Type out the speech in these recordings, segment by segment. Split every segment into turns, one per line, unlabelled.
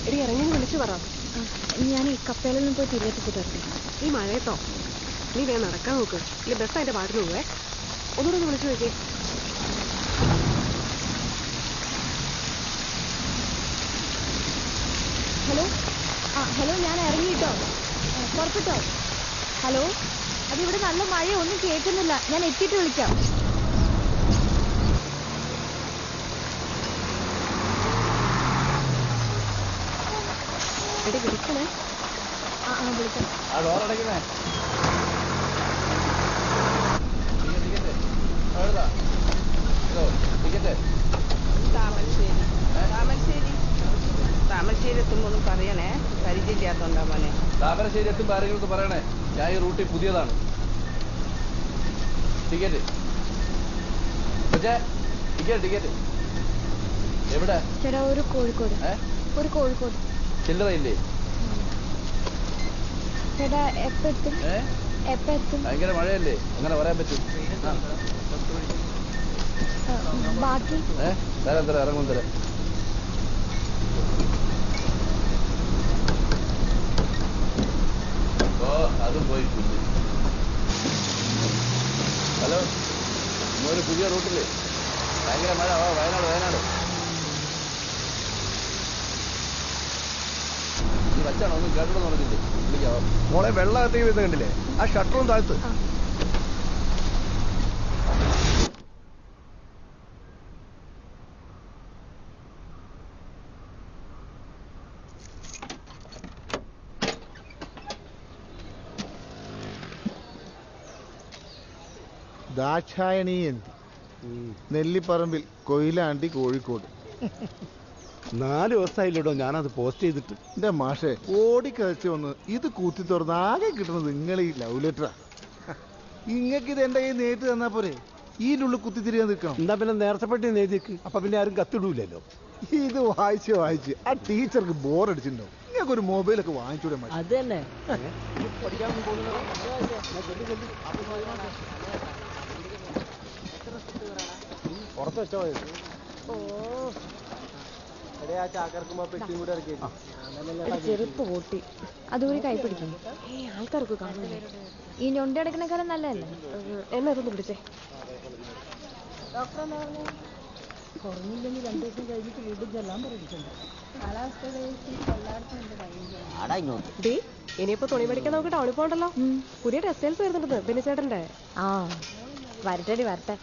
എടി ഇറങ്ങി വിളിച്ചു പറ.
ഞാൻ ഈ കപ്പേലൊന്നും പോയി തിരികെത്തിട്ട് വരട്ടെ.
ഈ മഴയത്തോ? നീ വേഗം നടക്കാൻ നോക്ക്. ഇല്ല ബസ് അതിന്റെ പാട്ടിന് പോവേ. ഒന്നുകൂടെ ഒന്ന് വിളിച്ചു നോക്കിയേ.
ഹലോ ഹലോ, ഞാൻ ഇറങ്ങിയിട്ടോ, പുറപ്പെട്ടോ. ഹലോ, അതിവിടെ നല്ല മഴ, ഒന്നും കേൾക്കുന്നില്ല. ഞാൻ എത്തിയിട്ട് വിളിക്കാം.
എടി വിളിക്കണേ.
വിളിക്കാം.
താമരശ്ശേരി എത്തുമ്പോഴൊന്നും പറയണേ, പരിചയമില്ലാത്തോണ്ടാ മോനെ.
താമരശ്ശേരി എത്തുമ്പോൾ ആരെങ്കിലും പറയണേ, ഞാൻ ഈ റൂട്ടിൽ പുതിയതാണ്. ടിക്കറ്റ് ടിക്കറ്റ് എവിടെ?
ചേട്ടാ, ഒരു കോഴിക്കോട്. ഒരു കോഴിക്കോട്.
ചില്ലറയില്ലേ?
ചേട്ടാ എപ്പ എത്തും?
ഭയങ്കര മഴയല്ലേ, അങ്ങനെ പറയാൻ പറ്റും.
ബാക്കി
തരാം തരാം, ഇറങ്ങും തരാം. അതും പോയി. ഹലോ, ഒരു പുതിയ റൂട്ടില്ലേ, ഭയങ്കര മഴ. വയനാട് നീ വച്ചാണോ? ഒന്നും കേട്ടോ പറഞ്ഞില്ലേ? വിളിക്കാവോ
മോളെ? വെള്ളത്തിൽ വരുന്ന കണ്ടില്ലേ? ആ ഷട്ടറും താഴ്ത്ത്. ദാക്ഷായണീയന്തി, നെല്ലിപ്പറമ്പിൽ, കൊയിലാണ്ടി, കോഴിക്കോട്.
4 ദിവസമായില്ലോ ഞാനത് പോസ്റ്റ് ചെയ്തിട്ട്.
എന്റെ മാഷെ, ഓടിക്കഴിച്ച് വന്ന് ഇത് കൂത്തി തുറന്ന് ആകെ കിട്ടുന്നത് നിങ്ങൾ ഈ ലവ് ലെറ്ററാ. ഇങ്ങക്ക് ഇത് എന്റെ കയ്യിൽ നേരിട്ട് തന്നാ പോരെ? ഇതിനുള്ളിൽ കുത്തി തിരിയാൻ നിൽക്കണം.
എന്താ പിന്നെ നേരത്തെ പെട്ടി നേതിക്ക്, അപ്പൊ പിന്നെ ആരും കത്തിടൂലല്ലോ.
ഇത് വായിച്ച് ആ ടീച്ചർക്ക് ബോറടിച്ചിട്ടുണ്ടാവും. നിങ്ങൾക്കൊരു മൊബൈലൊക്കെ വാങ്ങിച്ചൂടെ?
അത് തന്നെ
പുറത്ത് വെച്ചോ.
ചെറുപ്പ് പൊട്ടി, അതുകൂടി കൈ പിടിക്കണം.
ആൾക്കാർക്ക് കാണില്ല.
ഈ ഞൊണ്ടി അടക്കണക്കാരൻ നല്ലതല്ലേ?
എന്നെ അതൊന്ന് പിടിച്ചേ.
കുറഞ്ഞില്ലെങ്കിൽ 2 ദിവസം കഴിഞ്ഞിട്ട് വീണ്ടും ചെല്ലാൻ പറഞ്ഞിട്ടുണ്ട്.
ഇനിയിപ്പോ തുണി പഠിക്കാൻ നമുക്ക് ടൗണിൽ പോകണ്ടല്ലോ. പുതിയ ടെക്സ്റ്റൈൽസ് വരുന്നുണ്ട് ബെനിച്ചേട്ടന്റെ.
വരട്ടെ.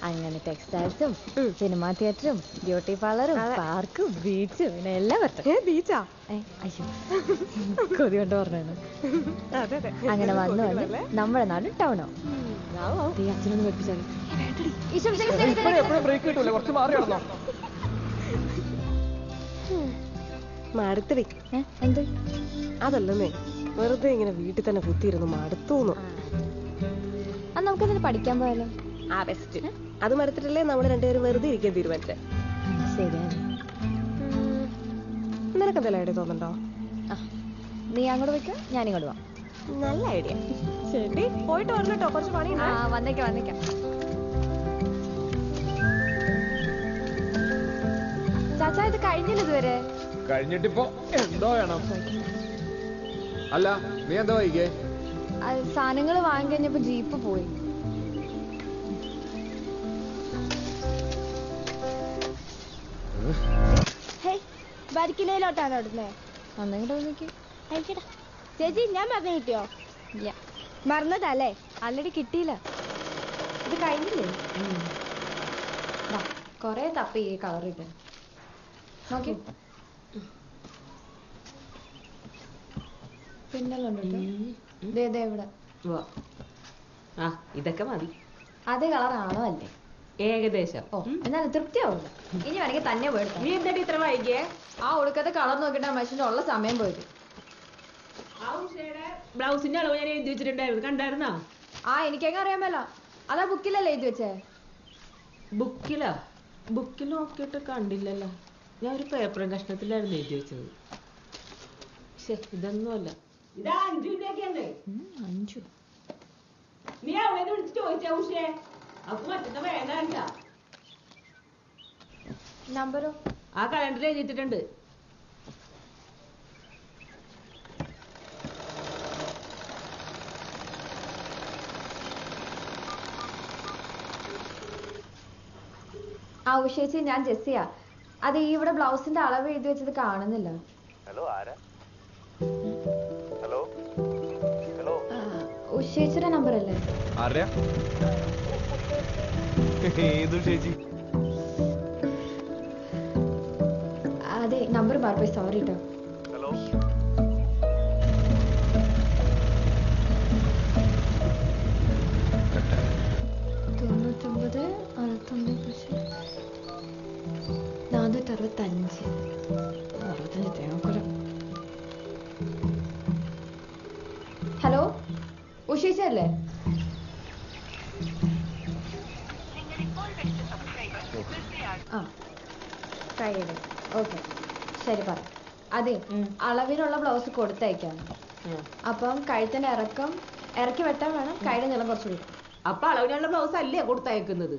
അങ്ങനെ ടെക്സ്റ്റൈൽസും സിനിമാ തിയേറ്ററും ബ്യൂട്ടി പാർലറും പാർക്കും ബീച്ചും പിന്നെ എല്ലാം വരട്ടെ.
ബീച്ചാ?
അയ്യോ, കൊതി കൊണ്ട് പറഞ്ഞാണ്. അങ്ങനെ വന്ന് നമ്മുടെ നാട് ടൗണോ. അച്ഛനൊന്ന് പഠിപ്പിച്ചാൽ
മടുത്തടി.
എന്ത്?
അതല്ലെന്നേ, വെറുതെ ഇങ്ങനെ വീട്ടിൽ തന്നെ കുത്തിയിരുന്നു മടുത്തോന്നു.
നമുക്കതിന് പഠിക്കാൻ പോയാലോ?
ബെസ്റ്റ്. അത് മടുത്തിട്ടല്ലേ നമ്മൾ രണ്ടുപേരും വെറുതെ ഇരിക്കാൻ തീരുമാനിച്ചേ.
ശരിയാണ്.
നിനക്ക് എന്തെല്ലാം ഐഡിയ തോന്നുന്നുണ്ടോ?
നീ അങ്ങോട്ട് വെക്കാം, ഞാൻ ഇങ്ങോട്ട് പോവാം.
നല്ല ഐഡിയ. ശരി, പോയിട്ട് വരണട്ടോ, കുറച്ച് പണി.
വന്നേക്കാം. ചാച്ചാ, ഇത് കഴിഞ്ഞില്ല ഇതുവരെ?
കഴിഞ്ഞിട്ടിപ്പോ എന്തോ വേണം? അല്ല, നീ എന്താ വൈകിയേ?
സാധനങ്ങൾ വാങ്ങി കഴിഞ്ഞപ്പോ ജീപ്പ് പോയി.
ബരിക്കിലോട്ടാണ് ഇടുന്നേ. ചേച്ചി, ഞാൻ മറന്നു കിട്ടിയോ? മറന്നതല്ലേ?
ആൾറെഡി കിട്ടിയില്ല. ഇത് കഴിഞ്ഞില്ലേ? കൊറേ തപ്പി ഈ കളർ ഇട്ട് നോക്കി. പിന്നല്ലോ ഇവിടെ.
ഇതൊക്കെ മതി.
അതേ കളറാണോ അല്ലേ?
ഏകദേശം.
എന്നാലും തൃപ്തിയാവില്ല. ഇനി വേണമെങ്കിൽ തന്നെ പോയെടുക്കാം.
നീ എന്താ ഇത്ര വൈകിയേ?
ആ ഒടുക്കത്തെ കളർ നോക്കിയിട്ട് മനുഷ്യന്റെ ഉള്ള സമയം പോയത്.
ബ്ലൗസിന്റെ അളവ് ഞാൻ എഴുതി വെച്ചിട്ടുണ്ടായിരുന്നു, കണ്ടായിരുന്നോ?
എനിക്കങ്ങ് അറിയാൻ മേല. അതാ ബുക്കിലല്ലേ എഴുതി വെച്ചേ?
ബുക്കിൽ നോക്കിയിട്ട് കണ്ടില്ലല്ലോ. ഞാൻ ഒരു പേപ്പറും കഷ്ണത്തിലായിരുന്നു എഴുതി വെച്ചത്. ഇതൊന്നുമല്ല.
5.
നീ അവളെ വിളിച്ച് ചോദിച്ചാ ഉഷേ?
നമ്പരോ?
ആ കലണ്ടറിൽ എഴുതിയിട്ടുണ്ട്.
ആ ഉഷേച്ചി, ഞാൻ ജെസ്സിയാ. അത് ഈ ഇവിടെ ബ്ലൗസിന്റെ അളവ് എഴുതി വെച്ചത് കാണുന്നില്ല.
ഹലോ ആരാ? ഹലോ ഹലോ
ഉഷേച്ചിയുടെ നമ്പർ അല്ലേ?
ആരാ? ഏതു ചേച്ചി?
അതെ, നമ്പർ മാറിപ്പോയി, സോറി കേട്ടോ.
ഹലോ
99 465 ഹലോ, ഉഷേച്ചി അല്ലേ? ആ, ട്രൈ ചെയ്ത്. ഓക്കെ, ശരി, പറ. അതെ, അളവിനുള്ള ബ്ലൗസ് കൊടുത്തയക്കാം. അപ്പം കഴുത്തിന്റെ ഇറക്കി വെട്ടാൻ വേണം. കൈയുടെ നീളം കുറച്ച് കൊടുക്കും.
അപ്പൊ അളവിനുള്ള ബ്ലൗസ് അല്ലേ കൊടുത്തയക്കുന്നത്?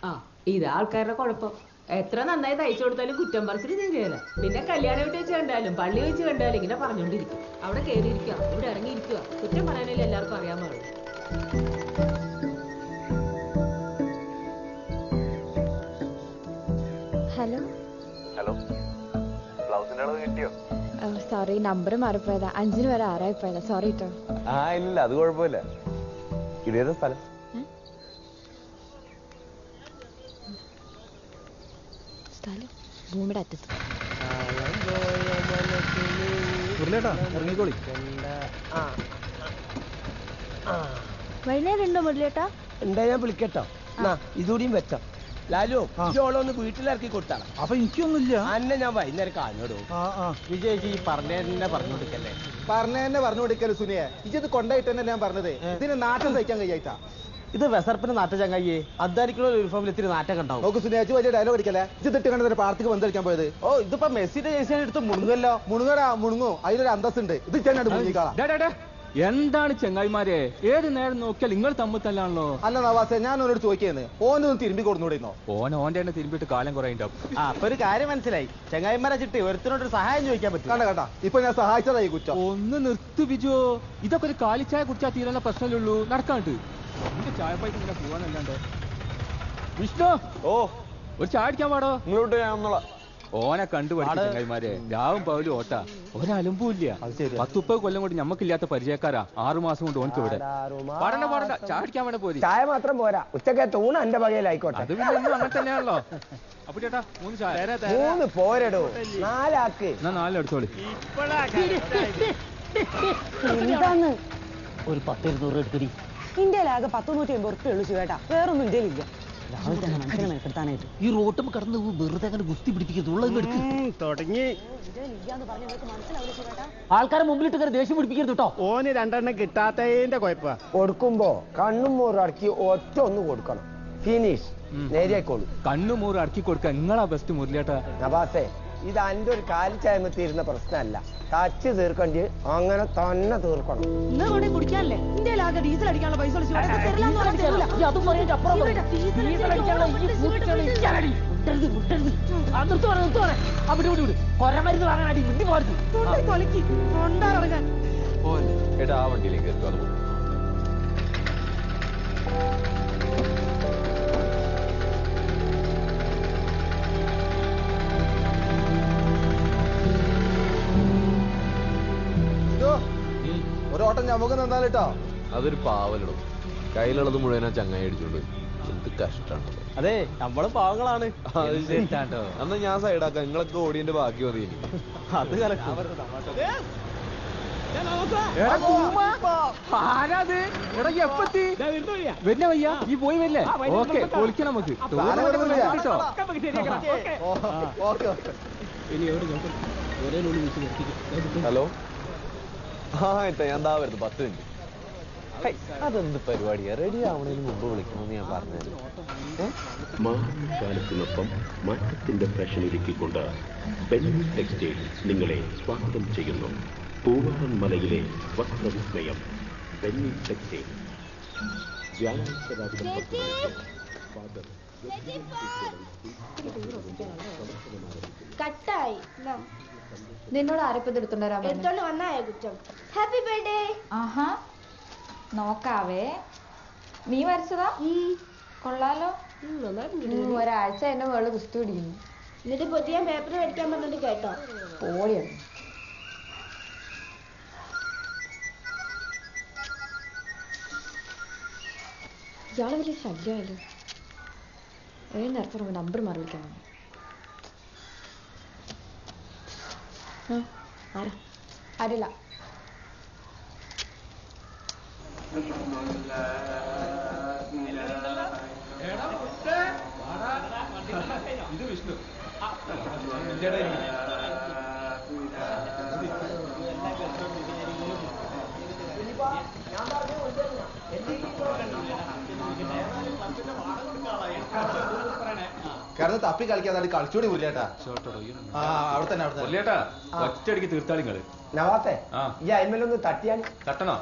ആ, ഇതാ ആൾക്കാരുടെ കുഴപ്പം. എത്ര നന്നായി തയ്ച്ചു കൊടുത്താലും കുറ്റം പറച്ചിട്ട് തീരെയല്ല. പിന്നെ കല്യാണം വീട്ടിൽ വെച്ച് കണ്ടാലും പള്ളി വെച്ച് കണ്ടാലും ഇങ്ങനെ പറഞ്ഞോണ്ടിരിക്കും. അവിടെ കയറിയിരിക്കുക, ഇവിടെ ഇറങ്ങിയിരിക്കുക. കുറ്റം പറയാനല്ലേ എല്ലാവർക്കും അറിയാൻ പാടുള്ളൂ.
ഹലോ
ഹലോ ബ്ലൗസിന്റെ അളവ് കിട്ടിയോ?
Sorry, number മാറിപ്പോയതാ. 5 വരെ 6 പോയതാ. സോറി കേട്ടോ.
ആ ഇല്ല, അത് കുഴപ്പമില്ല. ഇതേതാ സ്ഥലം?
സ്ഥലം ഭൂമിയുടെ അറ്റത്ത്.
ഇറങ്ങിക്കോളി.
വൈകുന്നേരം ഉണ്ടോ മുരളിയേട്ടാ?
എന്താ ഞാൻ വിളിക്കട്ടോ? ഇതുകൂടിയും വെച്ചോ. ലാലു, ഓളൊന്ന് വീട്ടിലിറക്കി കൊടുത്താണ്.
അപ്പൊ എനിക്കൊന്നുമില്ല.
അന്നെ ഞാൻ വൈകുന്നേരം കാഞ്ഞോടൂ.
വിജയ് ഈ പറഞ്ഞ പറഞ്ഞു കൊടുക്കല്ലേ?
പറഞ്ഞ പറഞ്ഞു കൊടുക്കല് സുനിയെ. ഇജത് കൊണ്ടായിട്ട് തന്നെ ഞാൻ പറഞ്ഞത്. ഇതിന് നാട്ടം സഹിക്കാൻ കഴിയായിട്ടാ.
ഇത് വെസർപ്പിന് നാട്ട ചങ്ങായിയെ. അദ്ധാനിക്കുള്ള യൂണിഫോമിൽ ഇത്തിരി നാട്ടം കണ്ടാവും.
നോക്ക് സുനിയാച്ച് വലിയ ഡയലോഗ് അടിക്കല്ലേ. ഇത് ഇട്ട് കണ്ടത് പാർട്ടിക്ക് പന്തളിക്കാൻ പോയത്.
ഓ, ഇതിപ്പോ മെസ്സിന്റെ ജേഴ്സി എടുത്ത് മുണുങ്ങല്ലോ.
മുണുങ്ങടാ, മുണുങ്ങും. അതിലൊരു അന്തസ്സുണ്ട്. ഇത് ചെന്നാണ്ട് മുങ്ങിക്കാളാം.
എന്താണ് ചെങ്ങായിമാരെ, ഏത് നേരം നോക്കിയാൽ നിങ്ങൾ തമ്മിൽ തല്ലാണല്ലോ.
അല്ല നവാസെ, ഞാൻ ഓനോട് ചോദിക്കുന്നത് ഓനൊന്നും തിരുമ്പി കൊടുന്നൂടെന്നോ?
ഓന്റെ തന്നെ തിരുമ്പിട്ട് കാലം കുറെ ഉണ്ടാവും.
ആ, അപ്പൊ ഒരു കാര്യം മനസ്സിലായി. ചങ്ങായിമാരെ ചിട്ടി ഒരുത്തിനോട് ഒരു സഹായം ചോദിക്കാൻ പറ്റും.
കണ്ട ഇപ്പൊ ഞാൻ സഹായിച്ചതായി കുറ്റം.
ഒന്ന് നിർത്ത് ബിജോ. ഇതൊക്കെ ഒരു കാലിച്ചായ കുടിച്ചാൽ തീരുന്ന പ്രശ്നമല്ലുള്ളൂ. നടക്കാണ്ട് എന്റെ ചായ പൈസ ഇങ്ങനെ പോവാനല്ലാണ്ട്. വിഷ്ണു,
ഓ,
ഒരു ചായ അടിക്കാൻ പാടോ?
നിങ്ങളോട്ട് ഞാൻ ഒന്നോളാം.
ഓനെ കണ്ടുപഠിച്ച ചങ്ങായിമാരെ രാവും പകലും ഓട്ടാ. ഒരലമ്പൂല്ല. 10-30 കൊല്ലം കൊണ്ട് ഞമ്മക്കില്ലാത്ത പരിചയക്കാരാ. 6 മാസം കൊണ്ട് ഓനക്ക് ഇവിടെ. പാടണ്ട, ചായ അടിക്കാൻ വേണ്ട പോരി.
ചായ മാത്രം പോരാ, ഉച്ചക്കത്തെ ഊണ് എന്റെ വകയിലായിക്കോട്ടെ.
അത് പിന്നെ ഇന്നും അങ്ങനെ തന്നെയാണല്ലോ. അപ്പൊ ചേട്ടാ 3 ചായ.
3 പോരടോ, 4 ആക്ക്.
എന്നാ 4 എടുത്തോളി.
എന്താന്ന് ഒരു 10-200 എടുക്കടി. ഇന്ത്യയിലാകെ 10-150 ഉറുപ്പിക ഉള്ളു ചേട്ടാ. വേറൊന്നും ഇന്ത്യയിലില്ല. ഈ റോട്ടും കടന്ന് വെറുതെ അങ്ങനെ ഗുസ്തി പിടിപ്പിക്കരുത്. തുടങ്ങി ആൾക്കാരെ മുമ്പിലിട്ട് കയറി ദേഷ്യം പിടിപ്പിക്കരുത് കേട്ടോ. ഓന് 2 എണ്ണം കിട്ടാത്തതിന്റെ കുഴപ്പ. കൊടുക്കുമ്പോ കണ്ണും മൂറടക്കി ഒറ്റ ഒന്ന് കൊടുക്കണം. ഫിനിഷ് നേരിയായിക്കോളൂ.
കണ്ണു മൂറ് അടക്കി കൊടുക്ക. നിങ്ങളാ ബെസ്റ്റ് മുരളിയേട്ടാ.
നവാസേ, ഇത് അന്റെ ഒരു കാലിച്ചായ്മ തീരുന്ന പ്രശ്നമല്ല. തച്ച് തീർക്കണ്ടി അങ്ങനെ തന്നെ തീർക്കണം.
കുടിക്കാനല്ലേ ഇന്ത്യയിലാകെ ഡീസൽ അടിക്കാനുള്ള പൈസ
കൊരമരുന്ന് വാങ്ങാനാടി വിട്ടു പോരുത്.
ഏട്ടാ ആ വണ്ടിയിലേക്ക് കയറി അത് പോകും.
ഒരോട്ടം ഞമ്മക്ക് നിന്നാലിട്ടോ.
അതൊരു പാവലിടും. കയ്യിലുള്ളത് മുഴുവനാ ചങ്ങായി അടിച്ചോണ്ട്. എന്ത് കഷ്ടാണ്.
അതെ, നമ്മള് പാവങ്ങളാണ്.
അന്ന് ഞാൻ സൈഡാക്കാം. നിങ്ങളൊക്കെ ഓടിയന്റെ ബാക്കി മതി.
അത്
ആരാത്? എടാ എപ്പത്തി വരുന്ന വയ്യ. ഈ പോയി വരില്ലേ? ഓക്കെ, പൊളിക്കണം നമുക്ക്.
ഹലോ, ആ ഏട്ടാ ഞാൻ എന്താ വരുന്നത്. 10 മിനിറ്റ്. അതെന്ത് പരിപാടിയാ? റെഡി ആവണതിന് മുമ്പ് വിളിക്കണമെന്ന് ഞാൻ പറഞ്ഞത്.
കാലത്തിനൊപ്പം മാറ്റത്തിന്റെ ഫാഷൻ ഒരുക്കിക്കൊണ്ട് ബെന്നി ടെക്സ്റ്റൈൽസ് നിങ്ങളെ സ്വാഗതം ചെയ്യുന്നു. പൂവാറൻ മലയിലെ വസ്ത്രവിസ്മയം ബെന്നി ടെക്സ്റ്റൈൽസ്.
കട്ടായി. നിന്നോട് ആരപ്പത് എടുത്തോണ്ട് വന്നായ കുറ്റം. Happy birthday. ആഹാ, നോക്കാവേ. നീ വരച്ചതാ? കൊള്ളാലോ. ഒരാഴ്ച എന്റെ മോള് കുസ്തി പിടിക്കുന്നു.
എന്നിട്ട് പുതിയ പേപ്പർ മേടിക്കാൻ പറഞ്ഞിട്ട് കേട്ടോ?
പോളിയാണ്. ഇയാളെ വലിയ ശല്യമായാലും ഏഴ് നേരത്തെ നമ്പർ മാറി വിളിക്കാൻ. ആരാ? ആരില്ല.
ഇത് വിഷ്ണു.
കാരണം തപ്പി കളിക്കാതെ കളിച്ചോടി പുല്ലേട്ടാ. അവിടെ തന്നെ
പുല്ലേട്ടാ ഒറ്റയടിക്ക് തീർത്താളിങ്ങള്.
നവാത്തെ ഈ അയിമലൊന്ന് തട്ടിയാൽ
തട്ടണോ?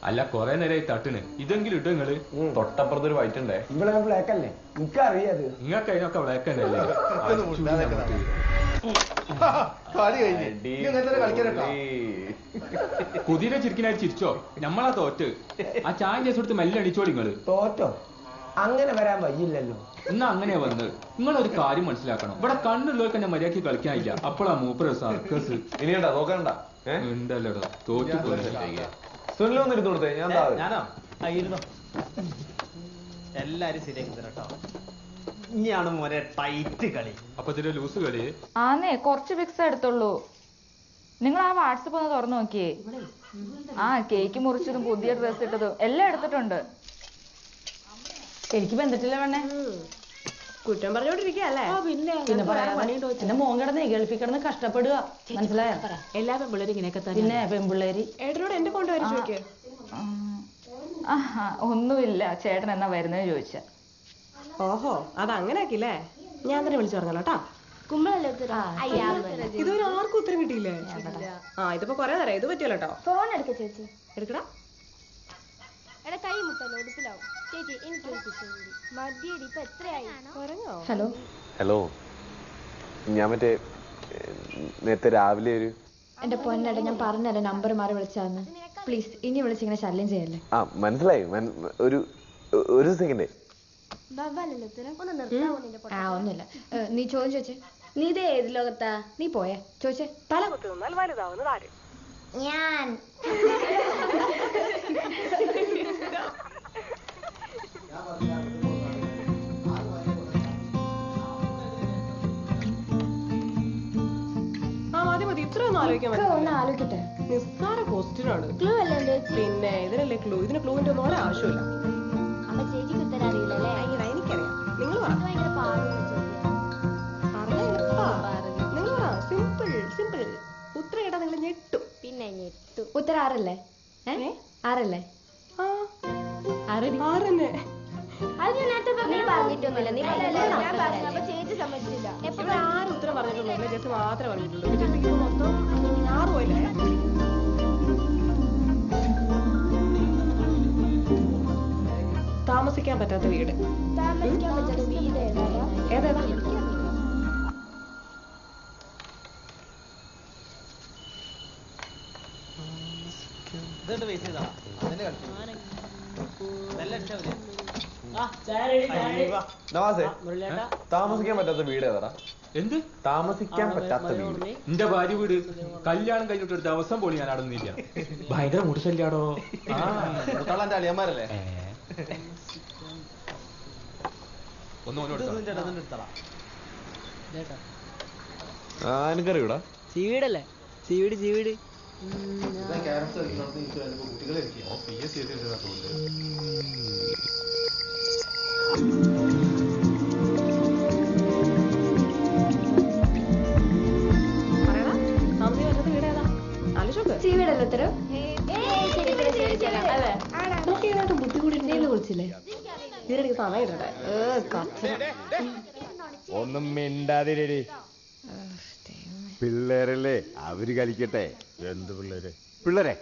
അല്ല കൊറേ നേരമായി തട്ടിന്. ഇതെങ്കിലും ഇട്ടോ നിങ്ങള്?
തൊട്ടപ്പുറത്തൊരു വൈറ്റുണ്ടേ.
ഇവിടെ ബ്ലാക്കല്ലേ? എനിക്കറിയാത്.
നിങ്ങൾക്ക് അതിനൊക്കെ ബ്ലാക്ക് തന്നെയല്ലേ? കുതിരെ ചിരിക്കിനായി ചിരിച്ചോ? നമ്മളാ തോറ്റ്. ആ ചായ കേസ് കൊടുത്ത് മെല്ലെ അടിച്ചോളി നിങ്ങള്.
തോറ്റോ? അങ്ങനെ വരാൻ വയ്യില്ലല്ലോ.
എന്നാ അങ്ങനെയാ വന്നത്. നിങ്ങളൊരു കാര്യം മനസ്സിലാക്കണം. ഇവിടെ കണ്ണുള്ളവർക്ക് തന്നെ മര്യാദക്ക് കളിക്കാനില്ല. അപ്പോഴാ മൂപ്പര സർക്കസ്.
ഇനിയുണ്ടോ നോക്കണ്ട?
ഉണ്ടല്ലോടോ തോറ്റു പോലെ.
സുനിലൊന്നും ഇരുന്ന് കൊടുത്തേ.
ഞാനോ ഇരുന്നോ? എല്ലാരും ശരിയാക്കി തരട്ടോ. ഇനിയാണ് മോനെ ടൈറ്റ് കളി.
അപ്പൊ ഇതിന്റെ ലൂസ് കളി.
ആന്നേ കുറച്ച് പിക്സ് എടുത്തുള്ളൂ. നിങ്ങൾ ആ വാട്സപ്പ് ഒന്ന് തുറന്നു നോക്കിയേ. ആ കേക്ക് മുറിച്ചതും പുതിയ ഡ്രസ് ഇട്ടതും എല്ലാം എടുത്തിട്ടുണ്ട്.
എനിക്ക് ബന്ധത്തില്ല വേണേ.
കുറ്റം പറഞ്ഞോണ്ടിരിക്കല്ലേ?
പിന്നെ പറയാ എന്റെ മോൻ കിടന്ന് ഗൾഫിൽ കിടന്ന് കഷ്ടപ്പെടുക. മനസ്സിലായോ?
എല്ലാ പെമ്പിള്ളേരും ഇങ്ങനെയൊക്കെ തന്നെ.
പിന്നെ പെമ്പിള്ളേര്
ഏട്ടനോട് എന്റെ കൊണ്ടുവരും ചോദിക്കേ.
ഒന്നുമില്ല, ചേട്ടൻ എന്നാ വരുന്നത് ചോദിച്ച.
ഓഹോ അതങ്ങനെ ആക്കില്ലേ? ഞാൻ തന്നെ വിളിച്ചു പറഞ്ഞോട്ടാ. ഇതുവരെ ആർക്കും ഉത്തരം കിട്ടിയില്ലേ? ഇതിപ്പോ കൊറേ നേരം. ഇത് പറ്റിയല്ലോ കേട്ടോ.
ഫോൺ എടുക്ക ചേച്ചി.
എടുക്കടാ.
കൈ മുട്ടല്ലോ ഉടുപ്പിലാവും. ചേച്ചി എനിക്ക് മതിയടി. ഇപ്പൊ എത്രയായി?
ഹലോ ഹലോ, ഞാൻ മറ്റേ നേരത്തെ രാവിലെ ഒരു
എന്റെ പൊന്നേട്ട ഞാൻ പറഞ്ഞല്ലേ നമ്പർ മാറി വിളിച്ചാന്ന്. പ്ലീസ് ഇനി വിളിച്ചിങ്ങനെ ശല്യം ചെയ്യല്ലേ.
മനസ്സിലായി. ഒരു സെക്കൻഡ്.
ഒന്നുമില്ല. നീ ചോദ്യം ചോദിച്ചേ.
നീ ഇത് ഏത് ലോകത്താ?
നീ പോയേ ചോദിച്ചേ.
തല കുത്തു നിന്നാൽ വലുതാവുന്നത് ആര്?
ഞാൻ.
മതി മതി. ഇത്രയൊന്നും ആലോചിക്കാൻ
ആലോചിക്കട്ടെ.
നിസ്സാര ക്വസ്റ്റ്യൻ ആണ്.
ക്ലൂ അല്ലേ?
പിന്നെ ഇതിനല്ലേ ക്ലൂ. ഇതിന് ക്ലൂവിന്റെ ഒന്നും ഒരു ആവശ്യമില്ല.
അപ്പൊ ചേച്ചിക്ക് ഉത്തരം അറിയില്ലല്ലേ?
എനിക്കറിയാം. നിങ്ങൾ പറ. നിങ്ങൾ പറ. Simple simple. ഉത്തരം കേട്ടാ നിങ്ങൾ ഞെട്ടും.
പിന്നെ ഞെട്ടു.
ഉത്തരം ആറല്ലേ? ആറല്ലേ?
ആറന്നെ.
അത് ഞാൻ നേരത്തെ പറഞ്ഞിട്ടൊന്നുമില്ല. നീ
ചേച്ചി സമ്മതിച്ചില്ല.
ഇവിടെ ആരും ഉത്തരം പറഞ്ഞിട്ടുള്ളൂ. ജസ്റ്റ് മാത്രമേ പറഞ്ഞിട്ടുള്ളൂ. ജസ്റ്റ് മൊത്തം 6 പോയില്ലേ? താമസിക്കാൻ പറ്റാത്ത വീട്. ഏതേതാ?
നവാസേ, താമസിക്കാൻ പറ്റാത്ത വീട് ഏതാ?
എന്ത്
താമസിക്കാൻ പറ്റാത്ത വീട്?
എന്റെ ഭാര്യ വീട്. കല്യാണം കഴിഞ്ഞിട്ട് ഒരു ദിവസം പോലും ഞാൻ അവിടെ നിന്നില്ല. ഭയങ്കര മുടിശല്യാടോ.
എന്റെ അളിയന്മാരല്ലേ? എനിക്കറിയൂടാ.
സീവീടല്ലേ? സീവീട് സീവീട്.
ഒന്നും മിണ്ടാതിരടി. പിള്ളേരല്ലേ, അവര് കളിക്കട്ടെ. എന്ത് പിള്ളേര്? പിള്ളേരെ,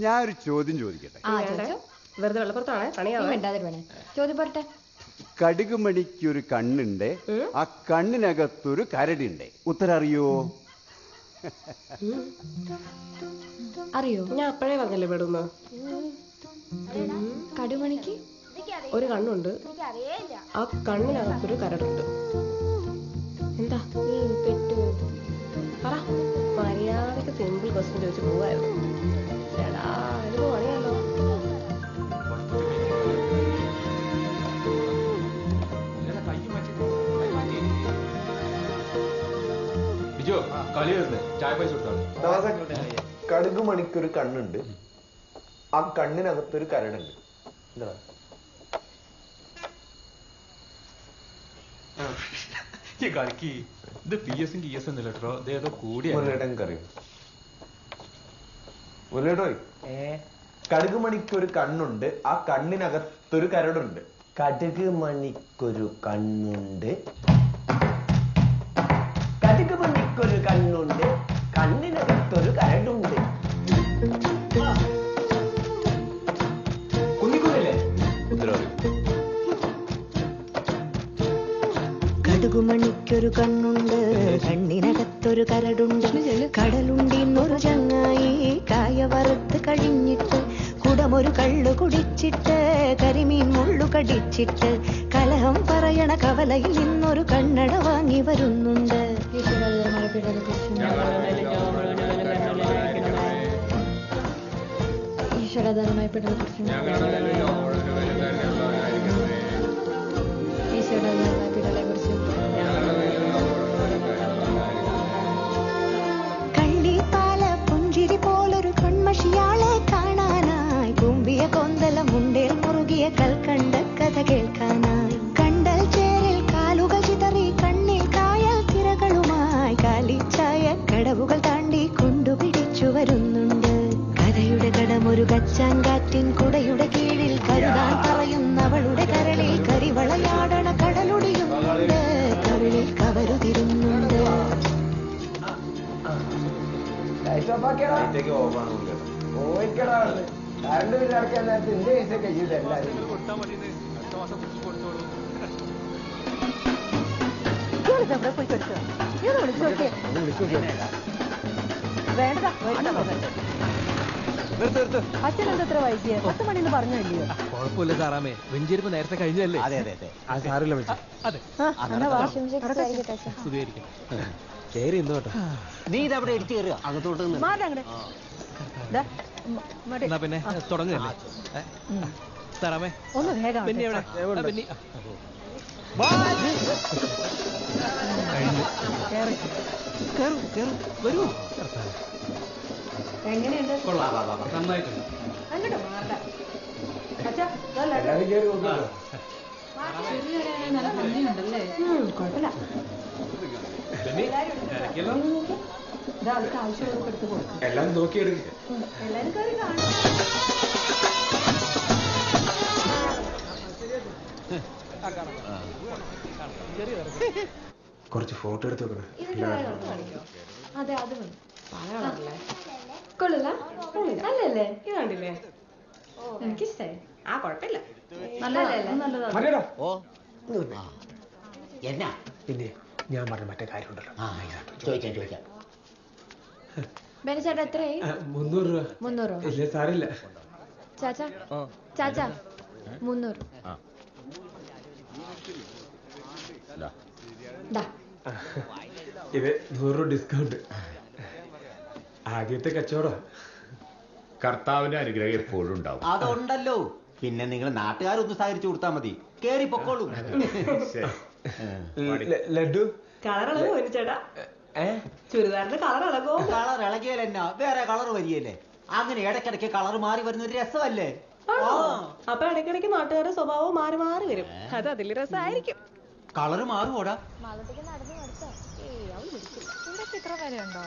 ഞാനൊരു ചോദ്യം ചോദിക്കട്ടെ.
വെറുതെ വെള്ളപ്പുറത്താണ് പണിയാവേ.
ചോദ്യം പറട്ടെ.
കടുകുമണിക്കൊരു കണ്ണുണ്ട്, ആ കണ്ണിനകത്തൊരു കരടുണ്ട്. ഉത്തരം അറിയോ?
അറിയോ?
ഞാൻ അപ്പഴേ പറഞ്ഞല്ലേ പെടുന്നു.
കടുമണിക്ക്
ഒരു കണ്ണുണ്ട്, ആ കണ്ണിനകത്തൊരു കരടുണ്ട്. എന്താ
പെട്ടു
പറ. മര്യാദക്ക് സിമ്പിൾ ക്വസ്റ്റ്യൻ ചോദിച്ചു പോവായിരുന്നു. ചേടാ എനിക്ക് പണിയാലോ.
കടുക് മണിക്കൊരു കണ്ണുണ്ട്, ആ കണ്ണിനകത്തൊരു കരടുണ്ട്. എന്താ
ഇത് PS ഒന്നുമില്ലട്ടോ, ഇതേതോ കൂടിയോ
കടുക് മണിക്കൊരു കണ്ണുണ്ട്, ആ കണ്ണിനകത്തൊരു കരടുണ്ട്.
കടുക് മണിക്കൊരു കണ്ണുണ്ട്, കടുക് മണിക്കൊരു കണ്ണുണ്ട്, കണ്ണിനകത്തൊരു കരടുണ്ട്. കുന്നിക്കൂരല്ലേ?
കടുകുമണിക്കൊരു കണ്ണുണ്ട്, കണ്ണിനകത്തൊരു കരടുണ്ട്. കടലുണ്ടിന്നൊരു ചങ്ങായി കായ വറുത്ത് കഴിഞ്ഞിട്ട് കുടമൊരു കള്ളു കുടിച്ചിട്ട് കരിമീൻ മുള്ളു കടിച്ചിട്ട് കലഹം പറയണ കവലയിൽ നിന്നൊരു കണ്ണട വാങ്ങി വരുന്നുണ്ട്.
ഈശ്വരധർമ്മമായ പിടൽ
കള്ളിപ്പാല പുഞ്ചിരി പോലൊരു കൺമഷിയാളെ കാണാനായി കുമ്പിയ കൊന്തല മുണ്ടേൽ മുറുകിയ കൽക്കണ്ട കഥ കേൾക്കാനായി കണ്ടൽ ചേരിൽ കാലുകൾ ചിതറി കണ്ണിൽ കായൽ തിരകളുമായി കാലിച്ചായ കടവുകൾ താണ്ടി കൊണ്ടുപിടിച്ചു വരുന്നുണ്ട്. കഥയുടെ കടമൊരു കച്ചാങ്കാറ്റിൻ കുടയുടെ കീഴിൽ കരുതാൻ പറയുന്നവളുടെ കരളിൽ കരിവളയാടണ കടലൊടിയുന്നുണ്ട്, കവിളിൽ കവരുതിരുന്നുണ്ട്.
കറണ്ട് ബില്ല് അടക്കാൻ നേരത്തെ എന്റെ പൈസ കഴിച്ചിട്ട് എല്ലാവരും
അച്ഛനെന്തത്ര വൈകിയ 10 മണിന്ന് പറഞ്ഞില്ലയോ?
കുഴപ്പമില്ല സാറാമേ, വെഞ്ചരിപ്പ് നേരത്തെ കഴിഞ്ഞല്ലേ?
അതെ അതെ അതെ.
ആ സാറില്ല വെച്ചു. അതെ കേറി ഇന്ന് കേട്ടോ.
നീ ഇതവിടെ ഇടിച്ചു കയറുക അകത്തോട്ട്
എന്നാ പിന്നെ തുടങ്ങല്ലേ സാറാമേ?
ഒന്ന് വേഗം
പിന്നെ എവിടെ പിന്നെ വരൂ.
എങ്ങനെയുണ്ട്?
നന്നായിട്ടുണ്ട്.
അങ്ങോട്ട് മാറണ്ട. അച്ഛാ നല്ല ഭംഗിയുണ്ടല്ലേ? കുഴപ്പമില്ല. ഇതാൾക്ക് ആവശ്യമുള്ളവർക്ക് എടുത്ത് കൊടുക്കും.
എല്ലാം നോക്കിയെടുക്ക.
എല്ലാരും കയറി കാണും.
കുറച്ച് ഫോട്ടോ എടുത്ത് വെക്കണം.
അതെ അത് മതി. പല കളറല്ലേ? കൊള്ളില്ല? നല്ലല്ലേ? ഇത് കണ്ടില്ലേ? എനിക്കിഷ്ടായി. ആ കുഴപ്പമില്ല. നല്ലതല്ലേ?
ഓ എന്നാ
പിന്നെ ഞാൻ പറഞ്ഞ മറ്റേ കാര്യം ഉണ്ടല്ലോ.
ചോദിക്കാം.
ബെനിച്ചേട്ടാ എത്രയായി?
300 രൂപ.
300?
ഇല്ല സാറില്ല.
ചാച്ചാ 300.
ഇത് 100 രൂപ ഡിസ്കൗണ്ട്. ആദ്യത്തെ കച്ചവടം.
കർത്താവിന്റെ അനുഗ്രഹം എപ്പോഴും ഉണ്ടാവും.
അതുണ്ടല്ലോ. പിന്നെ നിങ്ങൾ നാട്ടുകാരൊന്ന് സഹകരിച്ചു കൊടുത്താൽ മതി. കേറി പൊക്കോളൂ.
ലഡു
കളറളകോ ചേട്ടാ? ചുരിദാറിന്റെ കളറളകോ?
കളർ ഇളകിയാലെന്നാ വേറെ കളർ വരികയല്ലേ? അങ്ങനെ ഇടയ്ക്കിടയ്ക്ക് കളർ മാറി വരുന്ന ഒരു രസമല്ലേ?
അപ്പൊ ഇടയ്ക്കിടയ്ക്ക് നാട്ടുകാരുടെ സ്വഭാവം മാറി മാറി വരും. അത് അതിൽ രസമായിരിക്കും.
കളർ മാറുമോടാ?
ഇത്ര വിലയുണ്ടോ?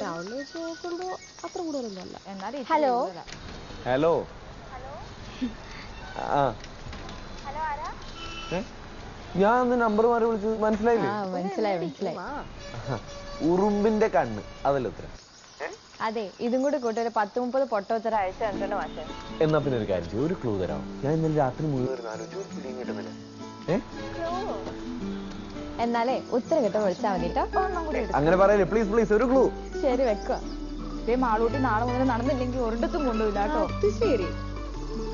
ടൗണിൽ വെച്ച് നോക്കുമ്പോ അത്ര കൂടുതലൊന്നുമല്ല.
Hello
hello. ആ ഞാൻ ഒന്ന് നമ്പർ മാറി വിളിച്ചത് മനസ്സിലായില്ലേ?
മനസ്സിലായി.
ഉറുമ്പിന്റെ കണ്ണ് അതല്ല ഉത്തരം.
അതെ, ഇതും കൂടി കൂട്ടി ഒരു 10-30 പൊട്ടോത്തര അയച്ചു തന്നിട്ടുണ്ട് മാഷെ.
എന്നാ പിന്നെ ഒരു കാര്യം ചെയ്യും, ഒരു ക്ലൂ തരാം. ഞാൻ ഇന്നലെ രാത്രി മുഴുവൻ കിട്ടുന്നില്ല.
എന്നാലേ ഉത്തരം കിട്ടാൻ വിളിച്ചാൽ മതി കേട്ടോ.
അങ്ങനെ പറയല്ലേ പ്ലീസ് ഒരു ക്ലൂ.
ശരി വെക്കുക.
ഇതേ മാളൂട്ടി നാളെ മുതൽ നടന്നില്ലെങ്കിൽ ഒരിടത്തും കൊണ്ടുപോയില്ല കേട്ടോ.
അത് ശരി.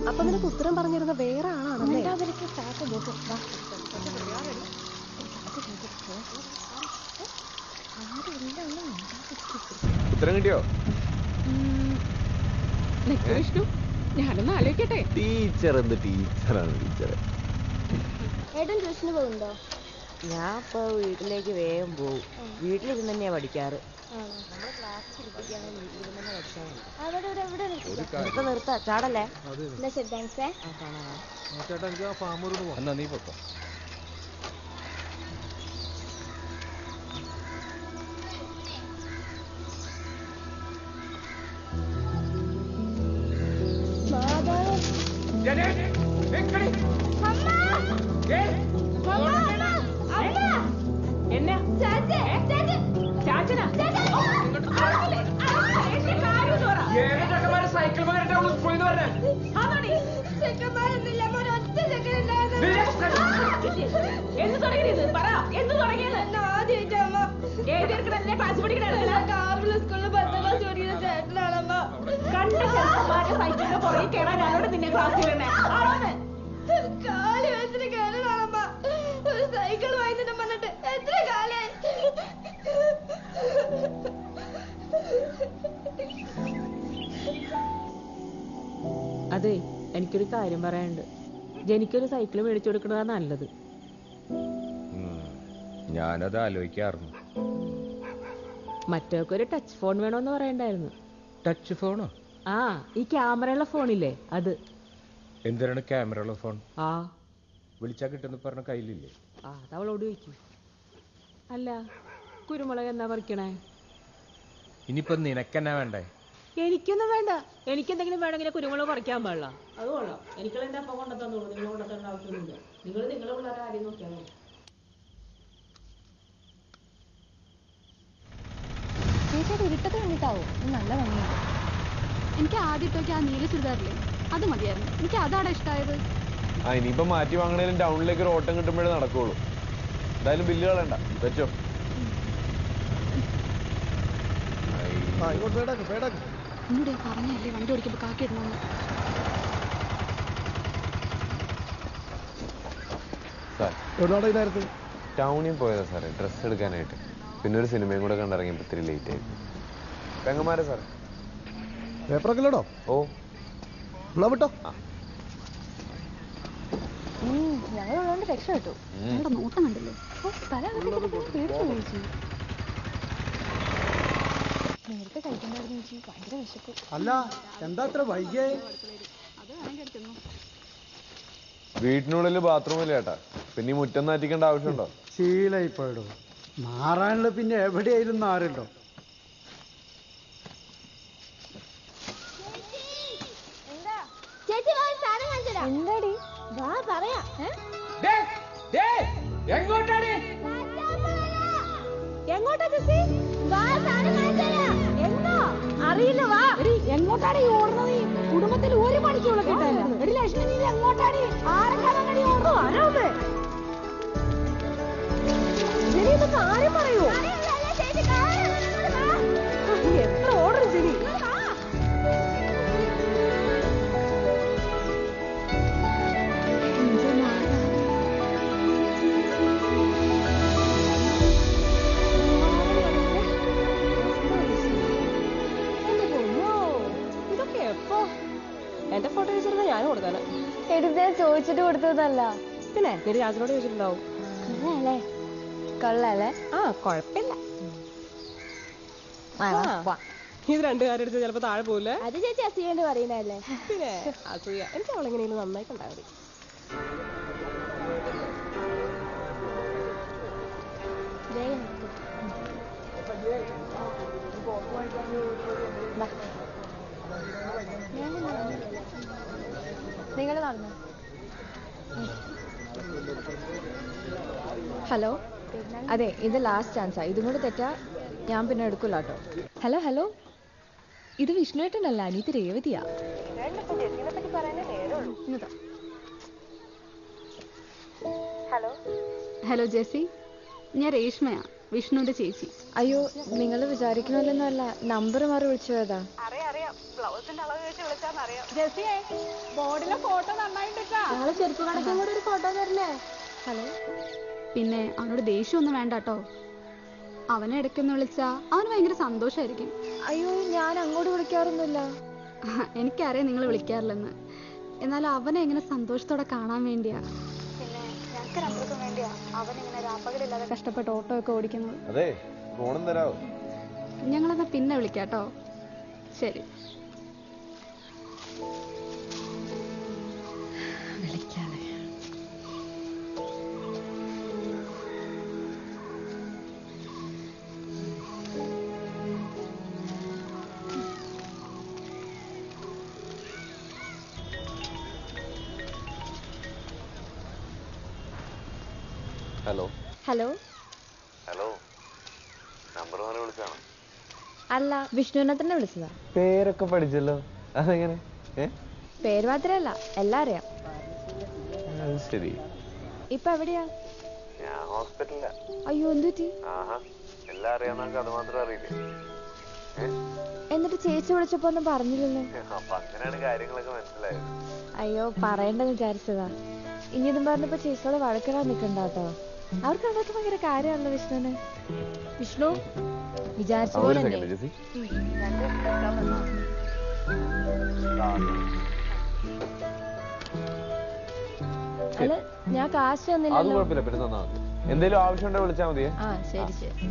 അപ്പൊ നിനക്ക് ഉത്തരം പറഞ്ഞിരുന്ന വേറെ ആളാണല്ലേ?
ഉത്തരം കിട്ടിയോ?
വിഷ്ണു, ഞാനൊന്ന് ആലോചിക്കട്ടെ.
ടീച്ചർ എന്ത് ടീച്ചറാണ് ടീച്ചറെ.
ഏട്ടൻ ട്യൂഷന് പോകുന്നുണ്ടോ?
ഞാൻ ഇപ്പൊ വീട്ടിലേക്ക് വേഗം പോകും. വീട്ടിലിരുന്ന് തന്നെയാ പഠിക്കാറ്. നിർത്താ ചാടല്ലേ.
എന്നാ നീ പൊക്കോ.
സൈക്കിൾ വാങ്ങിട്ട് പറഞ്ഞിട്ട് എത്ര കാലായി.
അതെ, എനിക്കൊരു കാര്യം പറയാനുണ്ട്. ജനിക്കൊരു സൈക്കിൾ മേടിച്ചു കൊടുക്കണതാ നല്ലത്.
ഞാനത് ആലോചിക്കാറുണ്ട്.
മറ്റൊക്കെ ടച്ച് ഫോൺ വേണോന്ന് പറയണ്ടായിരുന്നു.
ടച്ച് ഫോണോ?
ആ, ഈ ക്യാമറയുള്ള ഫോണില്ലേ അത്.
എന്തിനാണ് ക്യാമറയുള്ള ഫോൺ?
ആ,
വിളിച്ചാ കിട്ടുന്ന പറഞ്ഞ കയ്യിലില്ലേ?
ആ, അതവളോട് ചോദിക്കും. അല്ല, കുരുമുളക് എന്നാ പറിക്കണേ?
ഇനിയിപ്പൊ നിനക്കെന്നാ വേണ്ടേ?
എനിക്കൊന്നും വേണ്ട. എനിക്കെന്തെങ്കിലും വേണമെങ്കിൽ കുരുമുളക് പറിക്കാൻ പാടില്ല. അത് കൊള്ളാം. എനിക്കുള്ള എന്റെ അപ്പം കൊണ്ടെത്തന്നോളൂ. നിങ്ങൾ കൊണ്ടെത്തേണ്ട ആവശ്യമൊന്നുമില്ല. നിങ്ങൾ നിങ്ങളുടെ പിള്ളേരെ കാര്യം നോക്കിയാൽ മതി.
ചേച്ചിയുടെ ഇരുട്ടത്ത് കണ്ടിട്ടാവോ? നല്ല ഭംഗിയുണ്ട്. എനിക്ക് ആദ്യത്തൊക്കെ ആ നീല ചുരിദാറില്ലേ, അത് മതിയായിരുന്നു. എനിക്ക് അതാണ് ഇഷ്ടമായത്.
ആ, ഇനിയിപ്പോ മാറ്റി വാങ്ങണേലും ടൗണിലേക്ക് ഒരു ഓട്ടം കിട്ടുമ്പോഴേ നടക്കുള്ളൂ. എന്തായാലും ബില്ല് കളയണ്ട, വെച്ചോ.
എന്നോട് പറഞ്ഞല്ലേ വണ്ടി ഓടിക്കുമ്പോ കാക്കിടണമെന്ന്.
ടൗണിൽ പോയതാ സാറേ, ഡ്രസ്സ് എടുക്കാനായിട്ട്. പിന്നെ ഒരു സിനിമയും കൂടെ കണ്ടിറങ്ങിയപ്പോ ഇത്തിരി ലേറ്റ് ആയി. പെങ്ങന്മാരെ സാറേ.
പേപ്പറൊക്കെ ഇല്ലടോ?
ഓ,
വിട്ടോ.
ഞങ്ങളുള്ളതുകൊണ്ട് രക്ഷപ്പെട്ടു. ഞങ്ങളുടെ നോട്ടം കണ്ടില്ലേ? നേരത്തെ കഴിക്കണ്ടായിരുന്നു ചേച്ചി. ഭയങ്കര വിശപ്പ്.
അല്ല, എന്താ അത്ര വൈകിയേ?
വീട്ടിനുള്ളിൽ ബാത്റൂമില്ല ചേട്ടാ. പിന്നെ ഈ മുറ്റം നാറ്റിക്കേണ്ട ആവശ്യമുണ്ടോ?
ശീലായിപ്പോയിടോ. മാറാനുള്ള പിന്നെ എവിടെയായാലും നാറുണ്ടോ?
എന്താടി? വാ പറയാ. എങ്ങോട്ടാ ചേച്ചി? വാ, സാധനം കാണിച്ചുതരാം. എന്താ അറിയില്ല. വാ. എങ്ങോട്ടാണ് ഈ ഓടുന്നത്? കുടുംബത്തിൽ ഒരു മണിക്കൂർ കിട്ടാനില്ല. ഒരു ലക്ഷ്മി, നീ എങ്ങോട്ടാണ്? ആരൊക്കെ ഓടുന്നു? കാര്യം പറയൂ. എത്ര ഓർഡർ ശരി.
ഇതൊക്കെ എപ്പോ? എന്റെ ഫോട്ടോ വെച്ചിരുന്ന ഞാൻ കൊടുക്കാനാ.
എടുത്ത് ചോദിച്ചിട്ട് കൊടുത്തതല്ല.
പിന്നെ നീ രാജനോട് ചോദിച്ചിട്ടുണ്ടാവും.
കൊള്ളാല്ലേ?
ആ, കുഴപ്പമില്ല. ഇത് രണ്ടു കാര്യം എടുത്ത് ചിലപ്പോ താഴെ പോവില്ലേ?
അത് ചേച്ചി അസൂയണ്ട് പറയുന്നല്ലേ.
പിന്നെ അസൂയ. എനിക്ക് അവളെങ്ങനെയും നന്നായിട്ടുണ്ടാവും.
നിങ്ങൾ നടന്നു. ഹലോ, അതെ, ഇത് ലാസ്റ്റ് ചാൻസാ. ഇതും കൂടെ തെറ്റാ ഞാൻ പിന്നെ എടുക്കില്ല കേട്ടോ. ഹലോ ഹലോ, ഇത് വിഷ്ണുവേട്ടനല്ല, അനീത് രേവതിയാ. ഹലോ ഹലോ ജെസ്സി, ഞാൻ രേഷ്മയാ.
വിഷ്ണുവിന്റെ ചേച്ചി.
അയ്യോ നിങ്ങൾ വിചാരിക്കണമല്ലെന്നല്ല, നമ്പർ മാറി വിളിച്ചു പോയതാ.
അറിയാം ബ്ലൗസിന്റെ അളവ് വെച്ച് വിളിച്ചാന്നറിയാം.
ജെസ്സിയെ ബോർഡിലെ ഫോട്ടോ നന്നായിട്ടാ. ഞങ്ങള് ചെരുപ്പ് കടക്കും കൂടെ ഒരു ഫോട്ടോ തരില്ലേ? ഹലോ.
പിന്നെ അവനോട് ദേഷ്യമൊന്നും വേണ്ട കേട്ടോ. അവനെ ഇടയ്ക്കൊന്ന് വിളിച്ചാ അവന് ഭയങ്കര സന്തോഷമായിരിക്കും.
അയ്യോ ഞാൻ അങ്ങോട്ട് വിളിക്കാറൊന്നുമില്ല.
എനിക്കറിയാം നിങ്ങൾ വിളിക്കാറില്ലെന്ന്. എന്നാൽ അവനെ എങ്ങനെ സന്തോഷത്തോടെ കാണാൻ വേണ്ടിയാ.
പിന്നെ ഞങ്ങൾക്ക് രണ്ടുപേർക്കും വേണ്ടിയാ അവനിങ്ങനെ രാപ്പകലില്ലാതെ കഷ്ടപ്പെട്ട് ഓട്ടോ ഒക്കെ ഓടിക്കുന്നത്.
അതെ ഫോണും തരാവോ?
ഞങ്ങളെന്നാ പിന്നെ വിളിക്കാട്ടോ. ശരി.
വിളിക്കാതെ.
Hello
hello.
ഹലോ നമ്പർ പറഞ്ഞ് വിളിച്ചാണോ?
അല്ല, വിഷ്ണുവിനെ തന്നെ വിളിച്ചതാ.
പേരൊക്കെ പഠിച്ചല്ലോ, അതെങ്ങനെ?
പേര് മാത്രല്ല എല്ലാം അറിയാം.
ശരി.
ഇപ്പൊ എവിടെയാ?
ഞാൻ ഹോസ്പിറ്റലിലാ.
അയ്യോ എന്തുപറ്റി?
എല്ലാം അറിയാവുന്ന അത് മാത്രം അറിയില്ലേ?
എന്നിട്ട് ചേച്ചി വിളിച്ചപ്പോ ഒന്നും പറഞ്ഞില്ലല്ലോ.
അപ്പൊ അങ്ങനെയാണ് കാര്യങ്ങളൊക്കെ മനസ്സിലായത്.
അയ്യോ പറയണ്ടെന്ന് വിചാരിച്ചതാ. ഇനി ഇതും പറഞ്ഞപ്പോ ചേച്ചിയോട് വഴക്കിടാൻ നിക്കണ്ടാട്ടോ. അവർക്ക് അതൊക്കെ ഭയങ്കര കാര്യമാണല്ലോ വിഷ്ണുവിന്. വിഷ്ണു വിചാരിച്ച പോലെ അല്ല ഞാൻ കാശ് തന്നില്ലല്ലോ.
എന്തേലും ആവശ്യമുണ്ടോ വിളിച്ചാ മതിയേ.
ശരി ശരി.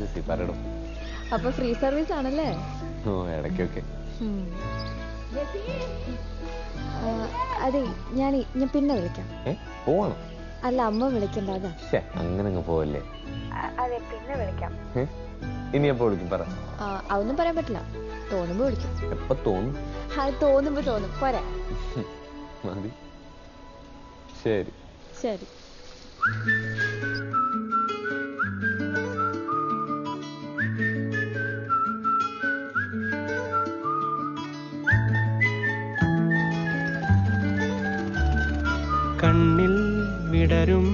ജെസ്സി പറയണം.
അപ്പൊ ഫ്രീ സർവീസ് ആണല്ലേ?
ഇടയ്ക്കൊക്കെ.
അതെ ഞാൻ പിന്നെ വിളിക്കാം.
പോവാണോ?
അല്ല അമ്മ വിളിക്കണ്ട അതാ.
അങ്ങനെ പോവല്ലേ?
അതെ പിന്നെ വിളിക്കാം.
ഇനി എപ്പോ വിളിക്കും പറ.
അതൊന്നും പറയാൻ പറ്റില്ല. തോന്നുമ്പോ വിളിക്കും.
എപ്പോ തോന്നും?
തോന്നുമ്പോ തോന്നും. പോരെ.
മതി. ശരി
ശരി.
കണ്ണിൽ വിടരും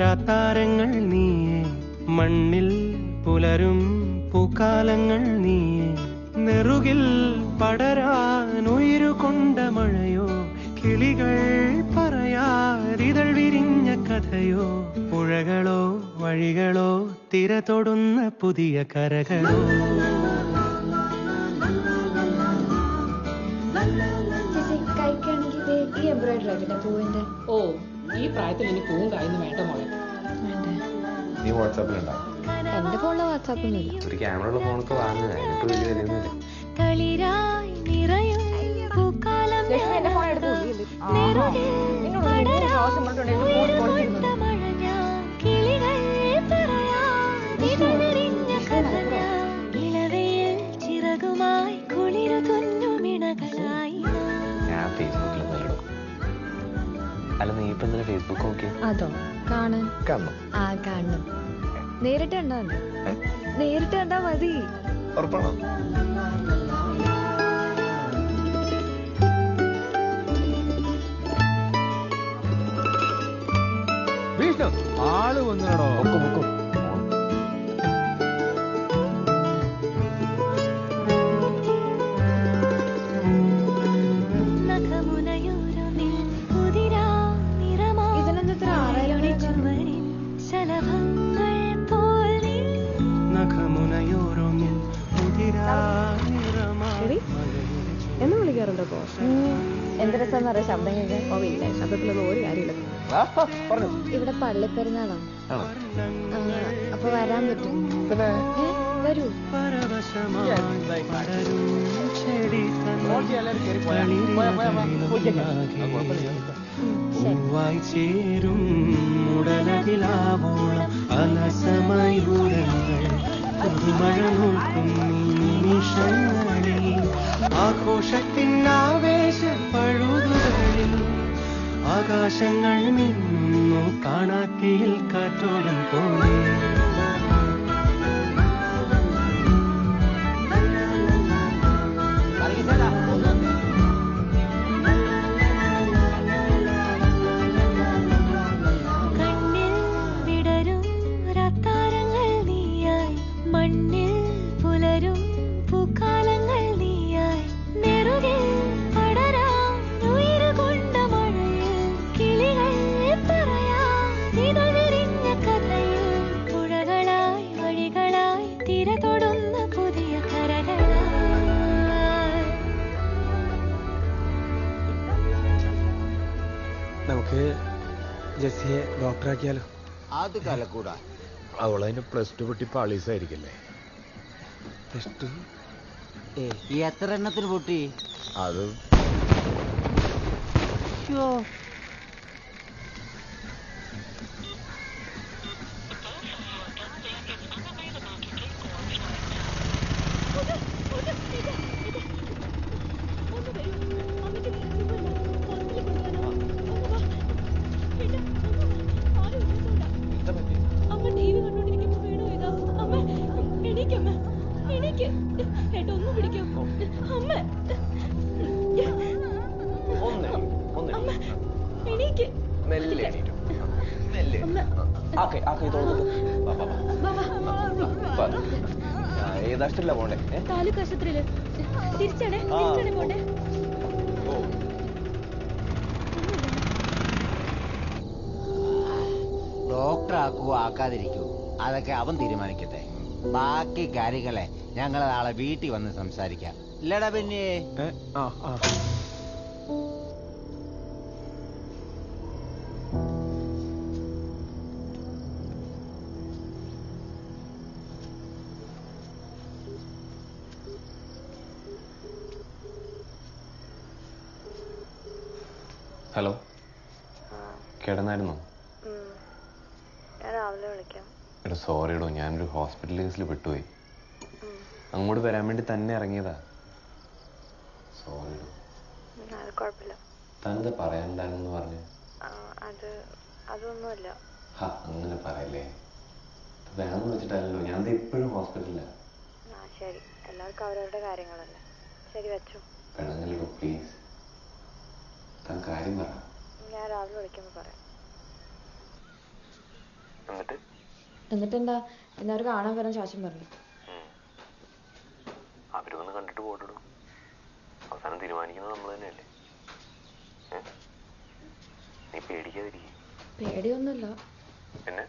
രാത്താരങ്ങൾ നീയേ, മണ്ണിൽ പുലരും പൂക്കാലങ്ങൾ നീയേ, നെറുകിൽ പടരാൻ ഉയരുകൊണ്ട മഴയോ, കിളികൾ പറയാതിതൾ വിരിഞ്ഞ കഥയോ, പുഴകളോ വഴികളോ തിര തൊടുന്ന പുതിയ കരകളോ.
ഓ ഈ പ്രായത്തിൽ ഇനി പൂവും കായുന്നു വേണ്ട മോളെ.
നീ വാട്സാപ്പിലുണ്ടോ?
എന്റെ ഫോണില് വാട്സാപ്പൊന്നുമില്ല.
ഒരു ക്യാമറ ഉള്ള ഫോണൊക്കെ വാങ്ങുക, അതിനിപ്പോ വലിയ വിലയൊന്നുമില്ല.
എന്റെ ഫോൺ എടുത്തു.
ഞാൻ ഫേസ്ബുക്കിൽ നോക്കിടും. അല്ല നീ ഇപ്പൊ എന്തിനാ ഫേസ്ബുക്ക് നോക്കി?
അതോ കാണാൻ.
കാണണം.
കാണണം. നേരിട്ട് കണ്ടാ മതി. നേരിട്ട് കണ്ടാ മതി.
ഉറപ്പാണോ?
വിഷ്ണു ആള് വന്നോ?
എന്ന് വിളിക്കാറുണ്ടോ?
എന്ത് രസം അറിയാം ശബ്ദം കേൾക്കാൻ.
ഇല്ല ശബ്ദത്തിലൊന്നും ഒരു കാര്യമില്ല.
ഇവിടെ പള്ളിപ്പെരുന്നാളാ. അപ്പൊ വരാൻ പറ്റും? വരൂ.
പൂവായി ചേരും ഉടലതിലാവോളം അലസമയൂരങ്ങൾ പുതുമഴ നോക്കും നിമിഷങ്ങളിൽ ആഘോഷത്തിൻ ആവേശ പഴുതുകളിൽ ആകാശങ്ങൾ മിന്നുന്നു കാണാത്തിയിൽ കാറ്റോടും പോലെ.
കണ്ണിൽ വിടരും രാത്താരങ്ങൾ നീ
നമുക്കാക്കിയാലോ?
അത് കലക്കൂടാ.
അവളതിന്റെ +2 പൊട്ടി പാളീസായിരിക്കല്ലേ?
എത്ര എണ്ണത്തിന് പൊട്ടി?
അത്
ഏതാഷ്ടല്ല പോണ്ടേ?
താലൂക്ക് ആശുപത്രിയില് തിരിച്ചാണേ പോണ്ടേ?
ഡോക്ടർ ആക്കുവോ ആക്കാതിരിക്കുവോ അതൊക്കെ അവൻ തീരുമാനിക്കട്ടെ. ബാക്കി കാര്യങ്ങളെ ഞങ്ങൾ നാളെ വീട്ടിൽ വന്ന് സംസാരിക്കാം. ഇല്ലടാ പിന്നെ
ഹലോ, കിടന്നായിരുന്നോ?
ഞാൻ രാവിലെ വിളിക്കാം.
എടാ സോറിയടോ, ഞാനൊരു ഹോസ്പിറ്റൽ കേസിൽ പെട്ടുപോയി. അങ്ങോട്ട് വരാൻ വേണ്ടി തന്നെ ഇറങ്ങിയതാ. സോറിയടോ.
അത് കുഴപ്പമില്ല.
തന്നെ പറയാനുണ്ടായിരുന്നു പറഞ്ഞു.
അതൊന്നുമില്ല.
അങ്ങനെ പറയല്ലേ, വേണമെന്ന് വെച്ചിട്ടല്ലോ. ഞാൻ ഇപ്പോഴും ഹോസ്പിറ്റലിലാണ്.
ശരി, എല്ലാവർക്കും അവരവരുടെ കാര്യങ്ങളല്ലേ. ശരി, വെച്ചോ.
പെണ്ണല്ലോ പ്ലീസ്, താൻ കാര്യം പറ.
ഞാൻ രാവിലെ വിളിക്കുമ്പോൾ പറയാം.
എന്നിട്ടെന്താ എല്ലാവരും കാണാൻ വരാൻ ശാശം പറഞ്ഞു.
അവരൊന്ന് കണ്ടിട്ട് പോയിടും. അവസാനം തീരുമാനിക്കുന്നത് നമ്മൾ തന്നെയല്ലേ. നീ പേടിക്കാതിരിക്കും.
പേടിയൊന്നുമില്ല,
പിന്നെ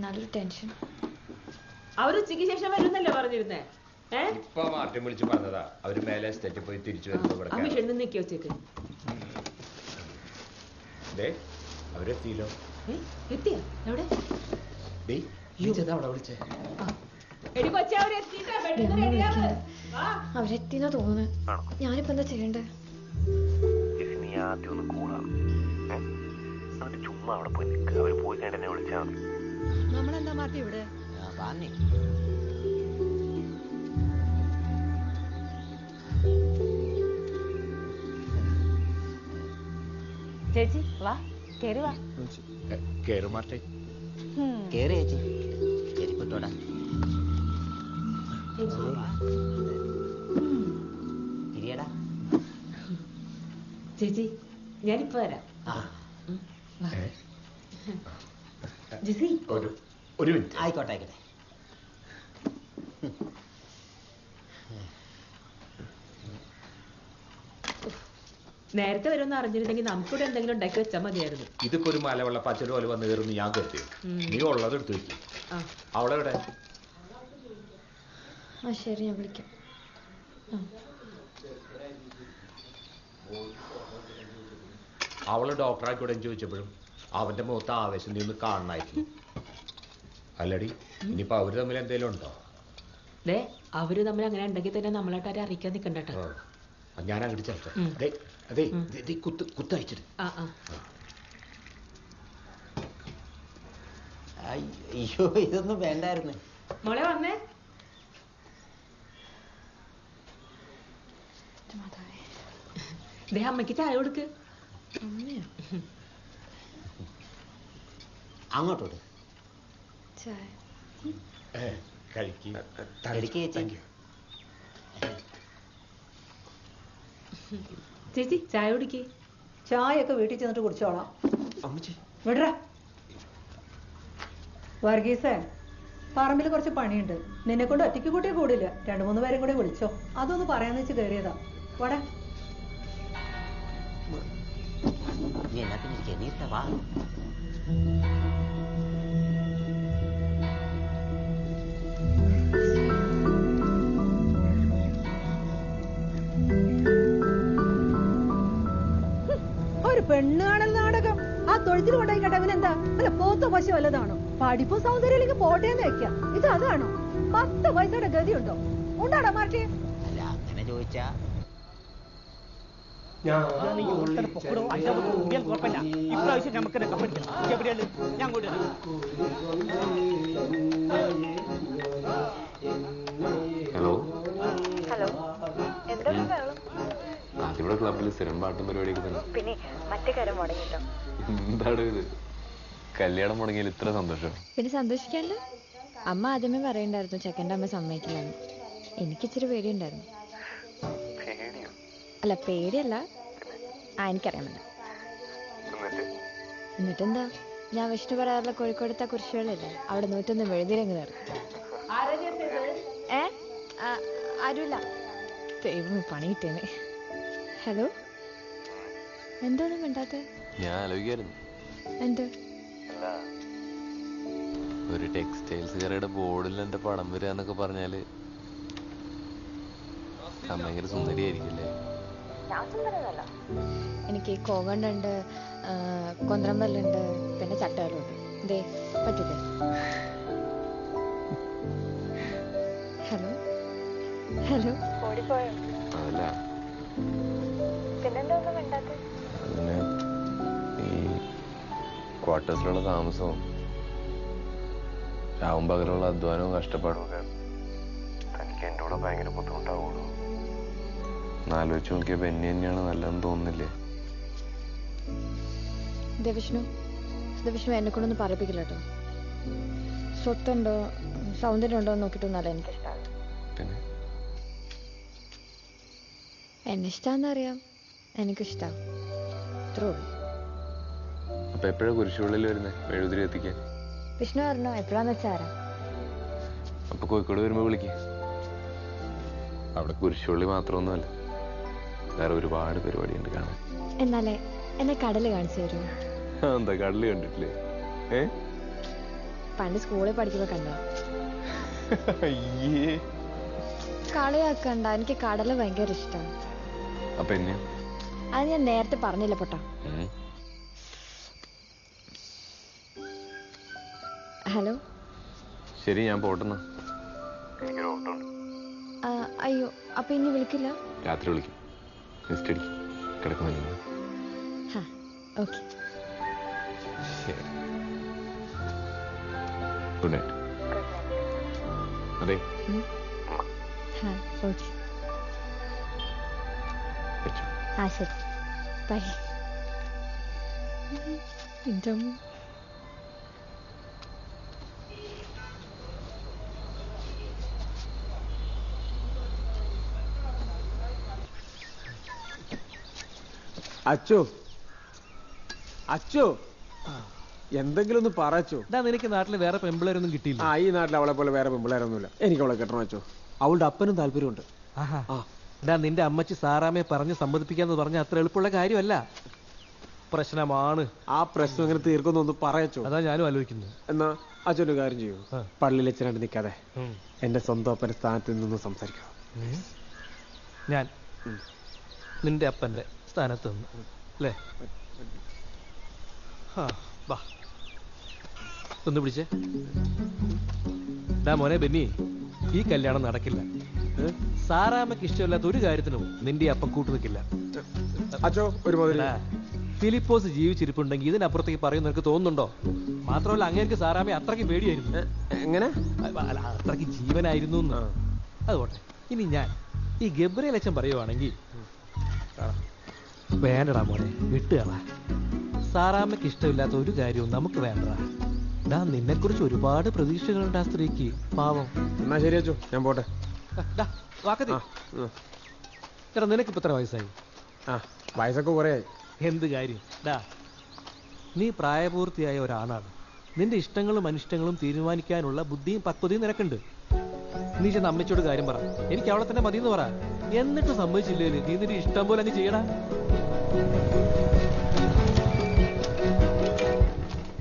നല്ലൊരു ടെൻഷൻ.
അവരുച്ചയ്ക്ക് ശേഷം വരുന്നല്ലേ പറഞ്ഞിരുന്നേ?
ഇപ്പൊ മാറ്റം വിളിച്ച് പറഞ്ഞതാ. അവര് മേലെ സ്റ്റേറ്റിൽ പോയി തിരിച്ചു വരുമ്പോ
നിക്കി വെച്ചേക്ക്.
അവരെത്തിയില്ലോ.
എത്തിയ എവിടെ?
അവിടെ വിളിച്ചേ.
അവരെത്തിന്നാ തോന്നുന്നു. ഞാനിപ്പോ എന്താ ചെയ്യണ്ടേ?
നീ ആദ്യം ഒന്ന് കൂടാം, എന്നിട്ട് ചുമ്മാ അവിടെ പോയി നിൽക്കുക. അവർ പോയി കഴിഞ്ഞ വിളിച്ചാൽ മതി.
നമ്മളെന്താ മാറ്റി ഇവിടെ?
ചേച്ചി വാ, കേറി വാ.
കേറുമാട്ടെ.
കേറി ചേച്ചി, ചെരിപ്പിട്ടോടാ.
ചേച്ചി ഞാനിപ്പോ വരാം. ജിസി
ഒരു മിനിറ്റ്.
ആയിക്കോട്ടെ ആയിക്കോട്ടെ.
നേരത്തെ വരുമെന്ന് അറിഞ്ഞിരുന്നെങ്കിൽ നമുക്കിവിടെ എന്തെങ്കിലും ഉണ്ടാക്കി വെച്ചാൽ മതിയായിരുന്നു.
ഇതിപ്പോ ഒരു മലവെള്ള പച്ചടി പോലെ വന്ന് കയറുന്നു ഞാൻ കരുതി. നീ ഉള്ളത് എടുത്തു വെക്കും. അവളെവിടെ?
ശരി, ഞാൻ വിളിക്കാം.
അവള് ഡോക്ടറായിക്കൂടെ ചോദിച്ചപ്പോഴും അവന്റെ മുഖത്ത് ആവേശം നീ ഒന്ന് കാണണമായിരുന്നു. അല്ലടി, ഇനിയിപ്പോ അവര് തമ്മിൽ എന്തെങ്കിലും ഉണ്ടോ?
അവര് തമ്മിൽ അങ്ങനെ ഉണ്ടെങ്കിൽ തന്നെ നമ്മളായിട്ട് അറിയിക്കാൻ നിൽക്കണ്ടോ.
ഞാൻ അങ്ങോട്ട് ചേർത്തേ. അതെ കുത്തയച്ചിട്ട്.
അയ്യോ, ഇതൊന്നും വേണ്ടായിരുന്നു.
മോളെ വന്നേ. അമ്മയ്ക്ക് ചായ കൊടുക്ക്.
അങ്ങോട്ടോട്ട്
ചേച്ചി ചായ കുടിക്ക്.
ചായയൊക്കെ വീട്ടിൽ ചെന്നിട്ട് കുടിച്ചോളാം. വിടറ വർഗീസേ, പറമ്പിൽ കുറച്ച് പണിയുണ്ട്. നിന്നെ കൊണ്ട് ഒറ്റയ്ക്ക് കൂട്ടിയെ കൂടില്ല. 2-3 പേരും കൂടെ വിളിച്ചോ. അതൊന്ന് പറയാന്ന് വെച്ച് കയറിയതാ. വട
ഒരു പെണ്ണ് കാണൽ നാടകം. ആ
തൊഴുത്തിൽ കൊണ്ടുപോയിക്കട്ടെ. അവനെന്താ അല്ല പോത്ത പശു വല്ലതാണോ? പഠിപ്പും സൗന്ദര്യത്തിലേക്ക് പോട്ടേന്ന് വെക്കാം. ഇത് അതാണോ? 10 പൈസയുടെ ഗതിയുണ്ടോ? ഉണ്ടാടാ മാറ്റി.
അല്ല അങ്ങനെ ചോദിച്ചാ
ഇപ്രാവശ്യം നമുക്ക് എവിടെയാണ് ഞാൻ
ഹലോ
ഹലോ, എന്താണ് ബഹളം?
അതിവിടെ ക്ലബിൽ സ്ഥിരം പാട്ടും പരിപാടിയൊക്കെ തന്നെ.
പിന്നെ മറ്റേ കാര്യം മുടങ്ങിട്ടോ?
എന്താണ് ഇത് കല്യാണം മുടങ്ങിയാൽ ഇത്ര സന്തോഷം?
പിന്നെ സന്തോഷിക്കാണ്ട്. അമ്മ ആദ്യമേ പറയണ്ടായിരുന്നു ചെക്കൻ്റെ അമ്മ സമ്മതിക്കില്ലെന്ന്. എനിക്കിച്ചിരി പേടിയുണ്ടായിരുന്നു. അല്ല പേടിയല്ല, എനിക്കറിയാൻ പറ്റില്ല. എന്നിട്ടെന്താ, ഞാൻ വിഷ്ണു പറയാറുള്ള കോഴിക്കോടത്തെ കുരിശുകളില്ലേ, അവിടെ 101 മെഴുതിരങ്ങ് നേർന്നു. ആരുമില്ല. ദൈവം പണി കിട്ടിയേനെ. ഹലോ, എന്തോന്നും മിണ്ടാത്തെ?
ഞാൻ ആലോചിക്കായിരുന്നു
എന്ത്?
ഒരു ടെക്സ്റ്റൈൽസ് കടയുടെ ബോർഡിൽ എന്റെ പടം വരിക എന്നൊക്കെ പറഞ്ഞാല് ഭയങ്കര സുന്ദരിയായിരിക്കില്ലേ?
എനിക്ക് കോകണ്ടുണ്ട്, കൊന്ത്രമ്പല്ലുണ്ട്, പിന്നെ ചട്ടകളുണ്ട്. ഇതേ പറ്റില്ലേ? ഹലോ ഹലോ,
ഓടിപ്പോയോ?
അതല്ല,
പിന്നെന്താ ഒന്നും മിണ്ടാത്തെ?
അതിന് ഈ ക്വാർട്ടേഴ്സിലുള്ള താമസവും രാവും പകലുള്ള അധ്വാനവും കഷ്ടപ്പാടും ഒക്കെ തനിക്ക് എൻ്റെ കൂടെ ഭയങ്കര ബുദ്ധിമുട്ടാവുള്ളൂ. ആലോചിച്ച് നോക്കിയപ്പോ എന്നെ തന്നെയാണ് നല്ലതെന്ന് തോന്നുന്നില്ലേ?
വിഷ്ണു എന്നെ കൊണ്ടൊന്നും പറയിപ്പിക്കില്ല കേട്ടോ. സ്വത്തുണ്ടോ സൗന്ദര്യം ഉണ്ടോ എന്ന് നോക്കിയിട്ടൊന്നല്ല എനിക്കിഷ്ടമാണ്.
പിന്നെ
എന്നെ ഇഷ്ടാന്നറിയാം, എനിക്കിഷ്ടാവും. അത്രേ ഉള്ളൂ.
അപ്പൊ എപ്പോഴാ കുരിശുള്ളിൽ വരുന്നേ മെഴുകുതിരി എത്തിക്കാൻ?
വിഷ്ണു പറഞ്ഞോ എപ്പോഴാന്ന് വെച്ചാ ആരാ?
അപ്പൊ കോഴിക്കോട് വരുമ്പോ വിളിക്ക. അവിടെ കുരിശുള്ളി മാത്രമൊന്നുമല്ല, വേറെ ഒരുപാട് പരിപാടിയുണ്ട് കാണാൻ.
എന്നാലേ എന്നെ കടല് കാണിച്ചു തരുമോ?
എന്താ കടല് കണ്ടിട്ടില്ലേ?
പണ്ട് സ്കൂളിൽ പഠിക്കുമ്പോ കണ്ടോ?
അയ്യേ,
കളിയാക്കണ്ട, എനിക്ക് കടല് ഭയങ്കര ഇഷ്ടമാണ്.
അപ്പൊ എന്നെ
അത് ഞാൻ നേരത്തെ പറഞ്ഞില്ല പൊട്ടാ. ഹലോ,
ശരി ഞാൻ പോട്ടെന്നാ.
അയ്യോ, അപ്പൊ ഇനി വിളിക്കില്ല?
രാത്രി വിളിക്കും. നെക്സ്റ്റ് അടിക്കും കിടക്കുന്നില്ല.
Okay,
good night. അതെ
ഓക്കെ, ശരി, ബൈ.
അച്ചോ അച്ചോ, എന്തെങ്കിലും ഒന്ന് പറച്ചോ.
നിനക്ക് നാട്ടിൽ വേറെ പെമ്പിളേരൊന്നും കിട്ടിയില്ല?
ഈ നാട്ടിൽ അവളെ പോലെ വേറെ പെമ്പിളേരൊന്നുമില്ല. എനിക്ക് അവളെ കെട്ടണം അച്ചോ. അവളുടെ അപ്പനും താല്പര്യമുണ്ട്.
നിന്റെ അമ്മച്ചി സാറാമ്മയെ പറഞ്ഞ് സമ്മതിപ്പിക്കാന്ന് പറഞ്ഞ അത്ര എളുപ്പമുള്ള കാര്യമല്ല, പ്രശ്നമാണ്.
ആ പ്രശ്നം എങ്ങനെ തീർക്കുന്നൊന്ന് പറയച്ചോ.
അതാ ഞാനും ആലോചിക്കുന്നു.
എന്നാ അച്ഛനൊരു കാര്യം ചെയ്യൂ, പള്ളിയിൽ അച്ഛനായിട്ട് നിൽക്കാതെ എന്റെ സ്വന്തം അപ്പന്റെ സ്ഥാനത്ത് നിന്ന് സംസാരിക്കണം.
ഞാൻ നിന്റെ അപ്പന്റെ സ്ഥാനത്ത് നിന്ന് അല്ലേ? ഒന്ന് പിടിച്ചേ. മോനെ ബെന്നി, ഈ കല്യാണം നടക്കില്ല. സാറാമ്മക്ക് ഇഷ്ടമില്ലാത്ത ഒരു കാര്യത്തിനും നിന്റെ അപ്പം കൂട്ടു നിൽക്കില്ല. ഫിലിപ്പോസ് ജീവിച്ചിരിപ്പുണ്ടെങ്കിൽ ഇതിനപ്പുറത്തേക്ക് പറയുന്ന നിനക്ക് തോന്നുന്നുണ്ടോ? മാത്രമല്ല അങ്ങേർക്ക് സാറാമ്മയെ അത്രയ്ക്ക് പേടിയായിരുന്നു.
എങ്ങനെ?
അത്രയ്ക്ക് ജീവനായിരുന്നു. അതുകൊട്ടെ, ഇനി ഞാൻ ഈ ഗബ്രിയേൽ അച്ഛൻ പറയുവാണെങ്കിൽ വേണ്ടടാ മോനെ, വിട്ടുകളാ. സാറാമ്മയ്ക്ക് ഇഷ്ടമില്ലാത്ത ഒരു കാര്യവും നമുക്ക് വേണ്ടടാ. നിന്നെ കുറിച്ച് ഒരുപാട് പ്രതീക്ഷകളുണ്ട് ആ സ്ത്രീക്ക്, പാവം.
എന്നാ ശരി അച്ചോ, ഞാൻ പോട്ടെ.
ചേട്ടാ, നിനക്കിപ്പോ എത്ര വയസ്സായി?
വയസ്സൊക്കെ കുറേ ആയി.
എന്ത് കാര്യം? നീ പ്രായപൂർത്തിയായ ഒരാണാണ്. നിന്റെ ഇഷ്ടങ്ങളും അനിഷ്ടങ്ങളും തീരുമാനിക്കാനുള്ള ബുദ്ധിയും പക്വതയും നിനക്കുണ്ട്. നീ ചെന്ന് അമ്മച്ചോട് കാര്യം പറ, എനിക്ക് അവളെ തന്നെ മതി എന്ന് പറ. എന്നിട്ട് സമ്മതിച്ചില്ലേ നീ നിന്റെ ഇഷ്ടം പോലെ അങ്ങ് ചെയ്യടാ.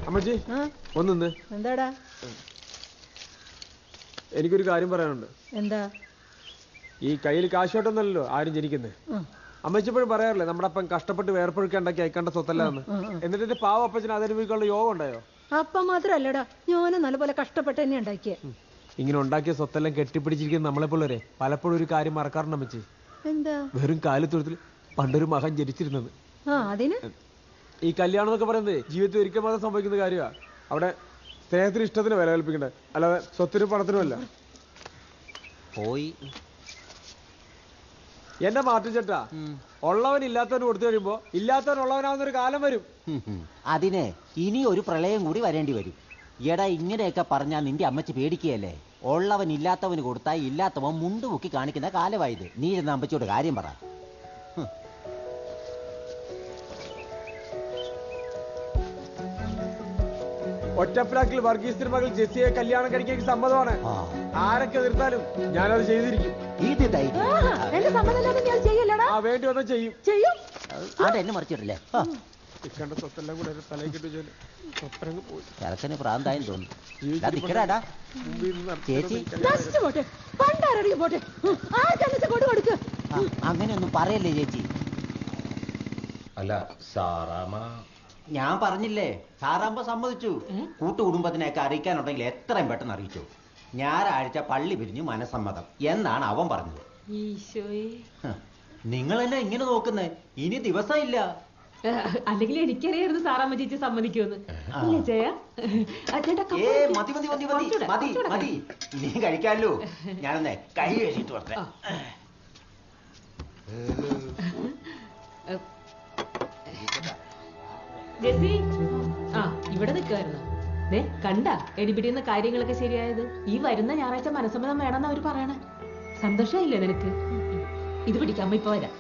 അമ്മച്ചി ഒന്ന്
എന്താടാ?
എനിക്കൊരു കാര്യം പറയാനുണ്ട്.
എന്താ?
ഈ കയ്യിൽ കാശോട്ടൊന്നല്ലോ ആരും ജനിക്കുന്നത്. അമ്മച്ചപ്പോഴും പറയാറില്ലേ നമ്മുടെ അപ്പം കഷ്ടപ്പെട്ട് വേർപ്പൊഴുക്കി ഉണ്ടാക്കി അയക്കേണ്ട സ്വത്തല്ലാന്ന്. എന്നിട്ട് എന്റെ പാവ അപ്പച്ചന് അതിനുവേണ്ടിയുള്ള യോഗം ഉണ്ടായോ?
അപ്പം മാത്രല്ലടാ, ഞാനും നല്ലപോലെ കഷ്ടപ്പെട്ട് തന്നെ ഉണ്ടാക്കിയേ.
ഇങ്ങനെ ഉണ്ടാക്കിയ സ്വത്തെല്ലാം കെട്ടിപ്പിടിച്ചിരിക്കുന്ന നമ്മളെപ്പോലൊരെ പലപ്പോഴും ഒരു കാര്യം മറക്കാറുണ്ട് അമ്മച്ചി.
എന്താ?
വെറും കാലിത്തൊഴുത്തിൽ പണ്ടൊരു മകൻ ജനിച്ചിരുന്നത്.
അതിന്
ഈ കല്യാണം എന്നൊക്കെ പറയുന്നത് ജീവിതത്തിൽ ഒരിക്കൽ മാത്രം സംഭവിക്കുന്ന കാര്യമാണ്. അവിടെ സ്നേഹത്തിന് ഇഷ്ടത്തിന് വില കൽപ്പിക്കണ്ടേ, അല്ലാതെ സ്വത്തിനും പണത്തിനുമല്ല.
പോയി
എന്റെ മാറ്റിച്ചേട്ടാ, ഉള്ളവൻ ഇല്ലാത്തവന് കൊടുത്തു കഴിയുമ്പോ ഇല്ലാത്തവൻ ഉള്ളവനാവുന്ന ഒരു കാലം വരും.
അതിന് ഇനി ഒരു പ്രളയം കൂടി വരേണ്ടി വരും. എടാ ഇങ്ങനെയൊക്കെ പറഞ്ഞാൽ നിന്റെ അമ്മച്ചി പേടിക്കുകയല്ലേ. ഉള്ളവൻ ഇല്ലാത്തവന് കൊടുത്താൽ ഇല്ലാത്തവൻ മുണ്ടുമുക്കി കാണിക്കുന്ന കാലമായത്. നീ ഇരുന്ന അമ്മച്ചിയോട് കാര്യം പറ.
ഒറ്റപ്രാക്കിൽ വർഗീസിന്റെ മകൾ ജെസ്സിയെ കല്യാണം കഴിക്കാൻ സമ്മതമാണ്. ആരൊക്കെ എതിർത്താലും ഞാനത് ചെയ്തിരിക്കും.
എന്റെ സമ്മതം ഞാൻ ചെയ്യില്ലടാ.
വേണ്ടി വന്നാൽ ചെയ്യും.
എന്നെ മറിച്ചിട്ടില്ലേ?
ഇക്കണ്ട സ്വത്തെല്ലാം കൂടെ തലയിൽ കിട്ടും.
ചെറുക്കന് പ്രാന്തായെന്ന് തോന്നുന്നു. ചേച്ചി അങ്ങനെയൊന്നും പറയല്ലേ ചേച്ചി.
അല്ല സാറാമ്മ,
ഞാൻ പറഞ്ഞില്ലേ സാറാമ്മ സമ്മതിച്ചു. കൂട്ടുകുടുംബത്തിനെയൊക്കെ അറിയിക്കാനുണ്ടെങ്കിൽ എത്രയും പെട്ടെന്ന് അറിയിച്ചു. ഞായറാഴ്ച പള്ളി പിരിഞ്ഞു മനസ്സമ്മതം എന്നാണ് അവൻ പറഞ്ഞത്. നിങ്ങൾ എന്നെ ഇങ്ങനെ നോക്കുന്നേ? ഇനി ദിവസം ഇല്ല.
അല്ലെങ്കിൽ എനിക്കറിയായിരുന്നു സാറാമ്മ ചേച്ചി സമ്മതിക്കുമെന്ന്.
മതി മതി മതി മതി മതി മതി, ഇനിയും കഴിക്കാമല്ലോ. ഞാനെന്നേ കൈ കഴിച്ചിട്ട് വരട്ടെ.
ജെസ്സി, ഇവിടെ നിൽക്കുമായിരുന്നു. കണ്ട എടിപിടിയുന്ന കാര്യങ്ങളൊക്കെ ശരിയായത്. ഈ വരുന്ന ഞായറാഴ്ച മനസ്സമ്മതം വേണമെന്ന് അവര് പറയണേ. സന്തോഷമായില്ലേ നിനക്ക്? ഇത് പിടിക്കാം, അമ്മ ഇപ്പൊ വരാം.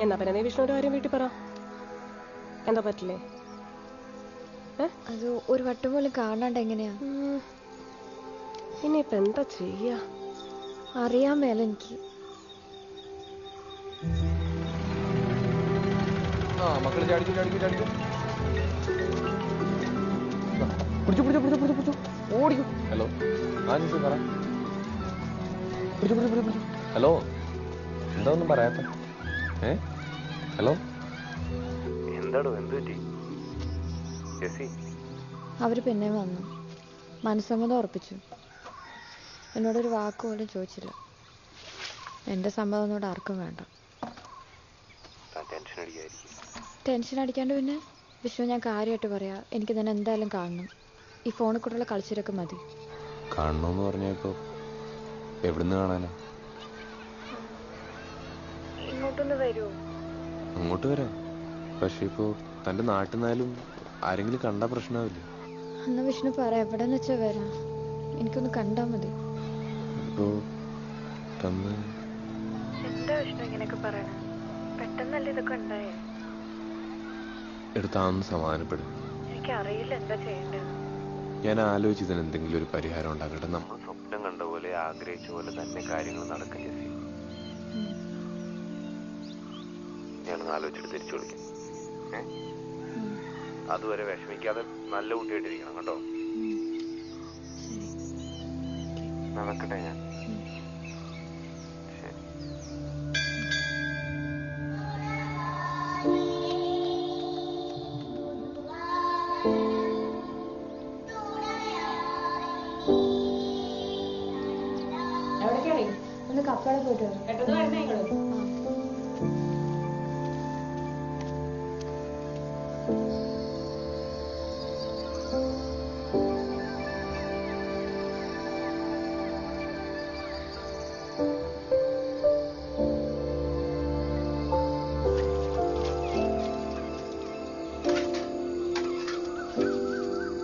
എന്നാ പിന്നെ നീ വിഷ്ണുവിന്റെ കാര്യം വീട്ടിൽ പറ. എന്താ പറ്റില്ലേ?
അത് ഒരു വട്ടം പോലും കാണാണ്ട് എങ്ങനെയാ?
ഇനിയിപ്പൊ എന്താ ചെയ്യാ?
അറിയാൻ മേല എനിക്ക്.
മക്കള് ചാടിക്കും ചാടിക്കും ചാടിക്കും. ഓടിക്കും. ഹലോ പറ. ഹലോ, എന്താ ഒന്നും പറയാത്ത? ഹലോ, എന്താടോ എന്ത് പറ്റി?
അവര് പിന്നെ വന്നു, മനസ്സമ്മതം ഉറപ്പിച്ചു. എന്നോടൊരു വാക്ക് പോലും ചോദിച്ചില്ല. എന്റെ സമ്മതം ഒന്നുകൂടെ ആർക്കും വേണ്ട. ടെൻഷൻ അടിക്കാണ്ട് പിന്നെ വിഷ്ണു, ഞാൻ കാര്യമായിട്ട് പറയാ, എനിക്ക് തന്നെ എന്തായാലും കാണണം. ഈ ഫോണിൽ കൂടെയുള്ള കളിച്ചിരൊക്കെ മതി.
കാണണമെന്ന് പറഞ്ഞാ ഇപ്പൊ എവിടുന്ന് കാണാനാ?
ഇങ്ങോട്ടൊന്ന് വരുമോ?
അങ്ങോട്ട് വരാം. പക്ഷെ ഇപ്പോ തന്റെ നാട്ടിൽ നിന്നാലും ആരെങ്കിലും കണ്ടാ പ്രശ്നമാവില്ലേ?
എന്നാ വിഷ്ണു പറ, എവിടെന്ന് വെച്ചാ വരാം. എനിക്കൊന്ന് കണ്ടാ മതി.
എന്താ വിഷ്ണു ഇങ്ങനെയൊക്കെ പറയണ? പെട്ടെന്നല്ലേ ഇതൊക്കെ ഉണ്ടായേ?
എടുത്താന്ന് സമാധാനപ്പെടും.
എനിക്കറിയില്ല എന്താ ചെയ്യേണ്ടത്.
ഞാൻ ആലോചിച്ചതിന് എന്തെങ്കിലും ഒരു പരിഹാരം ഉണ്ടാക്കട്ടെ. നമ്മൾ സ്വപ്നം കണ്ട പോലെ ആഗ്രഹിച്ച പോലെ തന്നെ കാര്യങ്ങൾ നടക്കും ജെസ്സി. ഞാനൊന്ന് ആലോചിച്ചിട്ട് തിരിച്ചു വിളിക്കാം. അതുവരെ വിഷമിക്കാതെ നല്ല കുട്ടിയായിട്ടിരിക്കണം കേട്ടോ. നടക്കട്ടെ ഞാൻ.
ഒന്ന് കപ്പടെ പോയിട്ട് വരും.
പെട്ടെന്ന് വരണേ നിങ്ങള്.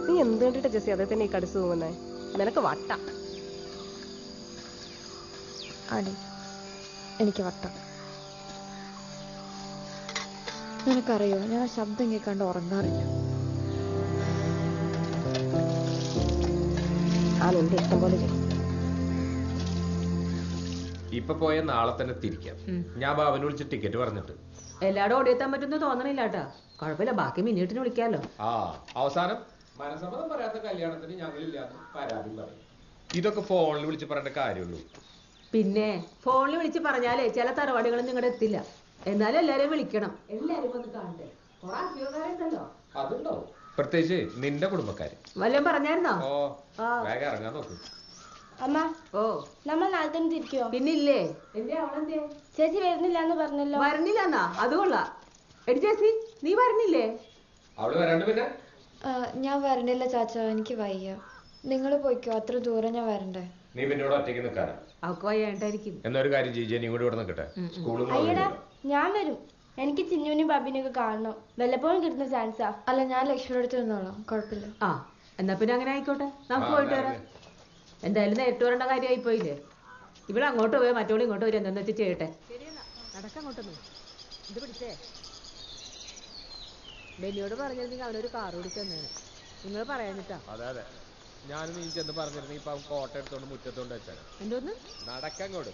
നീ എന്ത് കണ്ടിട്ട് ജെസ്സി അതേ തന്നെ ഈ കടിച്ചു പോകുന്നേ? നിനക്ക് വട്ട.
അടി എനിക്ക് വട്ടം. നിനക്കറിയോ, ഞാൻ ശബ്ദം കേൾക്കാണ്ട് ഉറങ്ങാറില്ല.
നിന്റെ ഇഷ്ടം പോലെ
ഇപ്പൊ പോയ നാളെ തന്നെ തിരിക്കാം. ഞാൻ ബാബുനെ വിളിച്ച് ടിക്കറ്റ് പറഞ്ഞിട്ട്.
എല്ലാടും ഓടിയെത്താൻ പറ്റുന്ന തോന്നണില്ല കേട്ടാ. കുഴപ്പമില്ല, ബാക്കി മിനിറ്റിന് വിളിക്കാലോ.
അവസാനം മനസ്സമ്മതം പറയാത്ത കല്യാണത്തിന് ഞങ്ങളില്ലാന്ന് പരാതി പറയും. ഇതൊക്കെ ഫോണിൽ വിളിച്ച് പറയേണ്ട കാര്യമുള്ളൂ.
പിന്നെ ഫോണിൽ വിളിച്ച് പറഞ്ഞാലേ ചില തറവാടികളും നിങ്ങളുടെ എത്തില്ല. എന്നാലും എല്ലാരെയും വിളിക്കണം. എല്ലാരും വന്ന് കാണണ്ടേ? കുറെ അഭ്യൂഹകാരുണ്ടല്ലോ.
അതുണ്ടാവും, പ്രത്യേകിച്ച് നിന്റെ കുടുംബക്കാര്.
വല്ലതും പറഞ്ഞായിരുന്നോ?
ഓ വേഗം ഇറങ്ങാൻ നോക്കും.
അമ്മ,
ഓ
നമ്മൾ നാളെ തന്നെ തിരിക്കോ?
പിന്നില്ലേ? എന്റെ അവളെന്തേ?
ചേച്ചി വരുന്നില്ലാന്ന് പറഞ്ഞല്ലോ.
വരണില്ലെന്നാ? അത് കൊള്ളാം. എടി ചേച്ചി, നീ വരണില്ലേ?
അവള് വരാണ്ട് പിന്നെ?
ഞാൻ വരണില്ല ചാച്ച, എനിക്ക് വയ്യ. നിങ്ങൾ പോയിക്കോ, അത്ര ദൂരം ഞാൻ വരണ്ടേ.
നീ പിന്നെ ഇവിടെ ഒറ്റയ്ക്ക് നിൽക്കാനാ?
അവക്ക് വയ്യാണ്ടായിരിക്കും.
എന്നൊരു കാര്യം ചെയ്യ, നീ കൂടെ ഇവിടെ നിൽക്കട്ടെ. സ്കൂളും
അയ്യടാ, ഞാൻ വരും. എനിക്ക് ചിന്നുവിനും ബബിനെയൊക്കെ കാണണം. വല്ലപ്പോഴും കിട്ടുന്ന ചാൻസാ. അല്ല, ഞാൻ ലക്ഷ്മിയുടെ അടുത്ത് നിന്നോളാം, കുഴപ്പമില്ല.
ആ എന്നാ പിന്നെ അങ്ങനെ ആയിക്കോട്ടെ, നമുക്ക് പോയിട്ട് വരാം. എന്തായാലും നേരിട്ട് വരേണ്ട കാര്യമായി പോയില്ലേ? ഇവിടെ അങ്ങോട്ട് പോയാൽ മറ്റോളും ഇങ്ങോട്ട് വരും. എന്താന്ന് വെച്ച് ചെയ്യട്ടെ.
നടക്കങ്ങോട്ടൊന്ന് ഇത് പിടിച്ചേ. ബെന്നിയോട് പറഞ്ഞിരുന്നെങ്കിൽ അവനൊരു കാർ ഓടിച്ചു തന്നേനെ. നിങ്ങൾ പറയാനിട്ടാ.
അതെ അതെ, ഞാനും നീ ചെന്ന് പറഞ്ഞിരുന്നു. ഇപ്പൊ അവൻ കോട്ട എടുത്തോണ്ട് മുറ്റത്തോണ്ട് വെച്ചാൽ
എന്തോന്ന്
നടക്കങ്ങോട്ട്.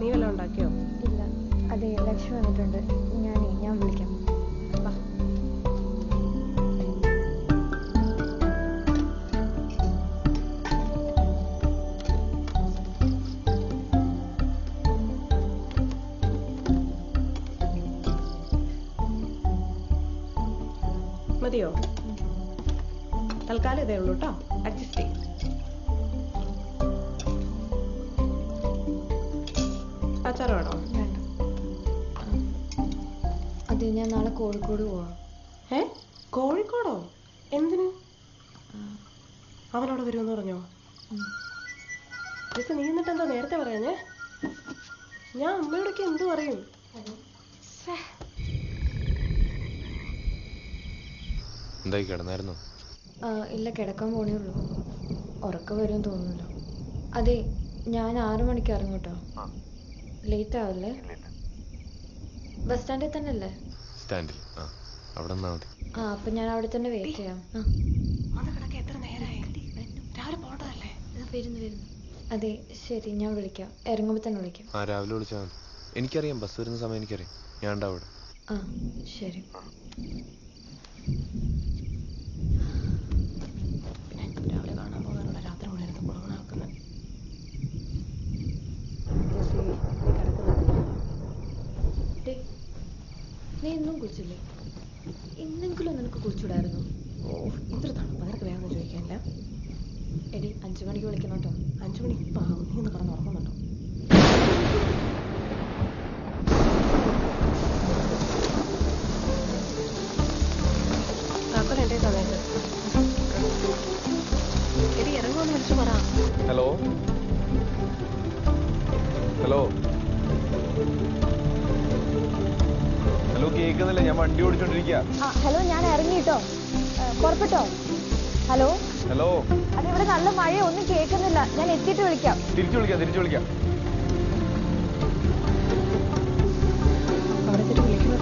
നീ വല്ലതും ഉണ്ടാക്കിയോ?
ഇല്ല. അതെ, ലക്ഷ്മി വന്നിട്ടുണ്ട്. ഞാൻ വിളിക്കാം.
മതിയോ? തൽക്കാലം ഇതേ ഉള്ളൂ കേട്ടോ, അഡ്ജസ്റ്റ് ചെയ്യും. അച്ചാറ് വേണോ?
വേണ്ട. അതെ, ഞാൻ നാളെ കോഴിക്കോട് പോവാം.
കോഴിക്കോടോ? എന്തിന്? അവനവിടെ വരുമെന്ന് പറഞ്ഞോ? ദിവസം നീ എന്നിട്ട് എന്താ നേരത്തെ പറയാഞ്ഞേ? ഞാൻ അമ്മയോടൊക്കെ എന്തു പറയും?
എന്തായി, കിടന്നായിരുന്നോ?
ഇല്ല, കിടക്കാൻ പോണേ ഉള്ളൂ. ഉറക്കം വരുമെന്ന് തോന്നുന്നല്ലോ. അതെ, ഞാൻ 6 മണിക്ക് ഇറങ്ങും കേട്ടോ. ലേറ്റ് ആവല്ലേ? ബസ് സ്റ്റാൻഡിൽ തന്നെ അല്ലേ?
സ്റ്റാൻഡിൽ. അവിടെ നിന്നാ മതി.
അപ്പൊ ഞാൻ അവിടെ തന്നെ വെയിറ്റ് ചെയ്യാം.
എത്ര നേരമായി? രാവിലെ പോകണ്ടതല്ലേ?
വരുന്നു. അതെ ശരി, ഞാൻ വിളിക്കാം. ഇറങ്ങുമ്പോ തന്നെ വിളിക്കാം.
രാവിലെ വിളിച്ചാൽ മതി. എനിക്കറിയാം, ബസ് വരുന്ന സമയം എനിക്കറിയാം. ഞാൻ ഉണ്ടാവും അവിടെ.
ശരി.
രാവിലെ കാണാൻ പോകാനുള്ള രാത്രി മുഴുവൻ കൊടുക്കണാക്കുന്നത്.
നീ ഇന്നും കുളിച്ചില്ലേ? ഇന്നെങ്കിലും നിനക്ക് കുളിച്ചൂടായിരുന്നു?
ഇത്ര തണുപ്പ് നിനക്ക് വേഗം ചോദിക്കാനില്ല.
എടി, 5 മണിക്ക് വിളിക്കണം കേട്ടോ.
5 മണിക്ക് ഇപ്പം ആകും. നീ ഒന്ന് കിടന്ന് ഉറങ്ങുന്നുണ്ടോ? കാക്കലെന്റെ സമയത്ത് എടി ഇറങ്ങുമെന്ന് വിളിച്ചു പറ.
ഹലോ ഹലോ ഹലോ, കേൾക്കുന്നില്ല? ഞാൻ വണ്ടി ഓടിച്ചോണ്ടിരിക്കുക.
ഹലോ, ഞാൻ ഇറങ്ങിട്ടോ. പുറപ്പെട്ടോ? ഹലോ
ഹലോ,
അത് ഇവിടെ നല്ല മഴ, ഒന്നും കേൾക്കുന്നില്ല. ഞാൻ എത്തിയിട്ട് വിളിക്കാം.
തിരിച്ചു വിളിക്കാം.
അവിടെ എത്തിയിട്ട് വിളിക്കുന്നു.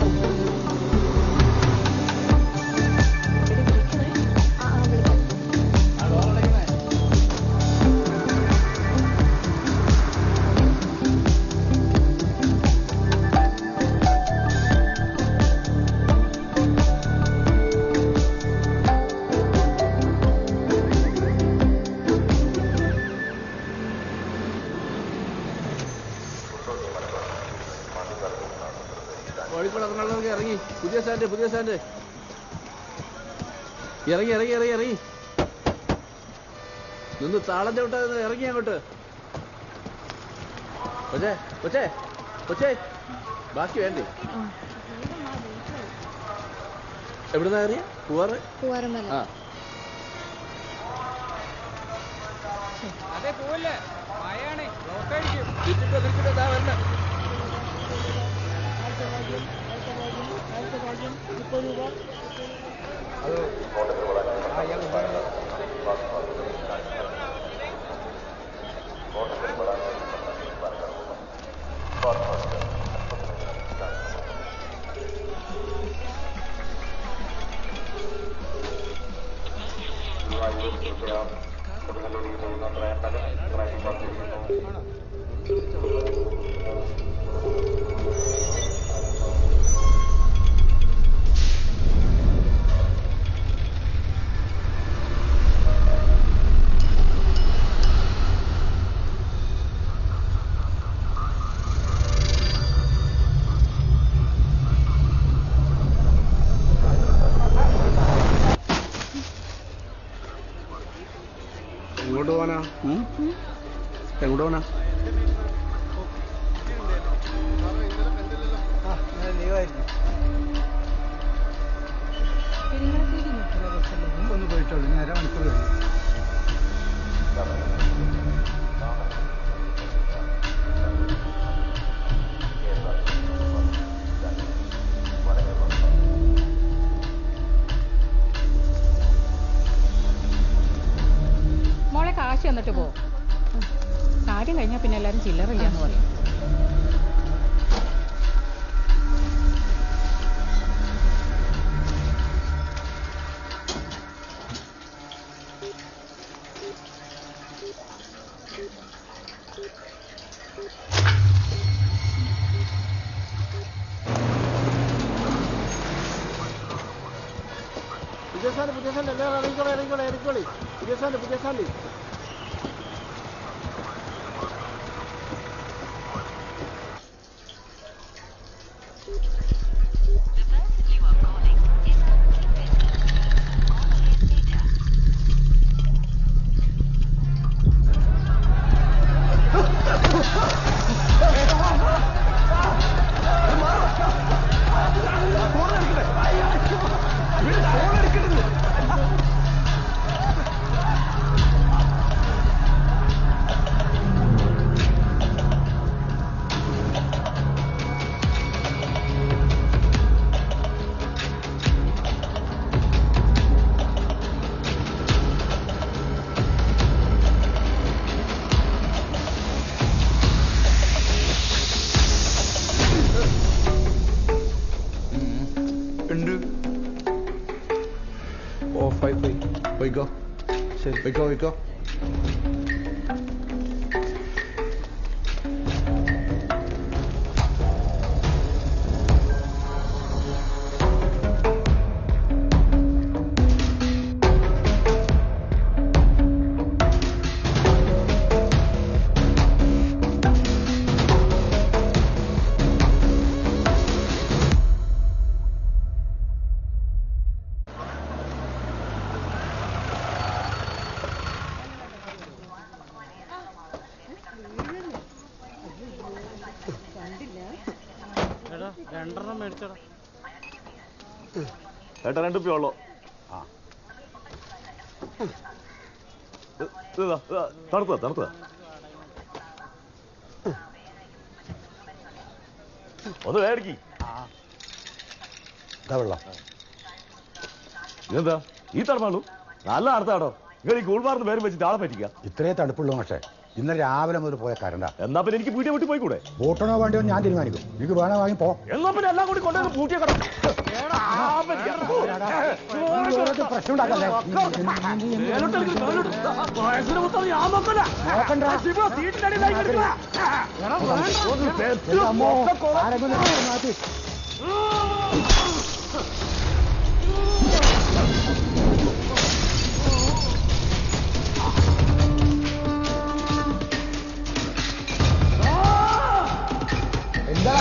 ഇറങ്ങി. പുതിയ സ്റ്റാൻഡ്. ഇറങ്ങി. നിന്ന് താളം ചവിട്ടാ ഇറങ്ങി അങ്ങോട്ട്. കൊച്ചേ ബാക്കി വേണ്ടേ? എവിടുന്നാ അറിയാ?
പൂവാറമ്മല.
അതെ, പോവല്ലേ, മഴയാണേ,
തിരിച്ചിട്ടോ ദാ വരണ.
പോവാനാ? എങ്ങോട്ട് പോവാനാ?
ഒന്ന് പോയിട്ടോളൂ, ഞാൻ അരമണിക്കൂർ കഴിഞ്ഞു.
മോളെ കാശ് തന്നിട്ട് പോ. കാര്യം കഴിഞ്ഞാൽ പിന്നെ എല്ലാരും ചില്ലറില്ലാന്ന് പറയും.
പുതിയ സാധനം എല്ലാവരും ഇറങ്ങിക്കോളി. പുതിയ സാധനം.
പോയിക്കോ.
ചേട്ടാ 2 രൂപ ഉള്ളോ? തണുത്ത ഒന്ന് വേടിക്ക്. ഇതെന്താ ഈ തണുപ്പാണു? നല്ല തണുത്താടോ. നിങ്ങൾ ഈ കൂൾമാർന്ന് പേരും വെച്ചിട്ട് ആളെ പറ്റിക്കാം.
ഇത്രേ തണുപ്പുള്ളൂ പക്ഷേ ഇന്നലെ രാവിലെ മുതൽ പോയ കരണ്ട.
എന്നാ പിന്നെ എനിക്ക് പൂട്ടിയെ വിട്ട് പോയിക്കൂടെ?
ബോട്ടണോ വേണ്ടിയോ ഞാൻ തീരുമാനിക്കും. എനിക്ക് വേണോ വാങ്ങി പോ.
എന്നാ പിന്നെ എല്ലാം കൂടി കൊണ്ടുവന്ന് പൂട്ടിയെ കട
പ്രശ്നം ഉണ്ടാക്കല്ലേ?
എന്താ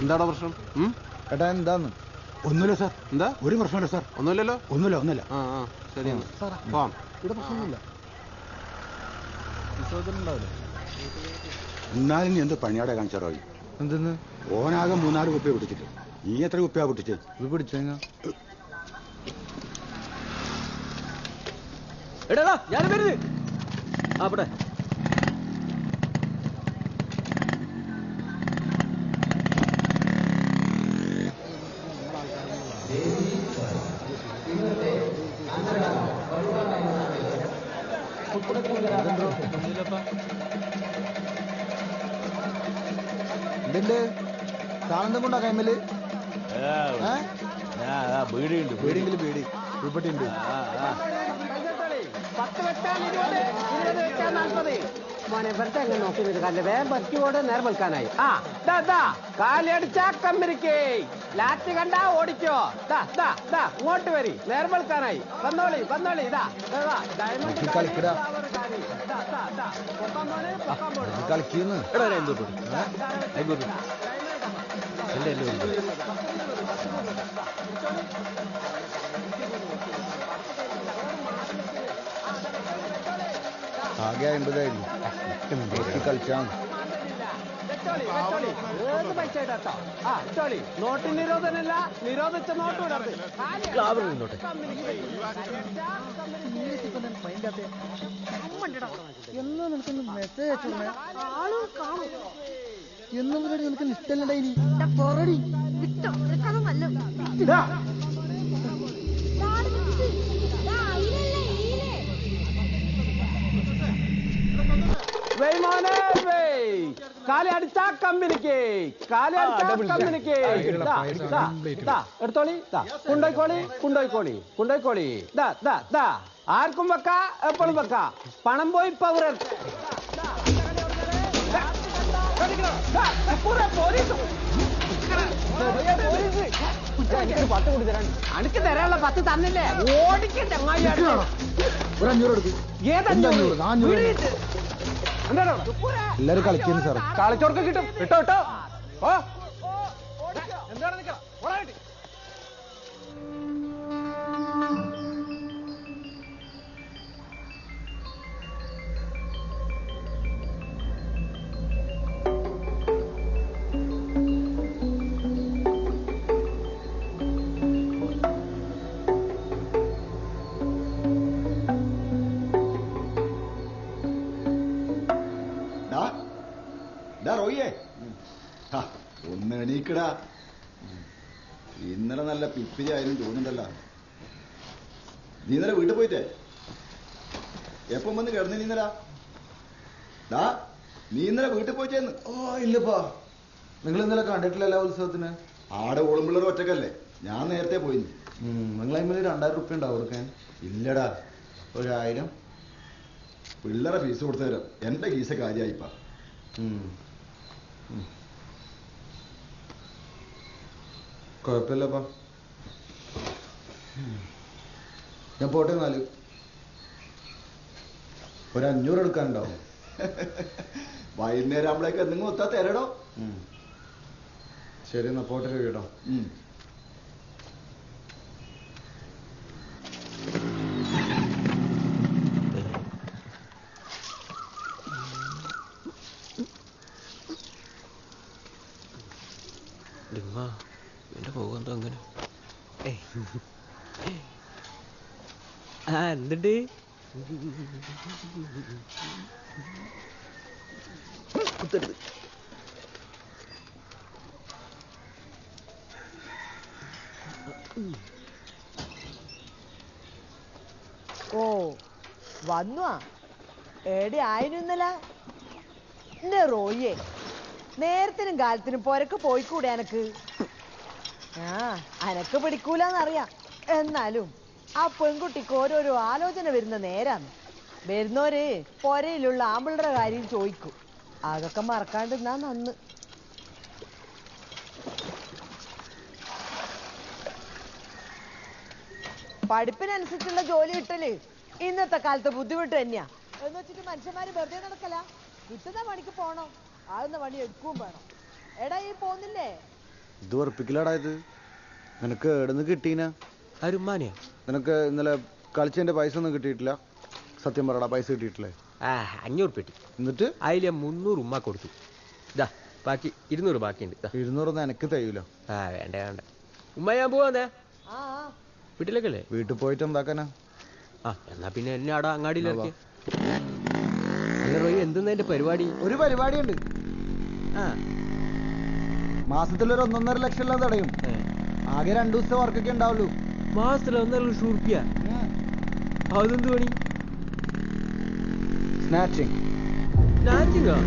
എന്താണോ പ്രശ്നം?
ഏട്ടാ എന്താന്ന്?
ഒന്നുമില്ല സാർ.
എന്താ?
ഒരു പ്രശ്നമില്ല സാർ.
ഒന്നുമില്ലല്ലോ?
ഒന്നുമില്ല.
ശരിയാണ്.
ഇവിടെ പ്രശ്നമൊന്നുമില്ല.
എന്നാലും നീ എന്ത് പണിയാടെ കാണിച്ചാറോ?
എന്തെന്ന്?
ഓനാകെ 3-4 കുപ്പിയ പിടിച്ചിട്ട് നീ എത്ര കുപ്പിയാ പിടിച്ചേ?
ഇത് പിടിച്ചേങ്ങ.
എടാ ഞാൻ വരുന്നത്. അവിടെ
എന്തുണ്ട്? സാധനം കൊണ്ടാ കൈമല്?
ബീഡിയുണ്ട്.
ബീഡിയെങ്കിലും ബീഡി ഉൾപ്പെട്ടിട്ടുണ്ട്.
10 വെച്ചാൽ 20, 20 വെച്ചാൽ 40. മോനെ വെറുതെ അങ്ങ് നോക്കി നിൽക്കാല്ലേ, വേഗം പറ്റിയോട് നേരം വെൽക്കാനായി. ആ കാലടിച്ചാ കമ്പനിക്ക്, ലാറ്റ് കണ്ടാ ഓടിക്കോ. ഇങ്ങോട്ട് വരി, നേരം വെൽക്കാനായി. വന്നോളി വന്നോളി. ഡയമണ്ട്
കളിക്കുന്നു. ആകെ 50,000 കളിച്ചാ
നോട്ട് നിരോധനല്ല, നിരോധിച്ച നോട്ട് വിടരുത്. എന്നാ നിനക്കൊന്ന് മെസ്സേജ് അയച്ചോളെ, എന്നും നിനക്ക് ഇഷ്ടമല്ലടാ. ഇനി പൊറടി കാലി അടിച്ചാ കമ്പനിക്ക്, കാലി അടിച്ചാ കമ്പനിക്ക്. എടുത്തോളി, കൊണ്ടോയിക്കോളി കൊണ്ടോയിക്കോളി കൊണ്ടോയിക്കോളി. ആർക്കും വെക്ക, എപ്പോഴും വെക്ക. പണം പോയി പവർ അനക്ക് തരാനുള്ള 10 തന്നില്ലേ? ഓടിക്ക് ചങ്ങായി.
എല്ലാരും കളിക്കുന്നു സാർ.
കളിച്ചോർക്ക് കിട്ടും. ഇട്ടോ ഇട്ടോ. എന്താണ്
ഒന്ന് എണീക്കടാ. ഇന്നലെ നല്ല പിപ്പിരിയായാലും തോന്നുന്നുണ്ടല്ലോ. നീ ഇന്നലെ വീട്ടിൽ പോയിട്ടേ എപ്പം വന്ന് കിടന്നു? നീ ഇന്നലെ വീട്ടിൽ പോയിട്ടേന്ന്? ഓ ഇല്ലപ്പാ, നിങ്ങൾ ഇന്നലെ കണ്ടിട്ടില്ലല്ലോ ഉത്സവത്തിന്. ആടെ ഓളുമ്പിള്ളേർ ഒറ്റക്കല്ലേ, ഞാൻ നേരത്തെ പോയി. നിങ്ങളതിൽ 2000 റുപ്യ ഉണ്ടാവും കൊടുക്കാൻ? ഇല്ലടാ, 1000 പിള്ളേരെ ഫീസ് കൊടുത്തു തരാം. എന്റെ ഫീസ് കാര്യമായിപ്പാ. കുഴപ്പമില്ലപ്പാ, ഞാൻ പോട്ടെ. 4 ഒരു 500 എടുക്കാനുണ്ടാവും. വൈകുന്നേരം ആകുമ്പോഴേക്ക് എന്തെങ്കിലും ഒത്താ തരടോ. ശരി എന്നാ പോട്ടെ കേട്ടോ.
എന്റെ പോകെന്തോ അങ്ങനെ. എന്തുണ്ട്?
ഓ വന്നു. എടെ ആയിരുന്നല്ല എന്റെ റോയെ. നേരത്തിനും കാലത്തിനും പൊരക്ക് പോയിക്കൂടെ എനക്ക്? അനക്ക് പിടിക്കൂലെന്നറിയാം. എന്നാലും ആ പെൺകുട്ടിക്ക് ഓരോരോ ആലോചന വരുന്ന നേരാന്ന്. വരുന്നോര് പൊരയിലുള്ള ആമ്പിളുടെ കാര്യം ചോദിക്കും. അതൊക്കെ മറക്കാണ്ടിരുന്നാ നന്ന്. പഠിപ്പിനനുസരിച്ചുള്ള ജോലി കിട്ടല് ഇന്നത്തെ കാലത്ത് ബുദ്ധിമുട്ട് തന്നെയാ. എന്ന് വെച്ചിട്ട് മനുഷ്യന്മാര് വെറുതെ നടക്കല. കിട്ടുന്ന പണിക്ക് പോണം, ആകുന്ന പണി എടുക്കുകയും വേണം. എടാ ഈ പോന്നില്ലേ?
ഇത് ഉറപ്പിക്കലാടാ. ഇത് നിനക്ക് എവിടുന്ന് കിട്ടീന?
അരുമാനിയാ.
നിനക്ക് ഇന്നലെ കളിച്ചതിന്റെ പൈസ ഒന്നും കിട്ടിയിട്ടില്ല? സത്യം പറയടാ, പൈസ കിട്ടിയിട്ടില്ലേ?
500 പെട്ടി.
എന്നിട്ട്
അതിൽ 300 ഉമ്മ കൊടുത്തു. ബാക്കി 200 ബാക്കിയുണ്ട്.
200 എനിക്ക് തയ്യൂല.
വേണ്ട വേണ്ട ഉമ്മ, ഞാൻ പോവാന്നേ. വീട്ടിലേക്കല്ലേ?
വീട്ടിൽ പോയിട്ട് എന്താക്കാനാ?
എന്നാ പിന്നെ എന്നെ ആടാ അങ്ങാടിയിലിറക്കി. എന്തെന്നാ എന്റെ പരിപാടി?
ഒരു പരിപാടിയുണ്ട്. മാസത്തിലൊരു 1.5 ലക്ഷം എല്ലാം തടയും. ആകെ 2 ദിവസത്തെ വർക്കൊക്കെ ഉണ്ടാവുള്ളൂ.
മാസത്തിൽ 1.5 ലക്ഷം റുപ്യ? അതെന്ത് പണി?
സ്നാച്ചിങ്.
സ്നാച്ചിങ്ങോ?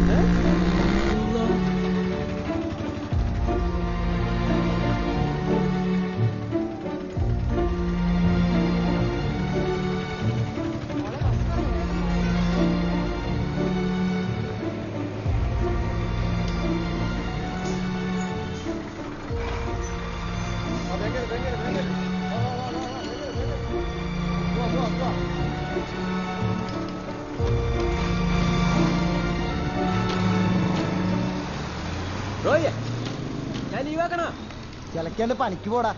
ഞാൻ ലീവാക്കണ ചിലക്കാണ്ട് പണിക്ക് പോടാ.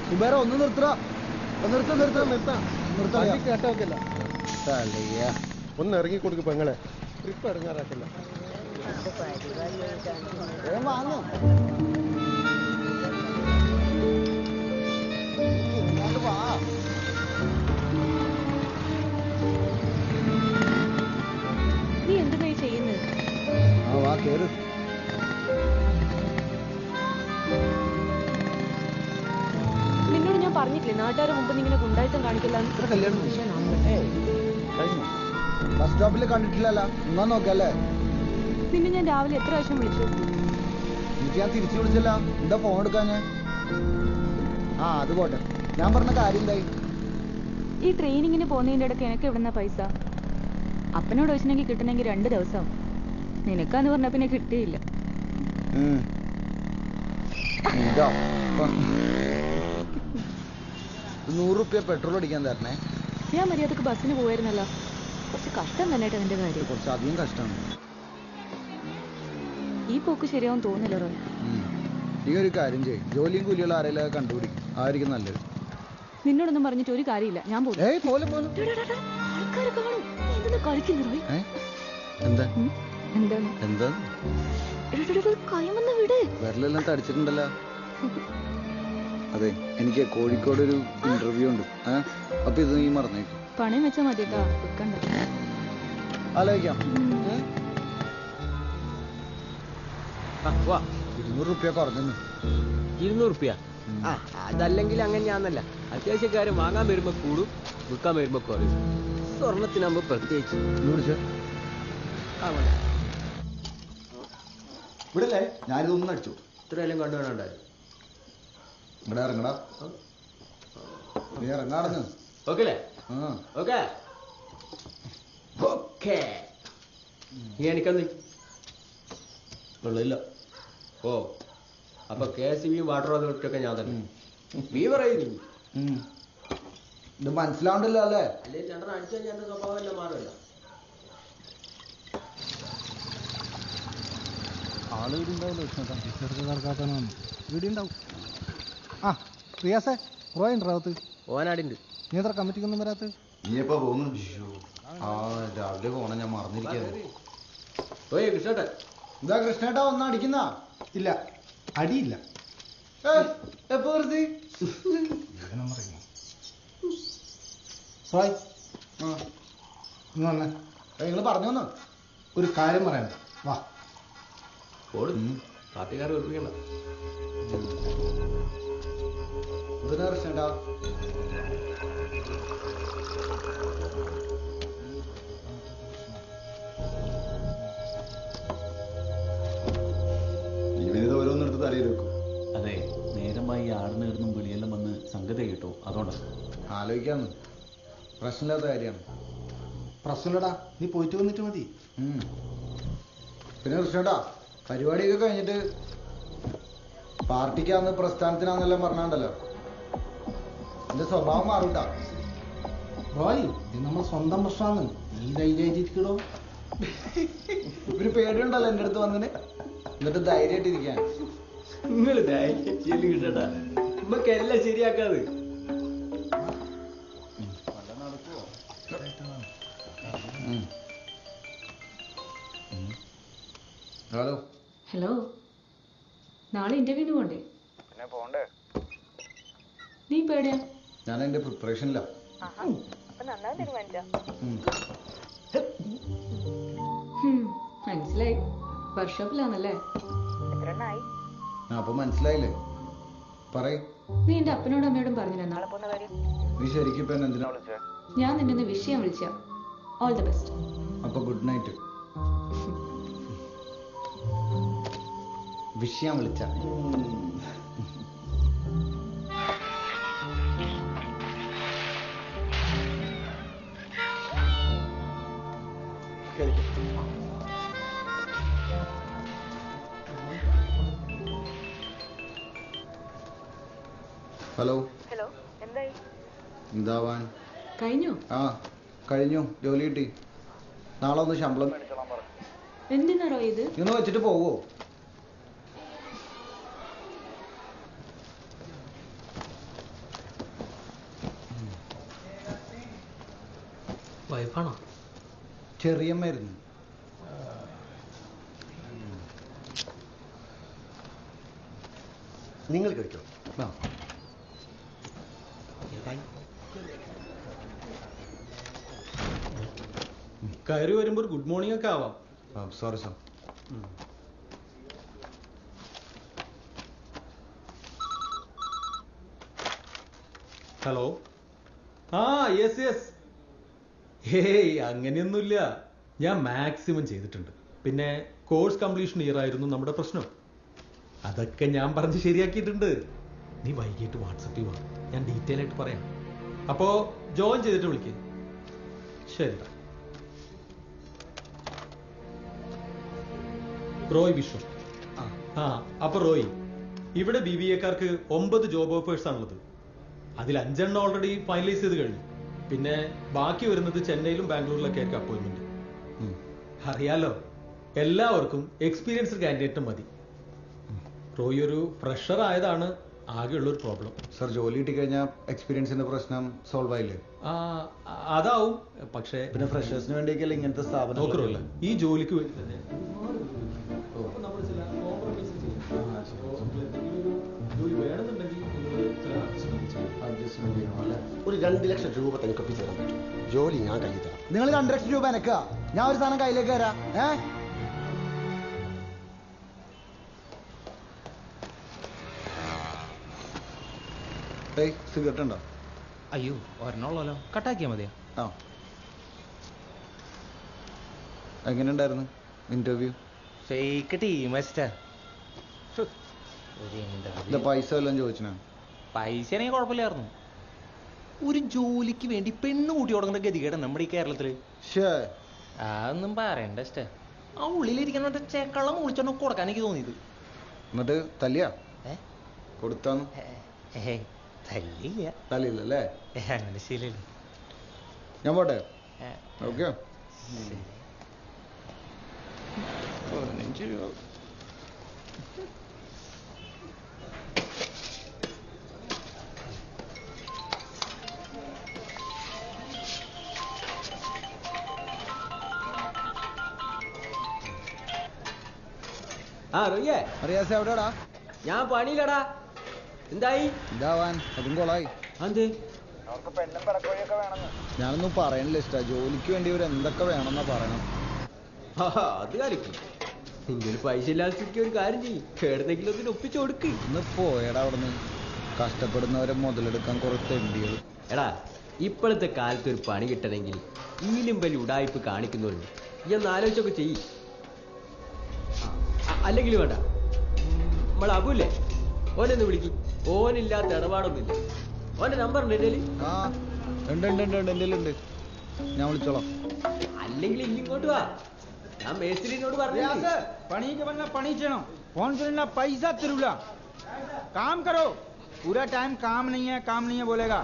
സുബേറ ഒന്ന് നിർത്തടാ.
ഒന്ന് ഇറങ്ങി കൊടുക്ക് പെങ്ങളെ. ട്രിപ്പ് ഇറങ്ങാറാക്കില്ല.
വാങ്ങും
നീ എന്തിനായി ചെയ്യുന്നത്?
വാ കേറ്.
നിന്നോട് ഞാൻ പറഞ്ഞിട്ടില്ലേ നാട്ടുകാരെ മുമ്പ് നീ ഇങ്ങനെ ഗുണ്ടായിത്തം കാണിക്കില്ല.
ബസ് സ്റ്റോപ്പിൽ കണ്ടിട്ടില്ലല്ലോ. എന്നാ നോക്കല്ലേ.
നിന്നെ ഞാൻ രാവിലെ എത്ര പ്രാവശ്യം വിളിച്ചു?
എനിക്ക് ഞാൻ തിരിച്ചു വിളിച്ചല്ല. എന്താ ഫോൺ എടുക്കാഞ്ഞ്? അത് പോട്ടെ. ഞാൻ പറഞ്ഞ കാര്യം എന്തായി?
ഈ ട്രെയിനിങ്ങിന് പോകുന്നതിന്റെ ഇടയ്ക്ക് എനിക്ക് എവിടുന്ന പൈസ? അപ്പനോട് ചോദിച്ചിട്ടുണ്ടെങ്കിൽ കിട്ടണമെങ്കിൽ 2 ദിവസം. നിനക്കാന്ന് പറഞ്ഞ പിന്നെ കിട്ടിയില്ല.
ഇതാ 100 റുപ്യ പെട്രോൾ അടിക്കാൻ തരണേ.
ഞാൻ മര്യാദക്ക് ബസ്സിന് പോയിരുന്നല്ലോ. കുറച്ച് കഷ്ടം തന്നെ നിന്റെ കാര്യം.
കുറച്ച് അധികം കഷ്ടമാണ്.
ഈ പോക്ക് ശരിയാവും തോന്നില്ല റോയ്.
നീ ഒരു കാര്യം ചെയ്യും. ജോലിയും കൂലിയുള്ള ആരെങ്കിലും കണ്ടുപിടിക്കും. ആയിരിക്കും നല്ലത്.
നിന്നോടൊന്നും പറഞ്ഞിട്ട് ഒരു കാര്യമില്ല. ഞാൻ പോകും.
വിരലെല്ലാം തടിച്ചിട്ടുണ്ടല്ലോ. അതെ, എനിക്ക് കോഴിക്കോട് ഒരു ഇന്റർവ്യൂ ഉണ്ട്. അപ്പൊ ഇത് നീ മറന്നേക്കും.
പണയം വെച്ചാൽ മതി കേട്ടോ.
ആലോചിക്കാം. 200 റുപ്യ കുറഞ്ഞു.
200 റുപ്യ? അതല്ലെങ്കിൽ അങ്ങനെയാന്നല്ല. അത്യാവശ്യക്കാര് വാങ്ങാൻ വരുമ്പോ കൂടും, വിൽക്കാൻ വരുമ്പോ കുറയും. സ്വർണത്തിനാകുമ്പോ പ്രത്യേകിച്ച്.
ഇവിടല്ലേ ഞാനിതൊന്നും അടിച്ചു.
ഇത്രയെല്ലാം കണ്ടുവേണ്ടായിരുന്നു.
ഇവിടെ ഇറങ്ങടാ. നീ ഇറങ്ങാടുന്നു.
ഓക്കെ അല്ലേ? Okay okay. നീ എനിക്കെന്ത് വെള്ളമില്ല. ഓ, അപ്പൊ KSB വാട്ടർ അതോറിറ്റിയൊക്കെ ഞാൻ തന്നെ. നീ പറയുന്നു
ഇത് മനസ്സിലാവണ്ടല്ലോ അല്ലേ?
അല്ലേ ചേട്ടൻ അടിച്ചു കഴിഞ്ഞാൽ എന്റെ സ്വഭാവമല്ല മാറില്ല.
ആള് വീടുണ്ടാവില്ല. ഉണ്ടാവും. റിയാസേ റോയുണ്ട്.
ഓനാടിണ്ട്.
നീ എത്ര കമ്മിറ്റിക്കൊന്നും വരാത്ത?
നീ എപ്പോ പോകുന്നു? രാവിലെ പോണം. ഞാൻ മറന്നിരിക്കുന്നു.
കൃഷ്ണേട്ടൻ
എന്താ കൃഷ്ണേട്ടാ ഒന്നും അടിക്കുന്ന?
ഇല്ല, അടിയില്ല.
എപ്പോ വെറുതെ നിങ്ങൾ പറഞ്ഞു വന്നോ?
ഒരു കാര്യം പറയണ്ട. വാ.
പാർട്ടിക്കാരെ വെറുപ്പിക്കണ്ട.
എന്തിനാ കൃഷ്ണേട്ടാ? ഇവനിത് ഓരോന്നെടുത്ത് തലയിൽ വെക്കും.
അതെ, നേരമായി ആടുന്നേർന്നും വിളിയെല്ലാം വന്ന് സംഗതി കിട്ടും. അതുകൊണ്ടാണ്
ആലോചിക്കാന്ന്. പ്രശ്നമില്ലാത്ത കാര്യമാണ്.
പ്രശ്നമില്ലടാ, നീ പോയിട്ട് വന്നിട്ട് മതി.
പിന്നെ കൃഷ്ണേട്ടാ, പരിപാടിയൊക്കെ കഴിഞ്ഞിട്ട് പാർട്ടിക്കാന്ന് പ്രസ്ഥാനത്തിനാന്നെല്ലാം പറഞ്ഞാണ്ടല്ലോ. എന്റെ സ്വഭാവം മാറൂട്ടാ.
റോയ്, ഇത് നമ്മൾ സ്വന്തം പ്രശ്നമാണ്. നീ ധൈര്യമായിട്ടിരിക്കണോ?
ഒരു പേടിയുണ്ടല്ലോ എന്റെ അടുത്ത് വന്നിന്. എന്നിട്ട് ധൈര്യമായിട്ടിരിക്കാൻ.
നിങ്ങൾ ധൈര്യം കിട്ടട്ടാ. നമുക്കെല്ലാം ശരിയാക്കാത്.
ഹലോ.
ഹലോ, നാളെ ഇന്റർവ്യൂവിന് പോണ്ടേ?
പോണ്ടേ?
നീ ഇപ്പൊ എവിടെയാ?
ഞാൻ എന്റെ പ്രിപ്പറേഷനിലാ.
മനസ്സിലായി. വർക്ക്ഷോപ്പിലാണല്ലേ?
അപ്പൊ മനസ്സിലായില്ലേ? പറയ്.
നീ എന്റെ അപ്പനോടും അമ്മയോടും പറഞ്ഞില്ല നാളെ പോകുന്ന കാര്യം?
നീ ശരിക്കും ഇപ്പൊ എന്തിനാ വിളിച്ചേ?
ഞാൻ നിന്നെ വിഷയം വിളിച്ച. All the best.
അപ്പൊ ഗുഡ് നൈറ്റ്. വിഷയം വിളിച്ച. ഹലോ.
ഹലോ, എന്തായി?
എന്താവാൻ?
കഴിഞ്ഞു?
കഴിഞ്ഞു. ജോലി കിട്ടി. നാളെ ഒന്ന് ശമ്പളം
എന്തിനാറോ ഇത്?
ഇന്ന് വെച്ചിട്ട് പോവോ?
വൈഫാണോ?
ചെറിയമ്മായിരുന്നു.
നിങ്ങൾ കഴിക്കോ?
കയറി വരുമ്പോൾ ഒരു ഗുഡ് മോർണിംഗ് ഒക്കെ ആവാം.
Sorry sir.
ഹലോ. ആ യെസ് യെസ്. ഹേയ് അങ്ങനെയൊന്നുമില്ല. ഞാൻ മാക്സിമം ചെയ്തിട്ടുണ്ട്. പിന്നെ കോഴ്സ് കംപ്ലീഷൻ ഇയർ ആയിരുന്നു നമ്മുടെ പ്രശ്നം. അതൊക്കെ ഞാൻ പറഞ്ഞ് ശരിയാക്കിയിട്ടുണ്ട്. നീ വൈകിട്ട് വാട്സപ്പിൽ വാ, ഞാൻ ഡീറ്റെയിൽ ആയിട്ട് പറയാം. അപ്പോ ജോയിൻ ചെയ്തിട്ട് വിളിക്കുക. ശരി. റോയ് വിശ്വം. ആ അപ്പൊ റോയ്, ഇവിടെ BBA-ക്കാർക്ക് 9 ജോബ് ഓഫേഴ്സ് ആണുള്ളത്. അതിൽ 5 ഓൾറെഡി ഫൈനലൈസ് ചെയ്ത് കഴിഞ്ഞു. പിന്നെ ബാക്കി വരുന്നത് ചെന്നൈയിലും ബാംഗ്ലൂരിലൊക്കെ ആയിരിക്കും അപ്പോയിന്റ്മെന്റ്. അറിയാലോ, എല്ലാവർക്കും എക്സ്പീരിയൻസ്ഡ് കാൻഡിഡേറ്റ് മതി. റോയ് ഒരു ഫ്രഷർ ആയതാണ് ആകെയുള്ളൊരു പ്രോബ്ലം.
സർ, ജോലി കിട്ടിക്കഴിഞ്ഞാൽ എക്സ്പീരിയൻസിന്റെ പ്രശ്നം സോൾവ് ആയില്ലേ?
അതാവും. പക്ഷേ
പിന്നെ ഫ്രഷേഴ്സിന് വേണ്ടിയൊക്കെയല്ലേ ഇങ്ങനത്തെ സ്ഥാപനം
നോക്കറില്ല. ഈ ജോലിക്ക് വേണ്ടി തന്നെ
ഒരു 2 ലക്ഷം രൂപ തനിക്ക് ഒപ്പിച്ചു തരാൻ പറ്റും. ജോലി ഞാൻ കയ്യിൽ തരാം.
നിങ്ങൾ 2 ലക്ഷം രൂപ എനക്കാ, ഞാൻ ഒരു സാധനം കയ്യിലേക്ക് തരാം. സിഗരറ്റ് ഉണ്ടോ?
അയ്യോ ഒരെണ്ണുള്ളല്ലോ, കട്ടാക്കിയാ മതിയാ.
ആ, എങ്ങനെയുണ്ടായിരുന്നു ഇന്റർവ്യൂ?
ഫേക്ക് ടീം
പൈസ എല്ലാം ചോദിച്ചാ?
പൈസ ആണെങ്കിൽ കുഴപ്പമില്ലായിരുന്നു. ഒരു ജോലിക്ക് വേണ്ടി പെണ്ണ് കൂട്ടി കൊടുക്കേണ്ട ഗതികേട് നമ്മുടെ ഈ കേരളത്തില്. അതൊന്നും പറയണ്ട. ആ ഉള്ളിലിരിക്കുന്ന ചേക്കള്ളം മുളിച്ചോണ്ട് കൊടുക്കാൻ എനിക്ക് തോന്നിയത്.
എന്നിട്ട് തല്ലിയാ? കൊടുത്താന്ന്?
തല്ലില്ല.
തല്ലില്ലല്ലേ?
അങ്ങനെ ശീലല്ലേ.
ഞാൻ പോട്ടെ. ഓക്കെ.
അറിയാസ എവിടെടാ? ഞാൻ പണിയിലടാ. എന്തായി?
ഇതാവാൻ അതും കൊളായി.
അതെ,
ഞാനൊന്നും പറയണില്ല. ഇഷ്ട ജോലിക്ക് വേണ്ടി ഇവർ എന്തൊക്കെ വേണമെന്നാ പറയണം.
അത് കളിക്കും. ഇങ്ങനെ പൈസ ഇല്ലാതെ ഒരു കാര്യം ചെയ്യും, കേടുന്നെങ്കിലും അതിന് ഒപ്പിച്ചു കൊടുക്ക്.
ഇന്ന് പോയടാ അവിടുന്ന്. കഷ്ടപ്പെടുന്നവരെ മുതലെടുക്കാൻ കുറെ തെണ്ടികൾ.
എടാ, ഇപ്പോഴത്തെ കാലത്ത് ഒരു പണി കിട്ടണമെങ്കിൽ ഇതിലും വലിയ ഉടായ്പ് കാണിക്കുന്നവരുണ്ട്. ഈ ഒന്ന് ആലോചിച്ചൊക്കെ ചെയ്യും. അല്ലെങ്കിൽ വേണ്ട, നമ്മളെ അബുല്ലേ, ഓനൊന്ന് വിളിക്കും. ഓനില്ലാത്ത ഇടപാടൊന്നുമില്ല. ഓന്റെ നമ്പർ ഉണ്ട് എൻ്റെ?
ആ ഉണ്ട്, ഞാൻ വിളിച്ചോളാം.
അല്ലെങ്കിൽ ഇങ്ങോട്ട് വാ, ഞാൻ മേസ്ത്രീനോട് പറഞ്ഞു.
पढ़ी के बनना पढ़ी चलो फोन करना पैसा तिरुला काम करो पूरा टाइम काम नहीं है बोलेगा.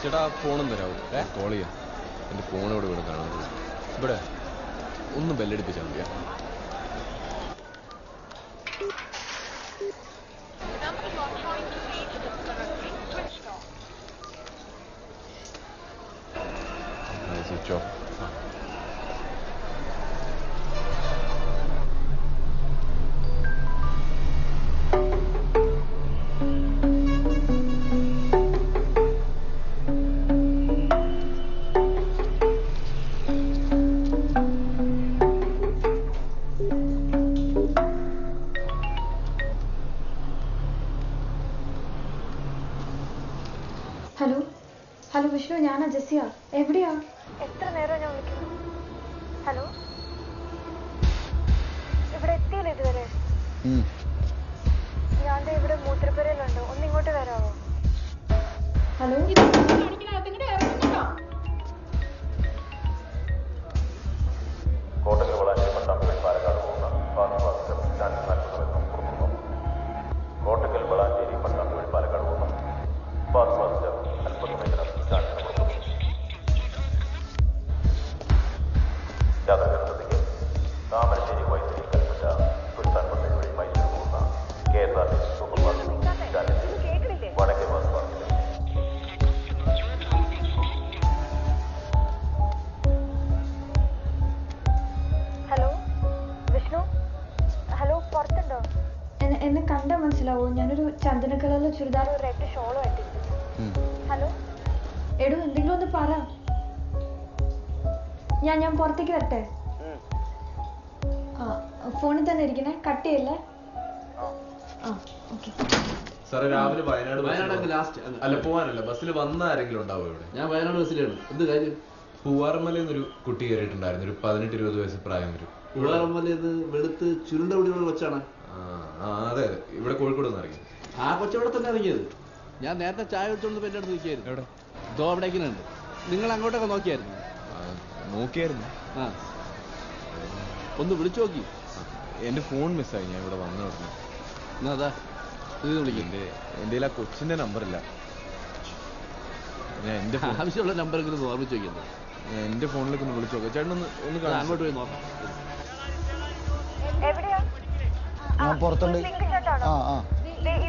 ചേട്ടാ ഫോണും തരാമോ? കോൾ ചെയ്യാം. എൻ്റെ ഫോൺ ഇവിടെ വീണ് കാണാൻ. ഇവിടെ ഒന്ന് ബെല്ലടിപ്പിച്ചാൽ മതിയാ. Switch off.
Hello hello Vishnu, ഞാനാ ജെസ്സിയ. എവിടെയാ?
എത്ര നേരം ഞാൻ വിളിക്കുന്നു? ഹലോ, ഇവിടെ എത്തിയില്ല ഇതുവരെ. ഞാൻ ഇവിടെ മൂത്രപ്പുരയിലുണ്ട്, ഒന്ന് ഇങ്ങോട്ട് വരാമോ?
ഹലോ,
കോട്ടക്കൽ വളാഞ്ചേരി പട്ടാമ്പി പാലക്കാട് പോകുന്ന ഫാസ്റ്റ് കോട്ടക്കൽ വളാഞ്ചേരി പട്ടാമ്പി പാലക്കാട് പോകുന്ന ഫാസ്റ്റ് അല്പസമയത്തിനകം സ്റ്റാൻഡിന് പുറപ്പെടുന്നു. യാത്രക്കാർ ശ്രദ്ധിക്കുക. താമരശ്ശേരി വൈദ്യുതി കൽപ്പറ്റ സുൽത്താൻ ബത്തേരി വഴി മൈസൂർ പോകുന്ന KSRTC സൂപ്പർ ഫാസ്റ്റ് സ്റ്റാൻഡിൽ വടക്കേ ബസ് പാർക്കിൽ.
ഹലോ വിഷ്ണു, ഹലോ, പുറത്തുണ്ടോ?
എന്നെ കണ്ടാ മനസ്സിലാവോ? ഞാനൊരു ചന്ദന കളറിലെ ചുരിദാർ,
ഒരു റെഡ് ഷോളും ആയിട്ട്. ഹലോ
എടോ, എന്തെങ്കിലും ഒന്ന് പറ. ഞാൻ പുറത്തേക്ക് വരട്ടെ? ആ, ഫോണിൽ തന്നെ ഇരിക്കണേ, കട്ട് ചെയ്യല്ലേ? ആ, ഓക്കെ.
സാറേ, രാവിലെ വയനാട് ലാസ്റ്റ് അല്ല പോവാനല്ല, ബസ്സിൽ വന്ന ആരെങ്കിലും ഉണ്ടാവും ഇവിടെ? ഞാൻ വയനാട് ബസ്സിലാണ്. എന്ത് കാര്യം? പൂവാറമ്മലയിൽ നിന്നൊരു കുട്ടി കയറിയിട്ടുണ്ടായിരുന്നു. ഒരു 18-20 വയസ്സ് പ്രായം വരും. പൂവാറമ്മലേന്ന് വെളുത്ത് ചുരുണ്ട കുടിയുള്ള കൊച്ചാണ്. അതെ അതെ, ഇവിടെ കോഴിക്കോട് നിന്ന് ഇറങ്ങി. ആ കൊച്ചവിടെ തന്നെ ഇറങ്ങിയത്. ഞാൻ നേരത്തെ ചായ കുടിച്ചോണ്ട് എന്റെ അടുത്ത് നിൽക്കായിരുന്നു. എവിടെ? ദോ അവിടേക്കുന്നുണ്ട്. നിങ്ങൾ അങ്ങോട്ടൊക്കെ നോക്കിയായിരുന്നു?
നോക്കിയായിരുന്നു.
ആ, ഒന്ന് വിളിച്ചു നോക്കി.
എന്റെ ഫോൺ മിസ്സായി, ഞാൻ ഇവിടെ വന്ന ഉടനെ.
എന്നാ അതാ ഇത് വിളിക്കണ്ടേ?
എന്റെ ആ കൊച്ചിന്റെ നമ്പറില്ല. ഞാൻ എന്റെ
ആവശ്യമുള്ള നമ്പറെങ്കിലും ഓർമ്മിച്ച് വയ്ക്കുന്നത്.
ഞാൻ എന്റെ ഫോണിലേക്ക് ഒന്ന് വിളിച്ചു നോക്കാം. ചേട്ടൻ ഒന്ന്
അങ്ങോട്ട് പോയി നോക്കാം.
എവിടെയാ?
ഞാൻ പുറത്തുണ്ട്. ആ ആ,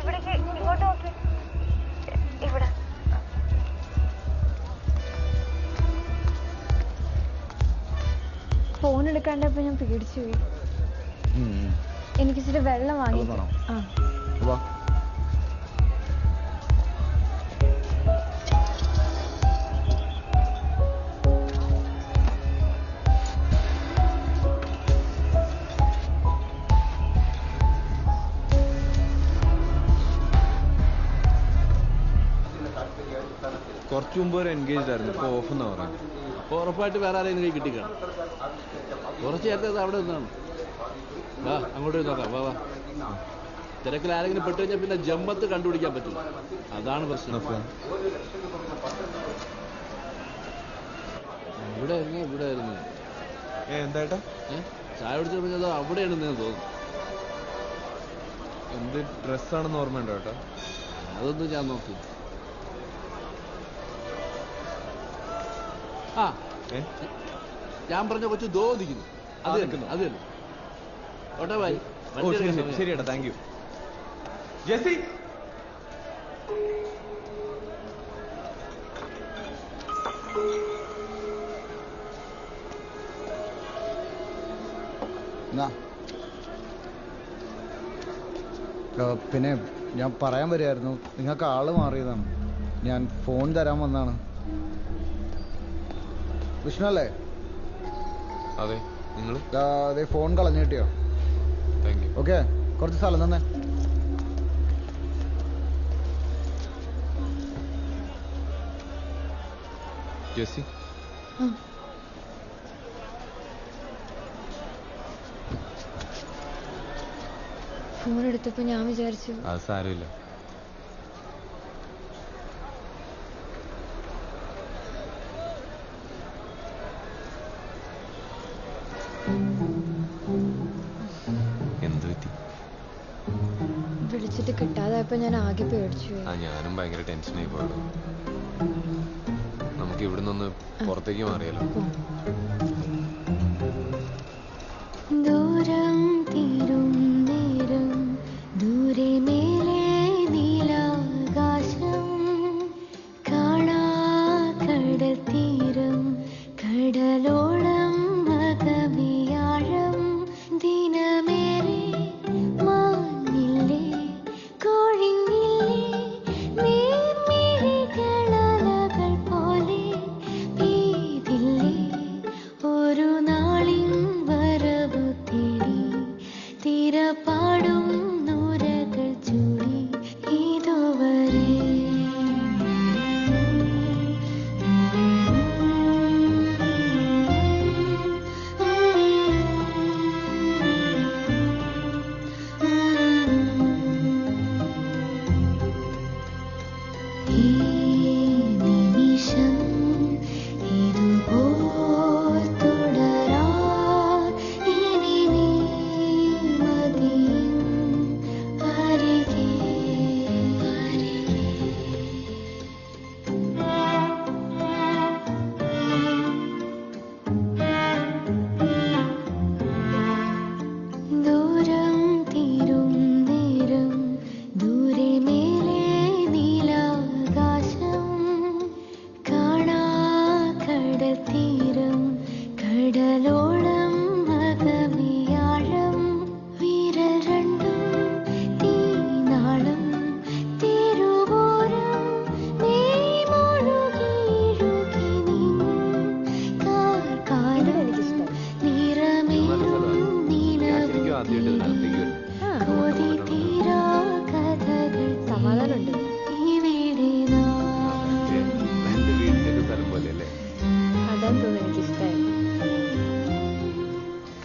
ഇവിടേക്ക് ഇങ്ങോട്ട് നോക്കി. ഇവിടെ
ഫോൺ എടുക്കാണ്ടപ്പോ ഞാൻ പേടിച്ചു പോയി. എനിക്ക് ഇച്ചിരി വെള്ളം വാങ്ങി. ആ,
വാ.
കുറച്ചു മുമ്പ് ഒരു എൻഗേജ് ആയിരുന്നു, ഇപ്പൊ ഓഫ് എന്നാ പറയാം.
അപ്പോൾ ഉറപ്പായിട്ട് വേറെ ആരെയും കൈ കിട്ടിക്കാണ്. കുറച്ച് നേരത്തെ അത് അവിടെ നിന്നാണ്. വാ അങ്ങോട്ട് പോയി നോക്കാം. വാ വാ. തിരക്കിൽ ആരെങ്കിലും പെട്ടു കഴിഞ്ഞാൽ പിന്നെ ജമ്പത്ത് കണ്ടുപിടിക്കാൻ പറ്റില്ല. അതാണ് പ്രശ്നം. ഇവിടെ ആയിരുന്നു, ഇവിടെ ആയിരുന്നു.
എന്തായിട്ടാ?
ചായ കുടിച്ചു പറഞ്ഞത് അവിടെയാണ് ഞാൻ തോന്നുന്നു.
എന്ത് ഡ്രസ്സാണെന്ന് ഓർമ്മയുണ്ടോ കേട്ടോ?
അതൊന്നും ഞാൻ നോക്കി. ആ, ഞാൻ പറഞ്ഞ കൊച്ചു ദോ നിൽക്കുന്നു. അത് തന്നെ, അത് തന്നെ. ഓട്ടെ ഭായി.
ശരി ഏട്ടാ, താങ്ക് യു. ജെസ്സി,
പിന്നെ ഞാൻ പറയാൻ വരുമായിരുന്നു, നിങ്ങൾക്ക് ആള് മാറിയതാണ്. ഞാൻ ഫോൺ തരാൻ വന്നാണ്. വിഷ്ണു അല്ലേ?
അതെ. നിങ്ങൾ
അതെ, ഫോൺ കളഞ്ഞു കിട്ടിയോ?
Thank you.
ഓക്കെ, കുറച്ച് സ്ഥലം തന്നെ.
ജെസ്സി,
ഫോൺ എടുത്തപ്പോ ഞാൻ വിചാരിച്ചു.
അത് സാരമില്ല. എന്ത് പറ്റി?
വിളിച്ചിട്ട് കിട്ടാതായപ്പോ ഞാൻ ആകെ പേടിച്ചു.
ഞാനും ഭയങ്കര ടെൻഷനായി പോയത്. നമുക്ക് ഇവിടെ നിന്ന് പുറത്തേക്ക് മാറിയാലോ?
ദൂരം തീരും നേരം ദൂരെ മേലെ നീലാകാശം കാണാ കടൽ തീരം കടൽ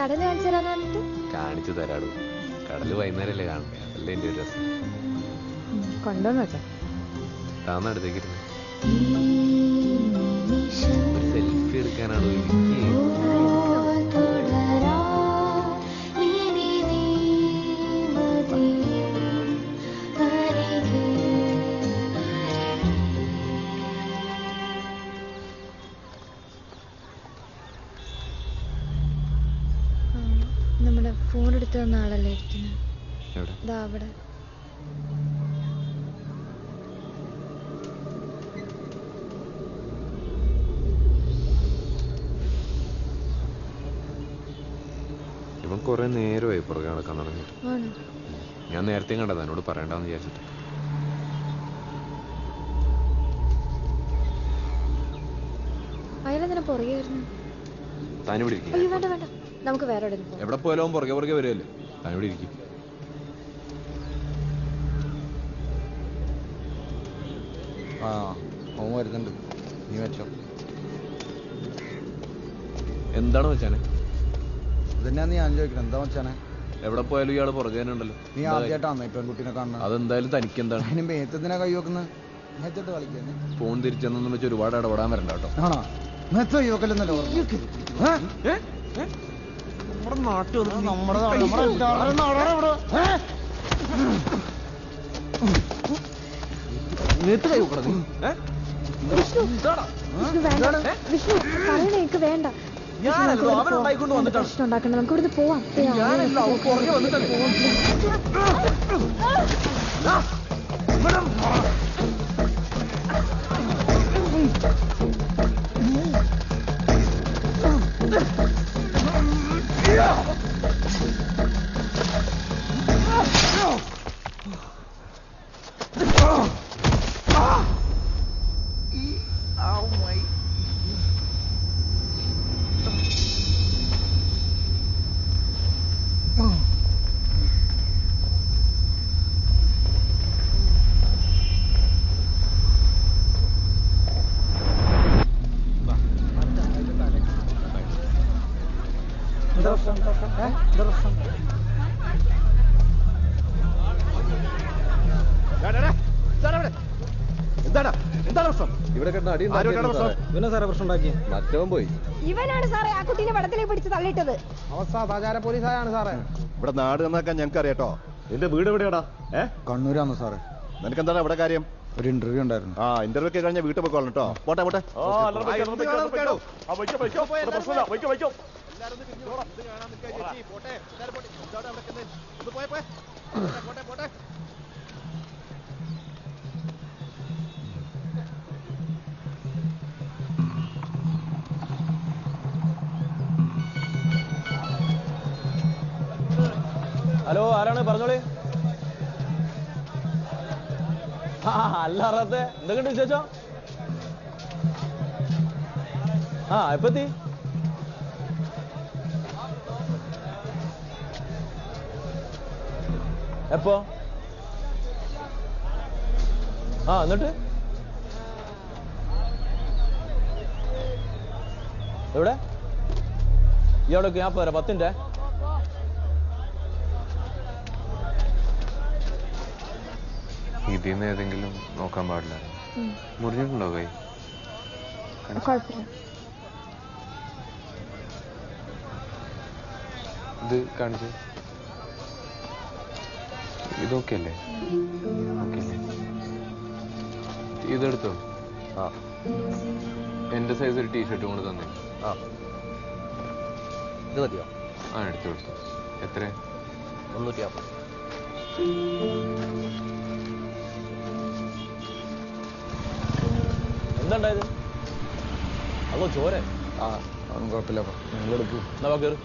കടല് കാണിച്ചു തരാനായിട്ട്
കാണിച്ചു തരാടൂ. കടല് വൈകുന്നേരല്ലേ കാണണ്ടേ, അതല്ലേ എന്റെ ഒരു രസം.
കൊണ്ടുവന്നു വെച്ചാ
താന്ന് അടുത്തേക്കിരുന്നു ഒരു സെൽഫി എടുക്കാനാണോ എനിക്ക്?
നമ്മുടെ ഫോൺ എടുത്തു തന്ന ആളല്ലേ ഇരിക്കുന്നത് അവിടെ.
ഇവൻ കുറെ നേരമായി പുറകെ നടക്കാൻ തുടങ്ങിയിട്ട്. ഞാൻ നേരത്തെ കണ്ടത്, എന്നോട് പറയണ്ടെന്ന് വിചാരിച്ചിട്ട്.
അയാളെന്തിനാ പുറകെ
താനിവിടെ ഇരിക്കും.
വേണ്ട വേണ്ട, നമുക്ക് വേറെ
എവിടെ പോയാലും പുറകെ പുറകെ വരുമല്ലേ. താനിവിടെ ഇരിക്കും.
ആ അവൻ വരുന്നുണ്ട്, നീ വെച്ചോ.
എന്താണ് വെച്ചാനെ?
ഇതന്നെയാ ഞാൻ ചോദിക്കണം, എന്താ വെച്ചാനെ?
എവിടെ പോയാലും ഇയാള് പുറകെ തന്നെ ഉണ്ടല്ലോ.
നീ ആദ്യമായിട്ടാണ് ഈ പെൺകുട്ടിനെ കാണുന്നത്?
അതെന്തായാലും തനിക്ക് എന്താണ്?
അതിന് മേത്തെന്തിനാ കൈ വെക്കുന്നത്? മേത്തോട്ട് കളിക്കാൻ
ഫോൺ തിരിച്ചെന്നു വെച്ച് ഒരുപാട് ഇടപെടാൻ വരണ്ട കേട്ടോ.
ആണോ? മേത്ത് കൈ വെക്കലെന്നല്ലോ
നമ്മുടെ നാട്ടിൽ
വിഷ്ണു പറയണേ, എനിക്ക് വേണ്ട. പ്രശ്നം ഉണ്ടാക്കണ്ട, നമുക്ക് ഇവിടുന്ന് പോവാം.
മറ്റവൻ പോയി.
ഇവനാണ് സാറേ ആ കുട്ടീനെ വെള്ളത്തിലേക്ക് പിടിച്ച് തള്ളിയിട്ടത്.
അവസ്ഥാചാര പോലീസായാണ് സാറേ.
ഇവിടെ നാട് നന്നാക്കാൻ ഞങ്ങൾക്ക് അറിയാട്ടോ. നിന്റെ വീട് എവിടെയാടാ?
കണ്ണൂരാണ് സാറേ.
നിനക്കെന്താണ് ഇവിടെ കാര്യം?
ഒരു ഇന്റർവ്യൂ ഉണ്ടായിരുന്നു.
ആ ഇന്റർവ്യൂ ഒക്കെ കഴിഞ്ഞ വീട്ടിൽ പോയിക്കോളാം കേട്ടോ. പോട്ടെ പോട്ടെ.
ഹലോ, ആരാണ്? പറഞ്ഞോളി. അല്ല അറാത്തെ, എന്തൊക്കെയുണ്ട് വിശേഷം? എപ്പത്തി? എപ്പോ? എന്നിട്ട് എവിടെ? ഇയാളൊക്കെ ഞാൻ പോരാ, 10 മിനിറ്റ്.
ഇതിന്ന് ഏതെങ്കിലും നോക്കാൻ പാടില്ല. മുറിഞ്ഞിട്ടുണ്ടോ കൈ? ഇത് കാണിച്ചു. ഇതൊക്കെ അല്ലേ? ഇതെടുത്തോ. എന്റെ സൈസ് ഒരു ടീഷർട്ട് കൊണ്ട് തന്നെ.
ഇത് മതിയോ?
എടുത്തു കൊടുത്തു. എത്ര?
350. എന്താണ്ടായത്? അതോ ചോര?
അതൊന്നും കുഴപ്പമില്ല, നിങ്ങളെടുക്കൂ.
എന്നാ കേറ്.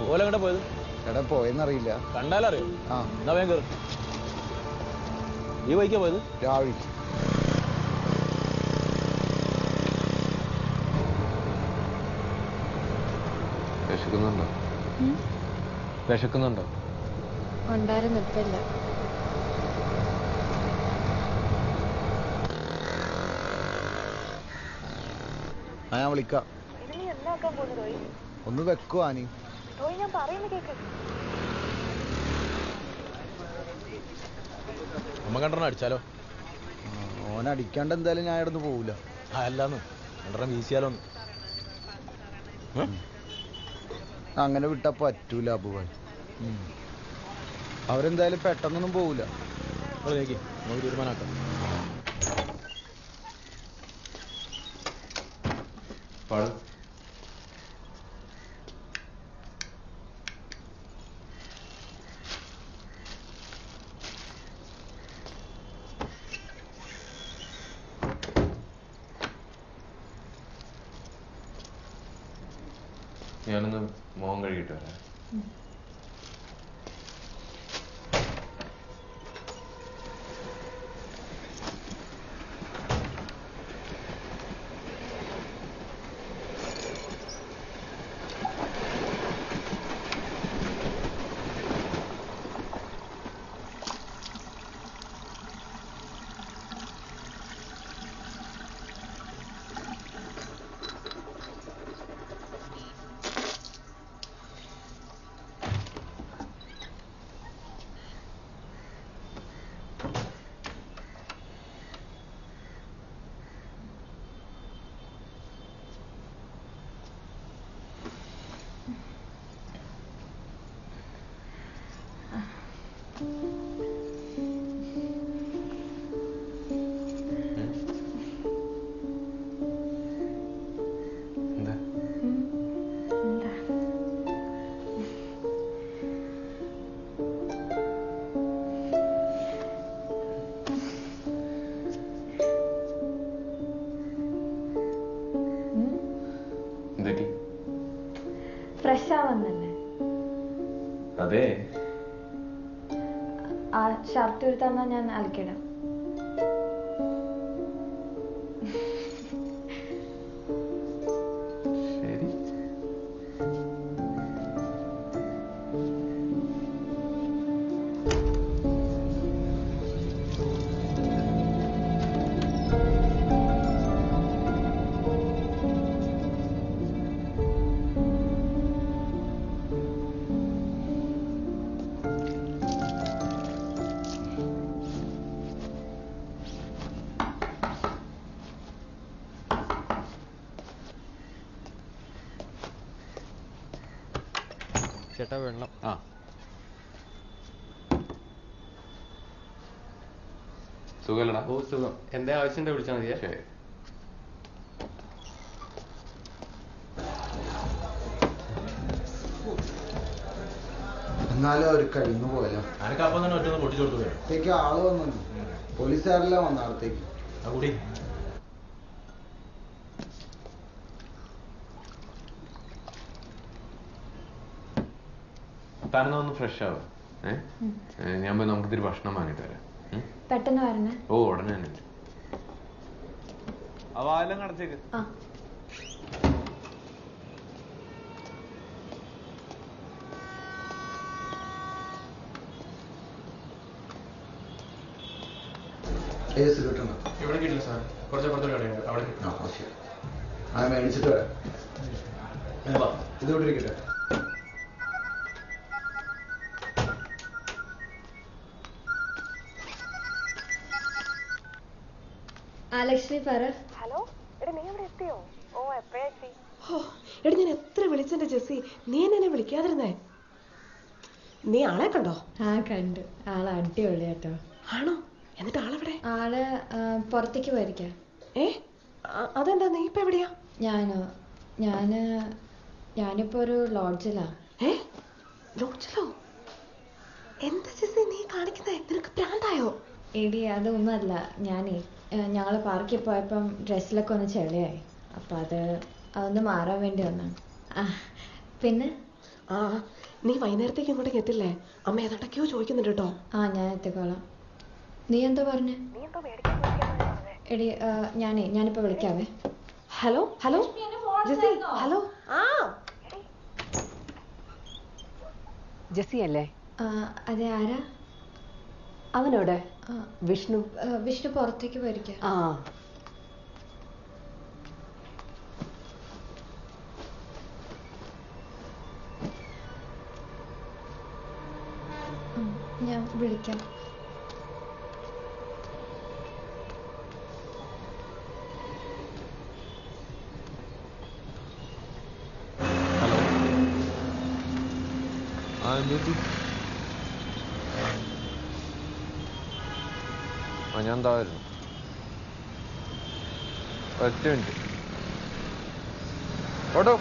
പോലെ എങ്ങടെ പോയത്?
എവിടെ പോയെന്നറിയില്ല.
കണ്ടാലറിയോ? എന്നാ വേഗം കേറ്. ഈ വഴിക്കാ പോയത്?
രാവിലെ.
വിശക്കുന്നുണ്ടോ? വിശക്കുന്നുണ്ടോ?
ഉണ്ടായിരുന്നു, ഇപ്പില്ല.
ഞാൻ വിളിക്കാം. ഒന്ന് വെക്കുവാ നീ.
റോയ് ഞാൻ പറയുന്ന കേക്ക്.
നമ്മ കണ്ടെണ്ണം അടിച്ചാലോ?
ഓനടിക്കാണ്ട് എന്തായാലും ഞാൻ ഇടന്ന് പോവില്ല.
അല്ലാന്ന് രണ്ടെണ്ണം വീശിയാലോന്ന്.
അങ്ങനെ വിട്ടാ പറ്റൂല അബുവായി. അവരെന്തായാലും പെട്ടെന്നൊന്നും പോവില്ല.
നമുക്ക് തീരുമാനമാക്കാം.
ഞാനൊന്ന് മോൻ കഴുകിട്ട് വരാം.
ഫ്രഷ് ആവുന്നല്ലേ?
അതെ.
ആ ഷർട്ട് എടുത്തന്നാ ഞാൻ അലക്കിടാം.
ശരി.
ചേട്ടാ വെള്ളം.
ആ സുഖല്ലടാ?
ഓ സുഖം. എന്താ ആവശ്യം വിളിച്ചാൽ മതിയാ?
ശരി.
എന്നാലും അവർ കഴിഞ്ഞു പോയല്ലോ.
അനക്കപ്പം തന്നെ ഒറ്റ പൊട്ടിച്ചു കൊടുത്തു.
അടുത്തേക്ക് ആള് വന്നു. പോലീസുകാരെല്ലാം വന്നു അടുത്തേക്ക്.
കൂടി
താനൊന്ന് ഫ്രഷ് ആവും. ഞാൻ പോയി നമുക്ക് ഇത്തിരി ഭക്ഷണം വാങ്ങിട്ട് വരാം.
പെട്ടെന്ന് വരണേ.
ഓ ഉടനെ തന്നെ. ആ വാലെല്ലാം കടച്ചേക്ക്.
കേസ് കിട്ടണം.
ഇവിടെ കിട്ടില്ല സാർ. കുറച്ചപ്പുറത്തൊരു കടയുണ്ട്, അവിടെ കിട്ടും.
ആ ശരി. ആ മേടിച്ചിട്ട് വരാം. ഇതോടെ ഇരിക്കട്ടെ.
ലക്ഷ്മി പറ.
ഹലോ, എടാ നീ അവിടെ എത്തിയോ? ഓ എപ്പോഴാ എത്തി?
എടാ ഞാൻ എത്ര വിളിച്ചെന്റെ ജെസ്സി, നീ എന്നെ വിളിക്കാതിരുന്നേ. നീ ആളെ കണ്ടോ?
ആ കണ്ടു. ആള് അടിപൊളി കേട്ടോ.
ആണോ? എന്നിട്ട് ആളെവിടെ?
ആള് പുറത്തേക്ക് പോയിരിക്കാം.
അതെന്താ? നീ ഇപ്പൊ എവിടെയാ?
ഞാനിപ്പോ ഒരു ലോഡ്ജിലാ.
ലോഡ്ജിലോ? എന്താ ജെസ്സി നീ കാണിക്കുന്നേ? നിനക്ക് പ്രാന്തായോ?
എടി അതൊന്നുമല്ല, ഞങ്ങള് പാർക്കിൽ പോയപ്പം ഡ്രസ്സിലൊക്കെ ഒന്ന് ചെളിയായി. അപ്പം അതൊന്ന് മാറാൻ വേണ്ടി വന്നാണ്. പിന്നെ
നീ വൈകുന്നേരത്തേക്ക് ഇങ്ങോട്ടേക്ക് എത്തില്ലേ? അമ്മ ഏതാണ്ടൊക്കെയോ ചോദിക്കുന്നുണ്ട് കേട്ടോ.
ഞാൻ എത്തിക്കോളാം. നീ എന്താ പറഞ്ഞേ? എടി ഞാനിപ്പോ വിളിക്കാവേ.
Hello hello Jessy, hello. Jessy അല്ലേ?
അതെ, ആരാ?
അവനോടെ വിഷ്ണു.
വിഷ്ണു പുറത്തേക്ക് പോയിരിക്കാം. വിളിക്കാം.
ഹലോ. എന്തുപറ്റി? ഞാൻ തായിരുന്നു. ഒറ്റ മിനിറ്റ്. ഓട്ടോ.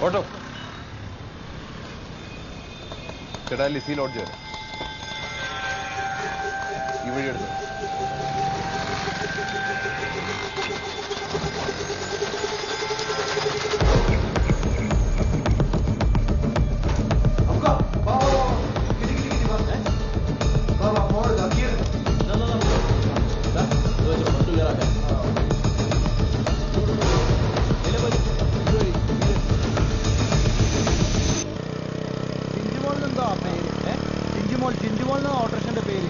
ഓട്ടോ. ചേട്ടാ ലിസി ലോഡ്ജ് വരാം. ഈ വഴി എടുത്തു.
ചിഞ്ചുമോൾ ഓട്ടോറിക്ഷന്റെ പേര്.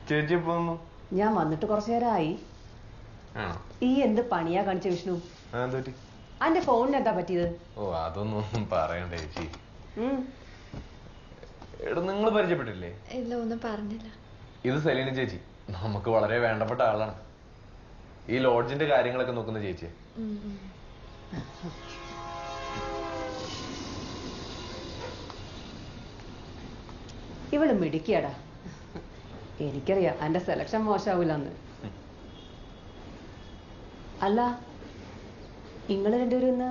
ചേച്ചി പോന്നു.
ഞാൻ വന്നിട്ട് കുറച്ചു നേരമായി. ഈ എന്ത് പണിയാ കാണിച്ച വിഷ്ണു? അന്റെ ഫോണിന് എന്താ പറ്റിയത്?
ഓ അതൊന്നും പറയണ്ട ചേച്ചി. എടാ നിങ്ങൾ പരിചയപ്പെട്ടില്ലേ?
ഇല്ല, ഒന്നും പറഞ്ഞില്ല.
ഇത് സെലീന ചേച്ചി, നമുക്ക് വളരെ വേണ്ടപ്പെട്ട ആളാണ്. ഈ ലോഡ്ജിന്റെ കാര്യങ്ങളൊക്കെ നോക്കുന്ന ചേച്ചിയെ.
ഇവള് മിടിക്കടാ. എനിക്കറിയാം എന്റെ സെലക്ഷൻ മോശാവൂലെന്ന്. അല്ല, നിങ്ങള് രണ്ടുപേരും ഇന്ന്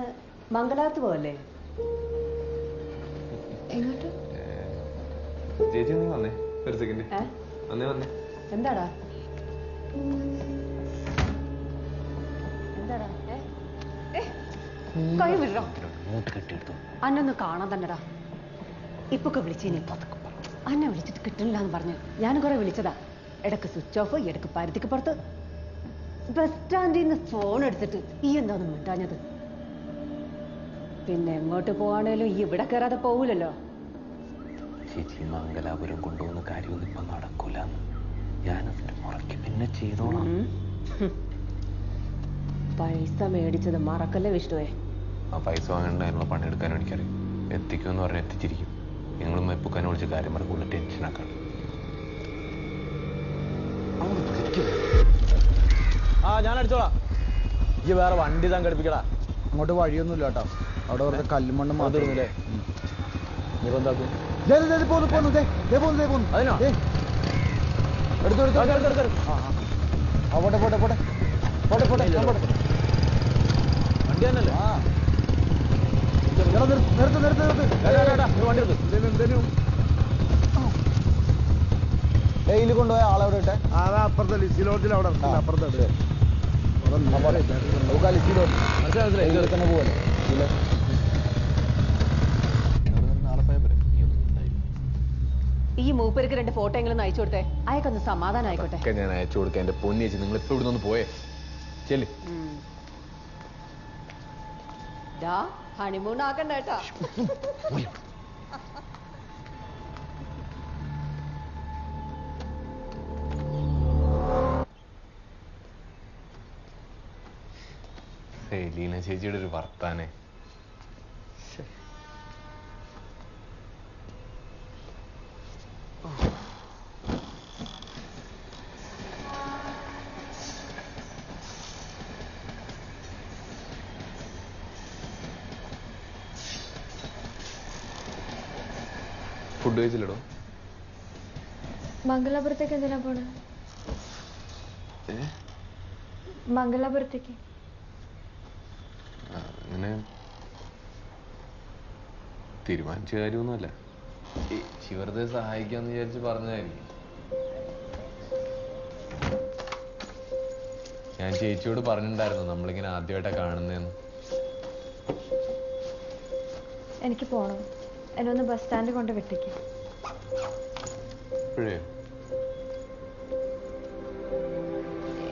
മംഗലാപുരത്ത് പോവല്ലേ?
എങ്ങോട്ട്?
ചേച്ചി നീ വന്നേ ഒരു സെക്കൻഡ്. വന്നേ.
എന്താടാ? എന്താടാ? കൈ വിടോ. അന്നൊന്ന് കാണാൻ തന്നെടാ. ഇപ്പൊക്കെ വിളിച്ചീനി. അന്നെ വിളിച്ചിട്ട് കിട്ടണില്ല എന്ന് പറഞ്ഞു ഞാൻ കുറെ വിളിച്ചതാ. ഇടക്ക് സ്വിച്ച് ഓഫ്, ഇടക്ക് പരുത്തിക്ക് പുറത്ത്. ബസ് സ്റ്റാൻഡിൽ നിന്ന് ഫോൺ എടുത്തിട്ട് ഈ എന്താന്ന് മിണ്ടാഞ്ഞത്? പിന്നെ എങ്ങോട്ട് പോവാണേലും ഈ ഇവിടെ കയറാതെ പോവൂലല്ലോ.
ചേച്ചി മംഗലാപുരം കൊണ്ടുപോകുന്ന കാര്യമൊന്നും ഇപ്പൊ നടക്കൂല. ഞാനതിന്റെ മുറയ്ക്ക് പിന്നെ ചെയ്തോളാം.
പൈസ മേടിച്ചത് മറക്കല്ലേ വിഷ്ണുവേ.
ആ പൈസ വാങ്ങേണ്ട അതിനുള്ള പണിയെടുക്കാനും എനിക്കറിയാം. എത്തിക്കുമെന്ന് പറഞ്ഞ് എത്തിച്ചിരിക്കും. നിങ്ങൾ മെപ്പുക്കാനെ വിളിച്ച കാര്യം പറഞ്ഞ ടെൻഷനാക്കാൻ.
ഞാൻ അടിച്ചോളാം. ഈ വേറെ വണ്ടി താൻ ഘടിപ്പിക്കടാ. അങ്ങോട്ട് വഴിയൊന്നുമില്ല കേട്ടോ. അവിടെ വെറുതെ കല്ലും മണ്ണും മാത്രമേ. നീ എന്താക്കും? അതിനോ വണ്ടി തന്നല്ലേ? ഇതിൽ കൊണ്ടുപോയ ആളെവിടെ ഇട്ടെ?
അപ്പുറത്തെ ലിസി ലോഡ്ജിൽ അവിടെ അപ്പുറത്തെ
ലിസി ലോഡ്ജ് മനസ്സിലായി. ഇതിൽ തന്നെ പോവല്ലേ?
ഈ മൂപ്പർക്ക് 2 ഫോട്ടോ എങ്കിലും അയച്ചു കൊടുത്തേ. അയക്കൊന്ന് സമാധാനം ആയിക്കോട്ടെ.
ഞാൻ അയച്ചു കൊടുക്കാൻ. എന്റെ പൊന്നിയേച്ചി നിങ്ങൾ ഇപ്പൊ ഇവിടെ നിന്ന് പോയേ. ചെല്ലി.
ഹണിമൂൺ ആക്കണ്ട കേട്ടാ.
സെലീന ചേച്ചിയുടെ ഒരു വർത്താനെ. ഫുഡ് കഴിച്ചില്ലടോ?
മംഗലാപുരത്തേക്ക് എന്തിനാ പോണേ? മംഗലാപുരത്തേക്ക്
അങ്ങനെ തീരുമാനിച്ച കാര്യമൊന്നുമല്ല. വെറുതെ സഹായിക്കാന്ന് വിചാരിച്ച് പറഞ്ഞതായിരിക്കും. ഞാൻ ചേച്ചിയോട് പറഞ്ഞിട്ടുണ്ടായിരുന്നു നമ്മളിങ്ങനെ ആദ്യമായിട്ടാ കാണുന്നതെന്ന്.
എനിക്ക് പോണം. എന്നെ ഒന്ന് ബസ് സ്റ്റാൻഡിൽ കൊണ്ട് വിട്ടേക്ക്.
ഇപ്പോഴേ?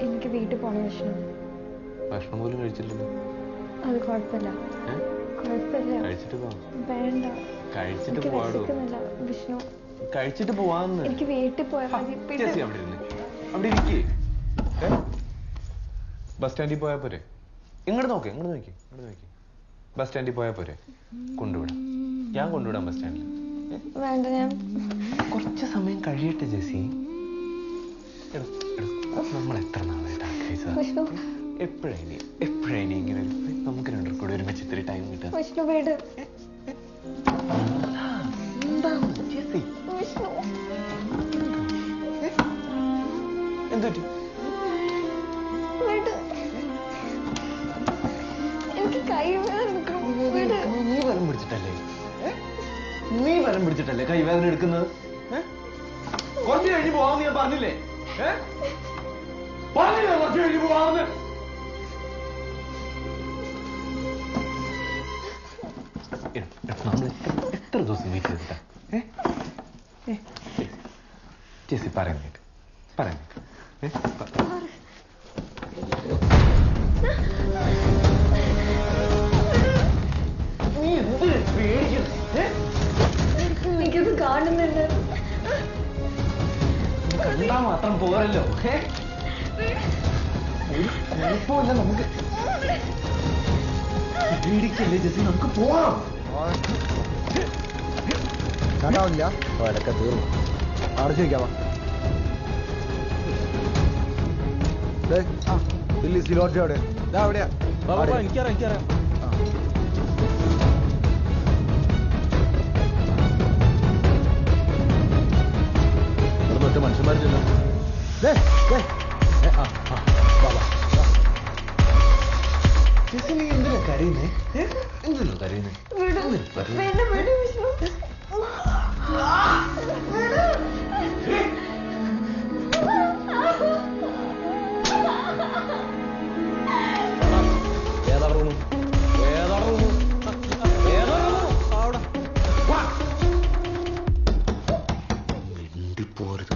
എനിക്ക് വീട്ടിൽ പോണം വിഷ്ണു.
ഭക്ഷണം പോലും കഴിച്ചില്ലല്ലോ.
അത് കുഴപ്പമില്ല. കുഴപ്പമില്ല.
കഴിച്ചിട്ട് പോവാം.
വേണ്ട.
കഴിച്ചിട്ട്
എനിക്ക്
പോവാടോ.
വിശക്കുന്നില്ല, വിഷ്ണു.
കഴിച്ചിട്ട് പോവാന്ന്.
എനിക്ക് വീട്ടിൽ പോയാൽ മതി.
ചേച്ചി അവിടെ ഇരുന്ന് അവിടെ ഇരിക്കേ. ബസ് സ്റ്റാൻഡിൽ പോയാ പോരെ? ഇങ്ങോട്ട് നോക്കി ബസ് സ്റ്റാൻഡിൽ പോയാ പോരെ? കൊണ്ടുവിടാം, ഞാൻ കൊണ്ടുവിടാം ബസ് സ്റ്റാൻഡിൽ.
വേണ്ട, ഞാൻ
കുറച്ച് സമയം കഴിയട്ടെ ജെസി. നമ്മൾ എത്ര നാളായിട്ട് ആഗ്രഹിച്ചതാ. എപ്പോഴായി ഇങ്ങനെ നമുക്ക് രണ്ടു കൂടെ ഒരുമിച്ച് ഇത്തിരി ടൈം കിട്ടാം.
വിഷ്ണു വീട്.
എന്തുപറ്റി?
എനിക്ക് കൈ
നീ വരം പിടിച്ചിട്ടല്ലേ കൈവേദന എടുക്കുന്നത്? കുറച്ച് കഴിഞ്ഞ് പോവാന്ന് ഞാൻ പറഞ്ഞില്ലേ? കുറച്ച് കഴിഞ്ഞ് പോവാന്ന്. നമ്മൾ എത്ര ദിവസം വെയിറ്റ് ചെയ്തിട്ടാ? ചേച്ചി പറയുന്നേക്ക് നീ എന്തിനാ പേടിക്കുന്നത്?
എനിക്കത് കാണുന്നുണ്ട്.
കണ്ടാ മാത്രം പോരല്ലോ. കുഴപ്പമില്ല, നമുക്ക് പേടിക്കല്ലേ ജെസി, നമുക്ക് പോവാം.
കണ്ടാവില്ല അതൊക്കെ തീർന്നു. അവിടെ ചോദിക്കാവാ. സിലോട്ടി അവിടെ അവിടെയാ.
എനിക്കറിയാം.
മനുഷ്യന്മാരില്ലല്ലോ.
നീ എന്തിനാ കരയുന്നേ? കരയുന്നേ? പോരുത്.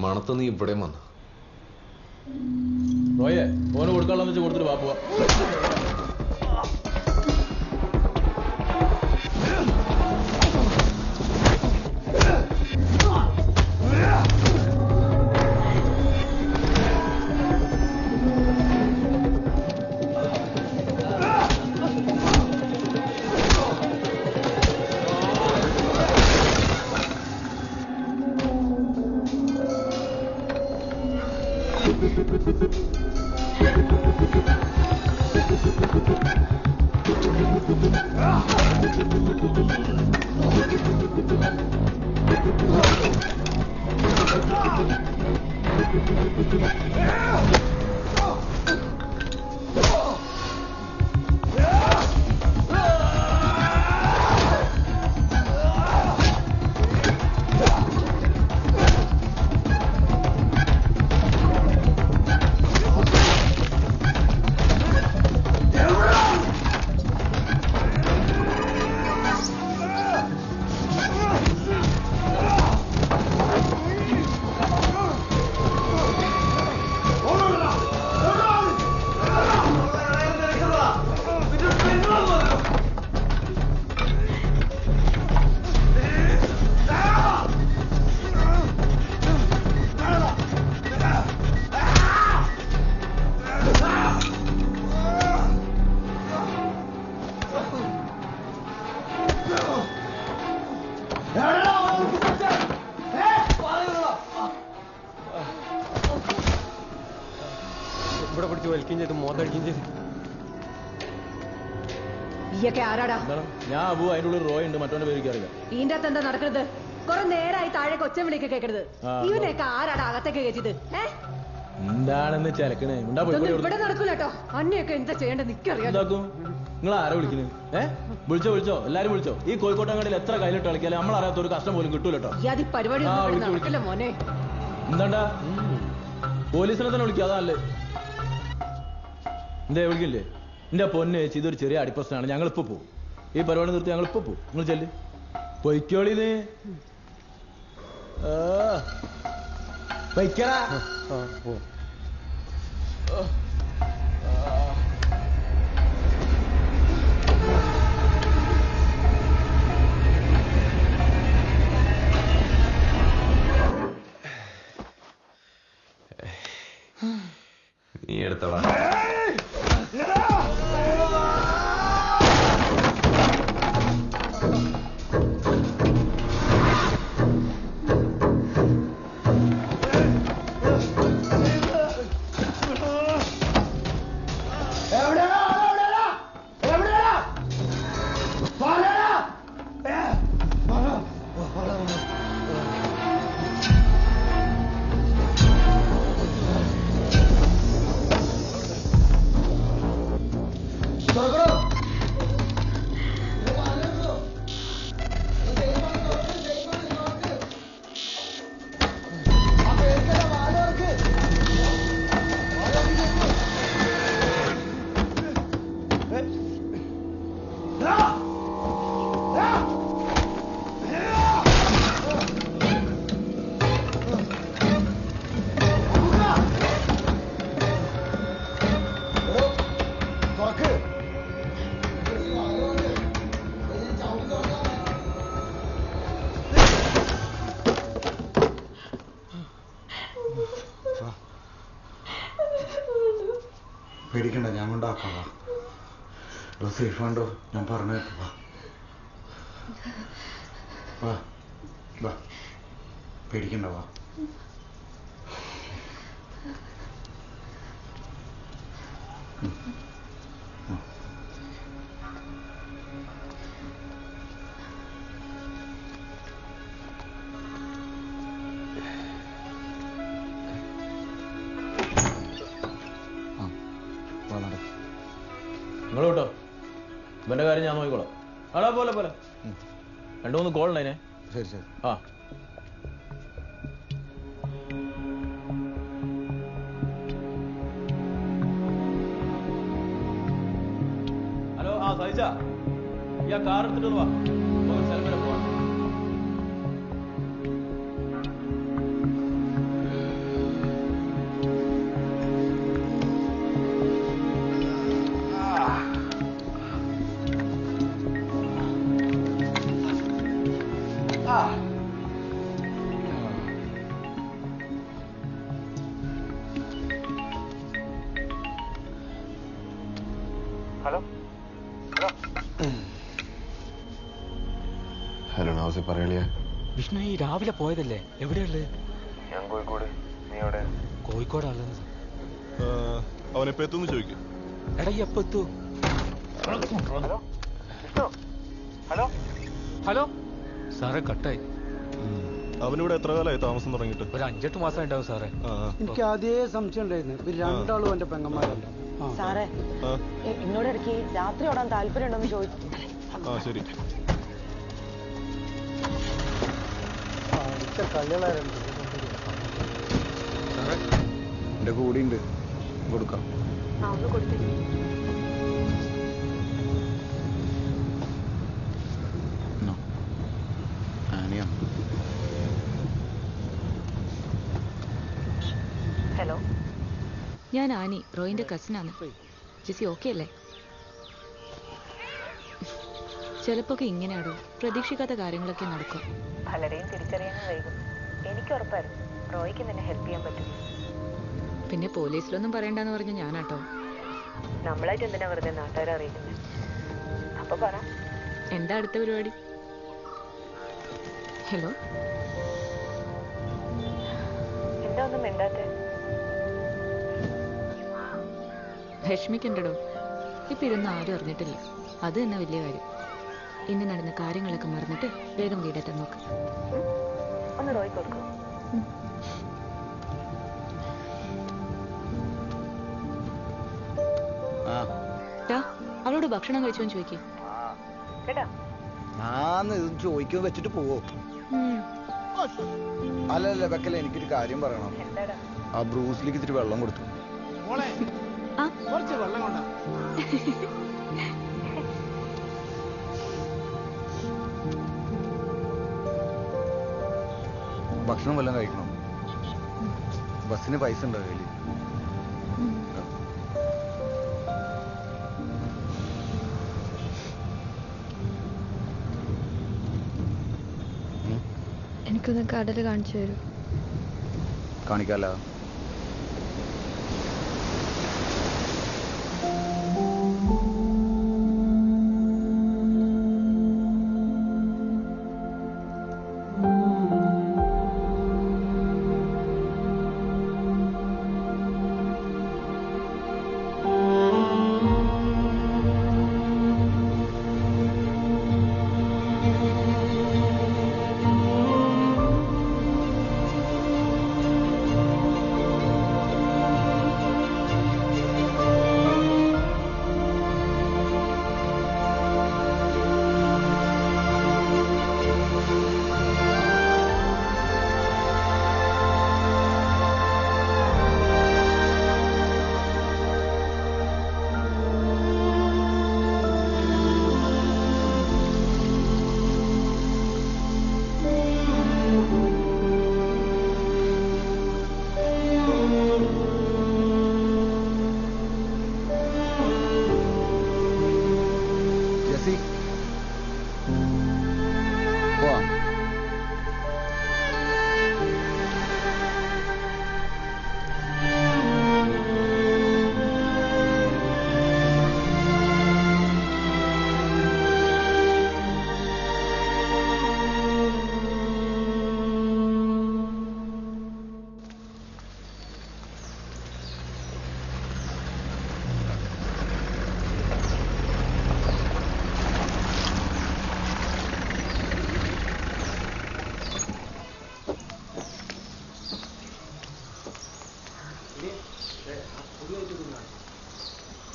മണത്ത് നീ ഇവിടെ വന്ന
റോയെ ഓന് കൊടുക്കാനുള്ള വെച്ച് കൊടുത്തിട്ട് വാ പോവാ.
ഇവിടെ പിടിച്ച് വലിക്കുകയും ചെയ്ത് മോത്തടിക്കുകയും ചെയ്ത്.
ഈയൊക്കെ ആരാടാ?
ഞാൻ അബു, അതിൻ്റെ ഉള്ളിൽ റോയ് ഉണ്ട്, മറ്റോന്റെ പേര് അറിയില്ല.
ഇതിന്റെ അകത്ത് എന്താ നടക്കുന്നത്? കുറെ നേരമായി താഴെ കൊച്ചൻ വിളിയൊക്കെ കേൾക്കരുത്. ഇവനെയൊക്കെ ആരാടാ അകത്തേക്ക് കയറ്റിയത്?
എന്താണെന്ന് ചിലക്കണേ
ഇവിടെ നടക്കൂല കേട്ടോ. അന്നെയൊക്കെ എന്താ ചെയ്യേണ്ടത് നിക്കറിയാം.
നിങ്ങൾ ആരാ വിളിക്കുന്നത്? വിളിച്ചോ എല്ലാരും വിളിച്ചോ. ഈ കോഴിക്കോട്ടങ്ങാടിയിൽ എത്ര കയ്യിലിട്ട് കളിക്കാലും നമ്മളറിയാത്ത ഒരു കഷ്ടം പോലും കിട്ടൂല കേട്ടോ.
പരിപാടി നടക്കില്ല മോനെ.
എന്താണ്ടാ പോലീസിനെ തന്നെ വിളിക്കുക, അതല്ലേ? എന്തേ വിളിക്കില്ലേ? എന്റെ പൊന്ന് ചേച്ചി, ഇതൊരു ചെറിയ അടിപ്രശ്നമാണ്. ഞങ്ങളിപ്പോ പോകും. ഈ പരിപാടി നിർത്തി ഞങ്ങളിപ്പോ പോകും. നിങ്ങൾ ചെല്ല് പൊയ്ക്കോളിന്ന്. പൊയ്ക്കടാ.
നീ എടുത്തടാ.
പേടിക്കണ്ട, ഞാൻ കൊണ്ടാക്കാം. സേഫ് ആണ്ടോ? ഞാൻ പറഞ്ഞു വാ, പേടിക്കണ്ട, വാ.
നിങ്ങൾ കേട്ടോ, ഇവന്റെ കാര്യം ഞാൻ നോക്കിക്കോളാം. ആടാ പോലെ 2-3 കോൾ ഉണ്ടായിനെ.
ശരി.
ഹലോ, സഹിച്ച ഈ കാർ എടുത്തിട്ട് വാ, സ്ഥലം വരെ പോവാ.
ഹലോ നൗസി, പറയളിയാ.
വിഷ്ണു ഈ രാവിലെ പോയതല്ലേ? എവിടെയുള്ളത്?
ഞാൻ കോഴിക്കോട്. നീ എവിടെ?
കോഴിക്കോടാണുള്ളത്.
അവനെപ്പോ എത്തുന്നു ചോദിക്കും.
എടാ എപ്പോ എത്തൂ? ഹലോ സാറേ, കട്ടായി.
അവനിവിടെ എത്ര കാലമായി താമസം തുടങ്ങിയിട്ട്?
ഒരു 5-8 മാസം ഉണ്ടാവും സാറേ.
എനിക്ക് ആദ്യേ സംശയം ഉണ്ടായിരുന്നു, ഇവർ രണ്ടാളും എന്റെ പെങ്ങന്മാരല്ല.
സാറേ, എന്നോട് ഇടയ്ക്ക് രാത്രി ഓടാൻ താല്പര്യം ഉണ്ടെന്ന് ചോദിച്ചു.
ശരി.
എന്റെ കൂടിയുണ്ട്, കൊടുക്കാം.
ഹലോ, ഞാൻ ആനി, റോയിന്റെ കസിനാണ്. ജിസി ഓക്കെ അല്ലേ? ചിലപ്പോഴൊക്കെ ഇങ്ങനെയാടോ, പ്രതീക്ഷിക്കാത്ത കാര്യങ്ങളൊക്കെ നടക്കും.
പലരെയും തിരിച്ചറിയാനും വൈകും. എനിക്ക് ഉറപ്പായിരുന്നു റോയ്ക്ക് നിന്നെ ഹെൽപ്പ് ചെയ്യാൻ പറ്റും.
പിന്നെ പോലീസിലൊന്നും പറയണ്ടെന്ന് പറഞ്ഞ ഞാനാട്ടോ.
നമ്മളായിട്ട് എന്തിനാ വെറുതെ നാട്ടുകാരെ അറിയിക്കുന്നത്? അപ്പൊ പറ,
എന്താ അടുത്ത പരിപാടി? ഹലോ,
എന്താ ഒന്നും മിണ്ടാത്തെ?
വിഷമിക്കണ്ടടോ, ഇപ്പൊ ഇതൊന്നും ആരും അറിഞ്ഞിട്ടില്ല. അത് തന്നെ വലിയ കാര്യം. ഇന്ന് നടന്ന കാര്യങ്ങളൊക്കെ മറന്നിട്ട് വേഗം വീടെത്താൻ നോക്ക്.
ഒന്ന് റോയ് കൊടുക്കും.
അവളോട് ഭക്ഷണം കഴിച്ചോന്ന് ചോദിക്കും കേട്ടോ.
ഞാൻ ഇത് ചോദിക്കുന്നത് വെച്ചിട്ട് പോവോ? അല്ലല്ല വെക്കല, എനിക്കൊരു കാര്യം പറയണം. ആ ബ്രൂസിലേക്ക് ഇത്തിരി വെള്ളം കൊടുത്തു.
കുറച്ച് വെള്ളം കൊണ്ടാ.
ഭക്ഷണം വല്ലതും കഴിക്കണം. ബസ്സിന് പൈസ ഉണ്ടോ കയ്യിൽ?
എനിക്കൊന്ന് കടൽ കാണിച്ചു തരൂ.
കാണിക്കാലോ.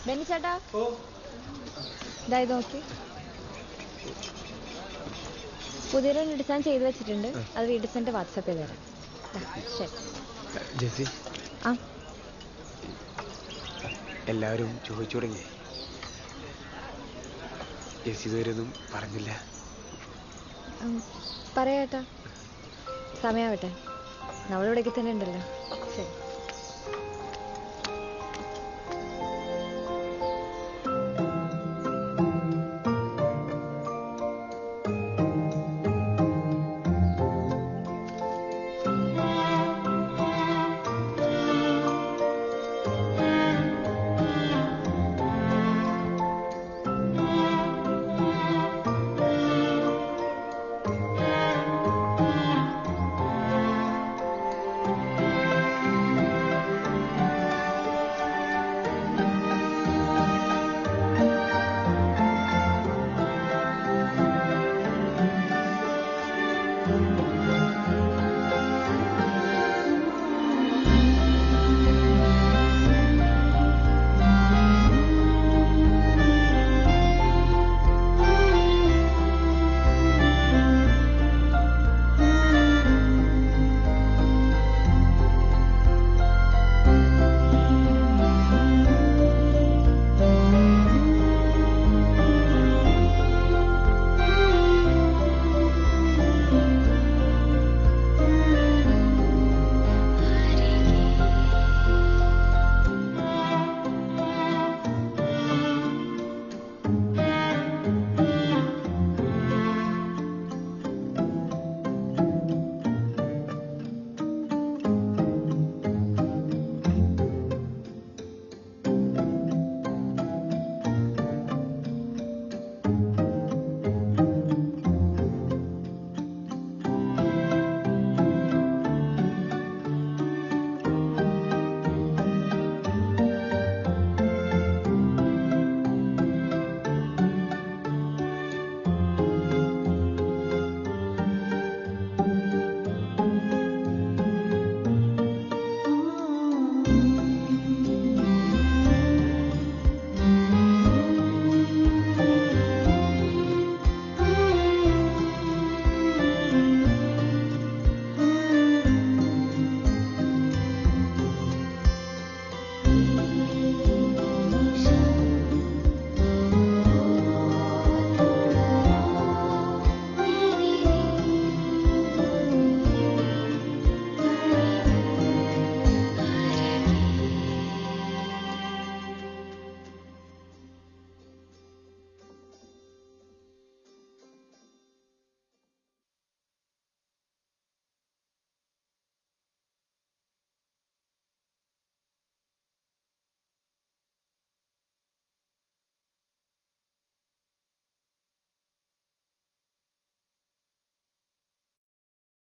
ബെന്നി ചേട്ടാ, ഇത് നോക്കി. പുതിയൊരു ഡിസൈൻ ചെയ്ത് വെച്ചിട്ടുണ്ട്. അത് വീട്ടിൽ സെന്റ് വാട്സാപ്പ് ചെയ്ത് തരാം. ശരി
ജെസി.
ആ
എല്ലാവരും ചോദിച്ചു തുടങ്ങി. ജെസി ഇതുവരെയൊന്നും പറഞ്ഞില്ല.
പറയാട്ടാ, സമയാവട്ടെ. നമ്മളിവിടേക്ക് തന്നെ ഉണ്ടല്ലോ. ശരി.